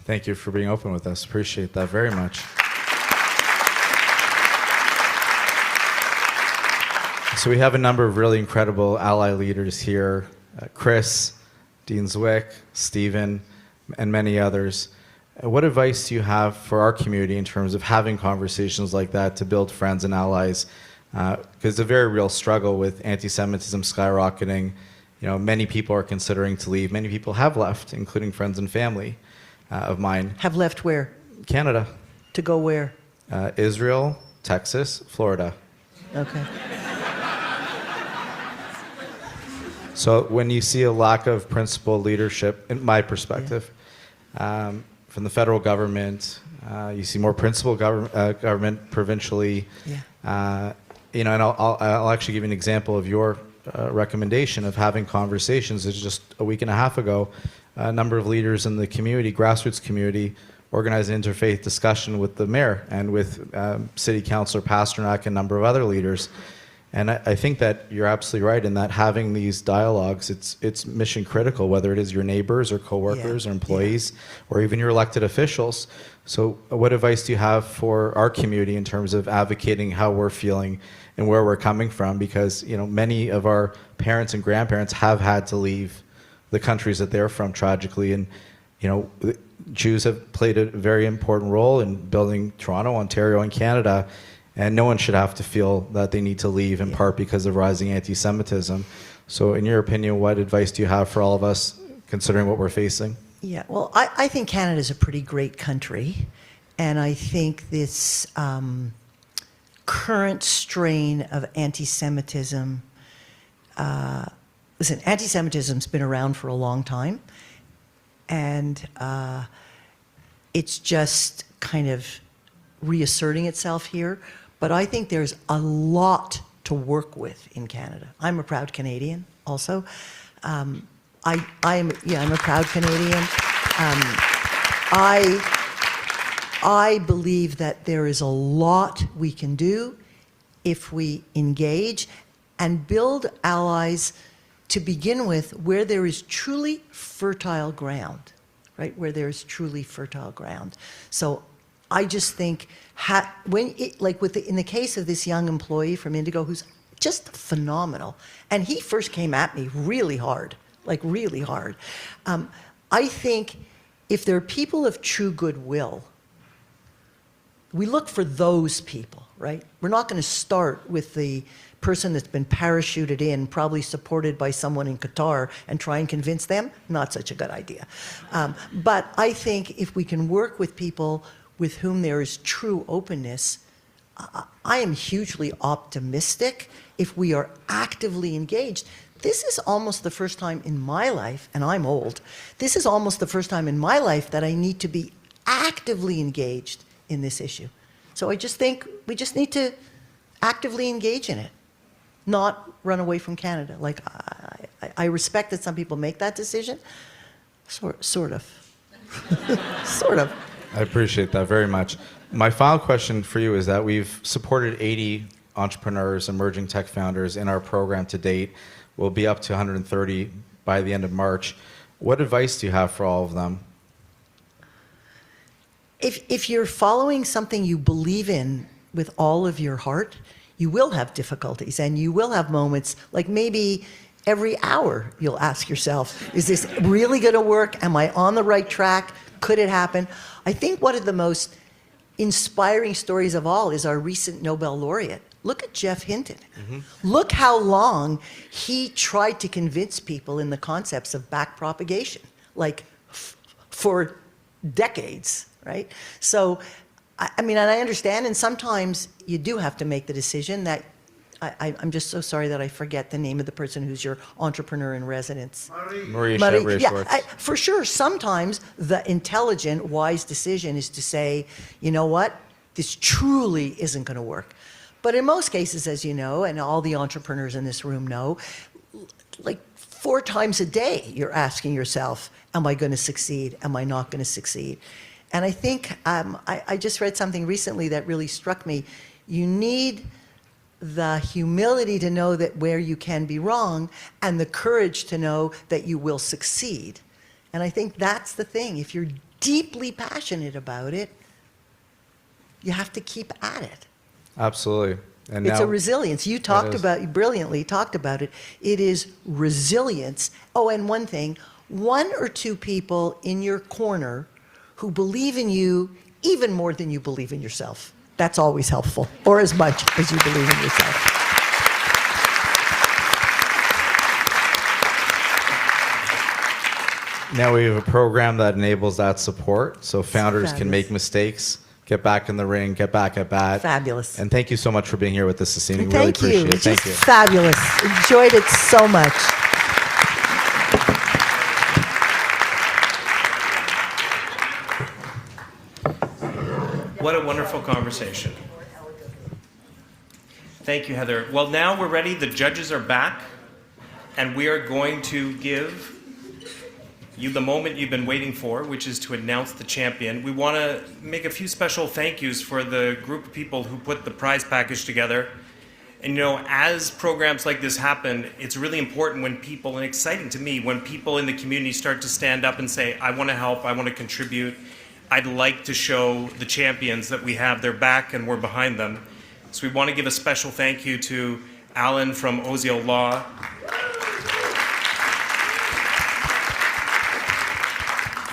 Thank you for being open with us. Appreciate that very much. So we have a number of really incredible ally leaders here. Chris, Dean Zwick, Stephen, and many others. What advice do you have for our community in terms of having conversations like that to build friends and allies? Because it's a very real struggle with anti-Semitism skyrocketing. You know, many people are considering to leave. Many people have left, including friends and family of mine. Have left where? Canada. To go where? Israel, Texas, Florida. Okay. So when you see a lack of principled leadership, in my perspective, from the federal government, you see more principled government provincially. Yeah. You know, and I'll actually give you an example of your recommendation of having conversations. It's just a week and a half ago, a number of leaders in the community, grassroots community, organized an interfaith discussion with the mayor and with City Councillor Pasternak and a number of other leaders. And I think that you're absolutely right in that having these dialogues, it's mission critical, whether it is your neighbors or coworkers or employees or even your elected officials. So what advice do you have for our community in terms of advocating how we're feeling and where we're coming from? Because, you know, many of our parents and grandparents have had to leave the countries that they're from tragically. And, you know, Jews have played a very important role in building Toronto, Ontario, and Canada. And no one should have to feel that they need to leave in part because of rising anti-Semitism. So in your opinion, what advice do you have for all of us considering what we're facing? Yeah, well, I think Canada is a pretty great country. And I think this current strain of anti-Semitism, listen, anti-Semitism's been around for a long time. And it's just kind of reasserting itself here. But I think there's a lot to work with in Canada. I'm a proud Canadian also. I'm a proud Canadian. I believe that there is a lot we can do if we engage and build allies to begin with where there is truly fertile ground, right? Where there is truly fertile ground. So I just think in the case of this young employee from Indigo who's just phenomenal, and he first came at me really hard, like really hard. I think if there are people of true goodwill, we look for those people, right? We're not going to start with the person that's been parachuted in, probably supported by someone in Qatar, and try and convince them. Not such a good idea. But I think if we can work with people with whom there is true openness, I am hugely optimistic if we are actively engaged. This is almost the first time in my life, and I'm old, this is almost the first time in my life that I need to be actively engaged in this issue. So I just think we just need to actively engage in it, not run away from Canada. Like, I respect that some people make that decision, sort of. Sort of. I appreciate that very much. My final question for you is that we've supported 80 entrepreneurs, emerging tech founders in our program to date. We'll be up to 130 by the end of March. What advice do you have for all of them? If you're following something you believe in with all of your heart, you will have difficulties and you will have moments, like maybe every hour you'll ask yourself, is this really going to work? Am I on the right track? Could it happen? I think one of the most inspiring stories of all is our recent Nobel laureate. Look at Jeff Hinton. Mm-hmm. Look how long he tried to convince people in the concepts of backpropagation, like for decades, right? So, I mean, and I understand, and sometimes you do have to make the decision that, I'm just so sorry that I forget the name of the person who's your entrepreneur in residence. Marie Yeah, for sure, sometimes the intelligent, wise decision is to say, you know what, this truly isn't going to work. But in most cases, as you know, and all the entrepreneurs in this room know, like 4 times a day, you're asking yourself, am I going to succeed? Am I not going to succeed? And I think I just read something recently that really struck me. You need the humility to know that where you can be wrong and the courage to know that you will succeed. And I think that's the thing. If you're deeply passionate about it, you have to keep at it. Absolutely. And It's now, a resilience. You brilliantly talked about it. It is resilience. Oh, and one thing, 1 or 2 people in your corner who believe in you even more than you believe in yourself. That's always helpful, or as much as you believe in yourself. now we have a program that enables that support, so founders can fabulous. make mistakes, get back in the ring, get back at bat. Fabulous. And thank you so much for being here with us this evening. Thank really you. appreciate it. It's Thank just you. fabulous. Enjoyed it so much. What a wonderful conversation. Thank you, Heather. Well, now we're ready. The judges are back, and we are going to give you the moment you've been waiting for, which is to announce the champion. We want to make a few special thank yous for the group of people who put the prize package together. And you know, as programs like this happen, it's really important when people, and exciting to me, when people in the community start to stand up and say, I want to help, I want to contribute. I'd like to show the champions that we have their back and we're behind them. So we want to give a special thank you to Alan from Ozio Law.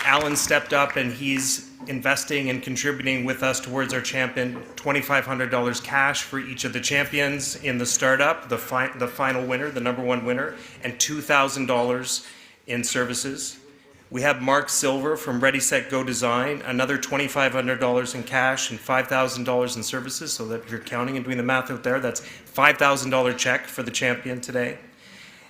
Alan stepped up and he's investing and contributing with us towards our champion, $2,500 cash for each of the champions in the startup, the final winner, the number 1 winner, and $2,000 in services. We have Mark Silver from Ready, Set, Go Design, another $2,500 in cash and $5,000 in services, so that if you're counting and doing the math out there, that's $5,000 check for the champion today.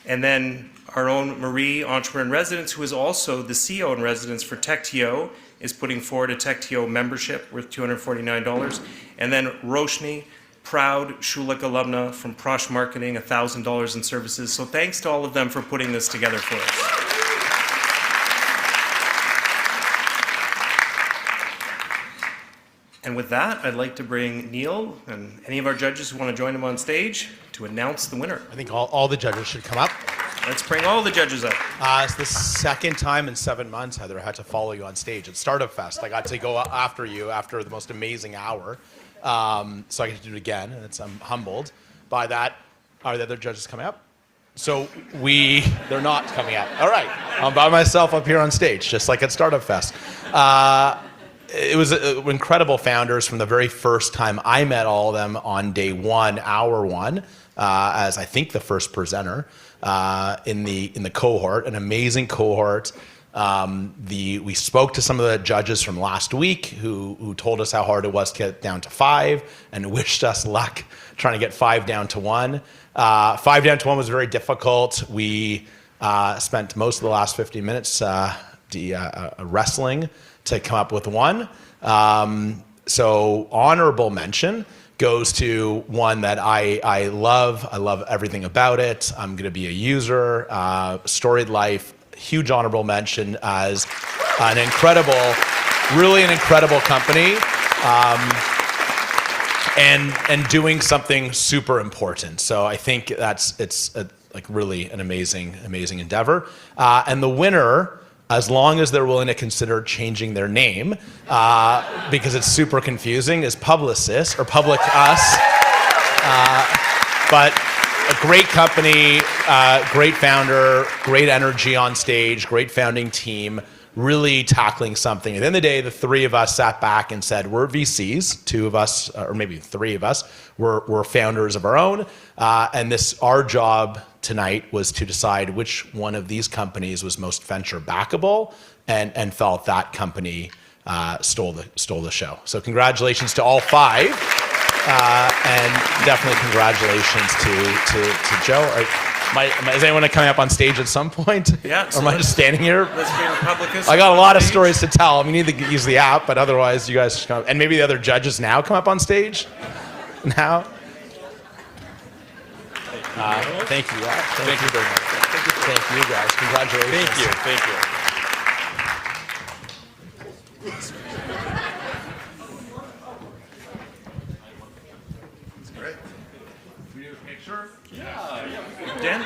And then our own Marie, Entrepreneur in Residence, who is also the CEO in Residence for TechTO, is putting forward a TechTO membership worth $249. And then Roshni, proud Schulich alumna from Prosh Marketing, $1,000 in services. So thanks to all of them for putting this together for us. And with that, I'd like to bring Neil and any of our judges who want to join him on stage to announce the winner. I think all the judges should come up. Let's bring all the judges up. It's the second time in 7 months, Heather, I had to follow you on stage at Startup Fest. I got to go after you after the most amazing hour. So I get to do it again, and I'm humbled by that. Are the other judges coming up? So they're not coming up. All right, I'm by myself up here on stage, just like at Startup Fest. It was incredible founders from the very first time I met all of them on day 1, hour 1, as I think the first presenter in the cohort, an amazing cohort. We spoke to some of the judges from last week who told us how hard it was to get down to 5 and wished us luck trying to get 5 down to 1. 5 down to 1 was very difficult. We spent most of the last 50 minutes wrestling to come up with 1. So honorable mention goes to one that I love. I love everything about it. I'm going to be a user. StoriedLife, huge honorable mention as an incredible company, and doing something super important. So I think it's really an amazing endeavor. And the winner, as long as they're willing to consider changing their name, because it's super confusing, is Publicus or Publicus. But a great company, great founder, great energy on stage, great founding team, really tackling something. At the end of the day, the 3 of us sat back and said, we're VCs, 2 of us, or maybe 3 of us, we're founders of our own. And our job tonight was to decide which one of these companies was most venture backable and felt that company stole the show. So congratulations to all 5, and definitely congratulations to Joe. Is anyone coming up on stage at some point? Yeah. Or am I just standing here? Let's bring Publicus. I got a lot of stories to tell. I mean, you need to use the app, but otherwise, you guys should come. And maybe the other judges now come up on stage. Now. Thank you. Thank you very much. Thank you, guys. Congratulations. Thank you. It's great. We do a picture? Yeah. Dan?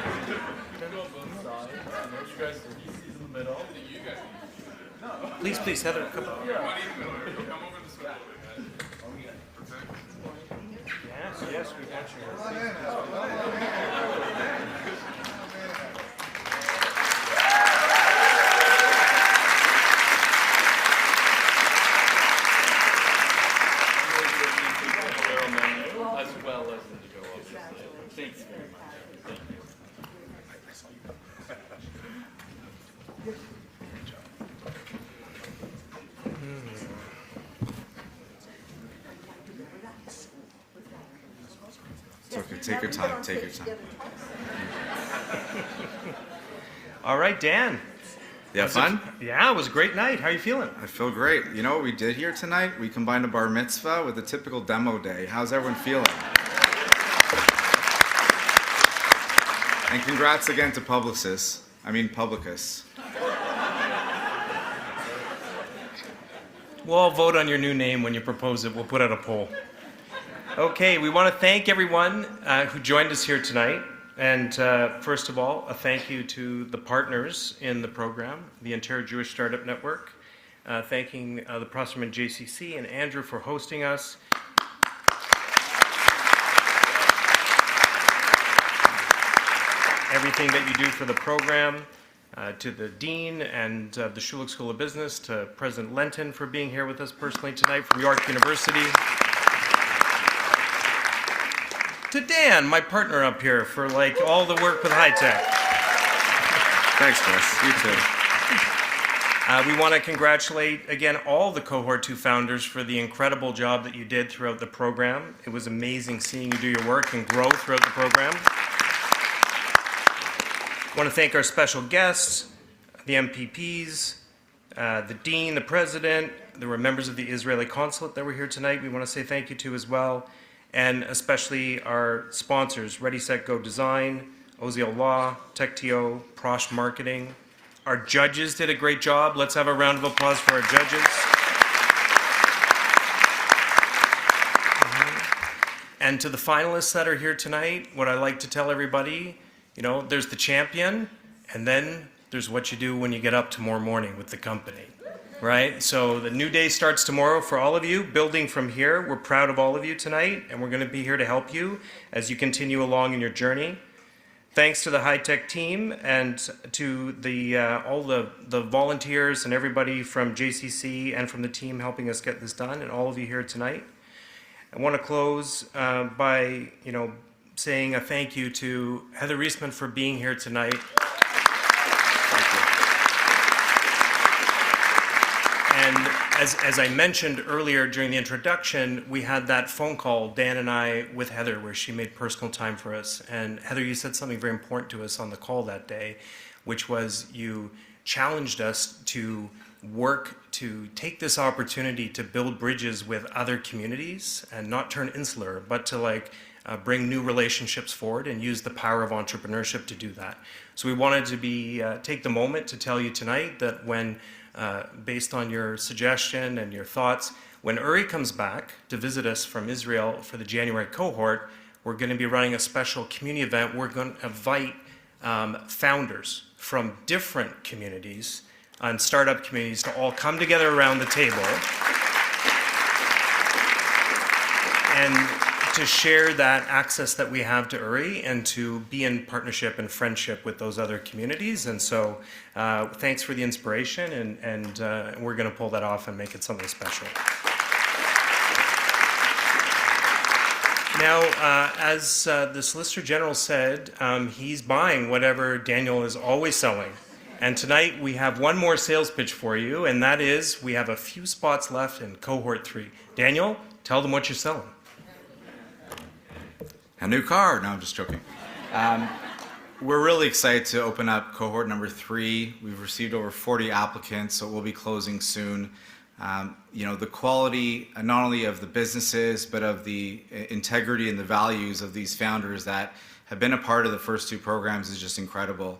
Please, Heather, come on. Yes, we got you. As well as Indigo, obviously. Thanks very much. Thank you. It's okay. Take your time. Take your time. All right, Dan. You have fun? Yeah, it was a great night. How are you feeling? I feel great. You know what we did here tonight? We combined a bar mitzvah with a typical demo day. How's everyone feeling? And congrats again to Publicus. We'll all vote on your new name when you propose it. We'll put out a poll. Okay, we want to thank everyone who joined us here tonight. And first of all, a thank you to the partners in the program, the Ontario Jewish Startup Network, thanking the Prosperman JCC and Andrew for hosting us. Everything that you do for the program, to the Dean and the Schulich School of Business, to President Lenton for being here with us personally tonight from York University. To Dan, my partner up here, for like all the work with high tech. Thanks, Chris. You too. We want to congratulate again all the cohort 2 founders for the incredible job that you did throughout the program. It was amazing seeing you do your work and grow throughout the program. I want to thank our special guests, the MPPs, the Dean, the President. There were members of the Israeli Consulate that were here tonight. We want to say thank you to as well. And especially our sponsors, Ready, Set, Go Design, Oziel Law, TechTO, Prosh Marketing. Our judges did a great job. Let's have a round of applause for our judges. And to the finalists that are here tonight, what I like to tell everybody, you know, there's the champion, and then there's what you do when you get up tomorrow morning with the company. Right? So the new day starts tomorrow for all of you, building from here. We're proud of all of you tonight, and we're going to be here to help you as you continue along in your journey. Thanks to the high-tech team and to the all the volunteers and everybody from JCC and from the team helping us get this done, and all of you here tonight. I want to close by, saying a thank you to Heather Reisman for being here tonight. And as I mentioned earlier during the introduction, we had that phone call, Dan and I, with Heather, where she made personal time for us. And Heather, you said something very important to us on the call that day, which was you challenged us to work to take this opportunity to build bridges with other communities and not turn insular, but to bring new relationships forward and use the power of entrepreneurship to do that. So we wanted to take the moment to tell you tonight that when based on your suggestion and your thoughts, when Uri comes back to visit us from Israel for the January cohort, we're going to be running a special community event. We're going to invite founders from different communities and startup communities to all come together around the table and to share that access that we have to Uri and to be in partnership and friendship with those other communities. And so thanks for the inspiration, and we're going to pull that off and make it something special. Now, as the Solicitor General said, he's buying whatever Daniel is always selling. And tonight we have one more sales pitch for you, and that is we have a few spots left in cohort 3. Daniel, tell them what you're selling. A new car. No, I'm just joking. We're really excited to open up cohort number 3. We've received over 40 applicants, so we'll be closing soon. The quality not only of the businesses, but of the integrity and the values of these founders that have been a part of the first 2 programs is just incredible.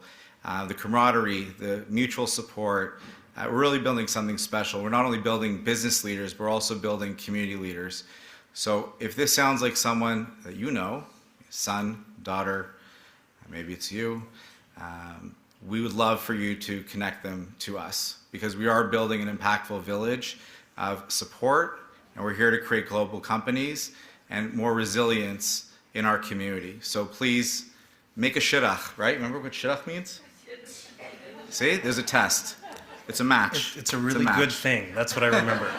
The camaraderie, the mutual support, we're really building something special. We're not only building business leaders, but we're also building community leaders. So if this sounds like someone that you know, son, daughter, maybe it's you, we would love for you to connect them to us because we are building an impactful village of support, and we're here to create global companies and more resilience in our community. So please make a shidduch, right? Remember what shidduch means? See, there's a test. It's a match. It's a really good thing. That's what I remember.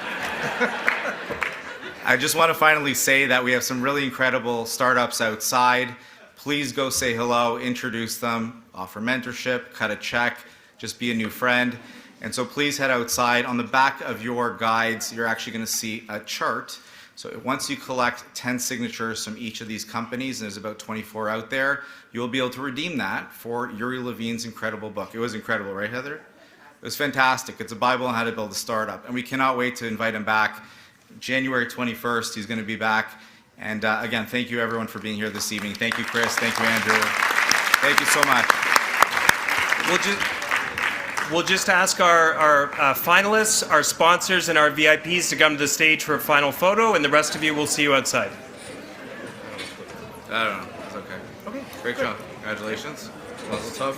I just want to finally say that we have some really incredible startups outside. Please go say hello, introduce them, offer mentorship, cut a check, just be a new friend. And so please head outside. On the back of your guides, you're actually going to see a chart. So once you collect 10 signatures from each of these companies, and there's about 24 out there, you'll be able to redeem that for Yuri Levine's incredible book. It was incredible, right, Heather? It was fantastic. It's a Bible on how to build a startup. And we cannot wait to invite him back. January 21st, he's going to be back. And again, thank you everyone for being here this evening. Thank you, Chris. Thank you, Andrew. Thank you so much. We'll just ask our finalists, our sponsors, and our VIPs to come to the stage for a final photo, and the rest of you will see you outside. I don't know. It's okay. Okay. Great job. Congratulations. Mazel tov.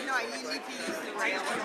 No, you need to use the right one.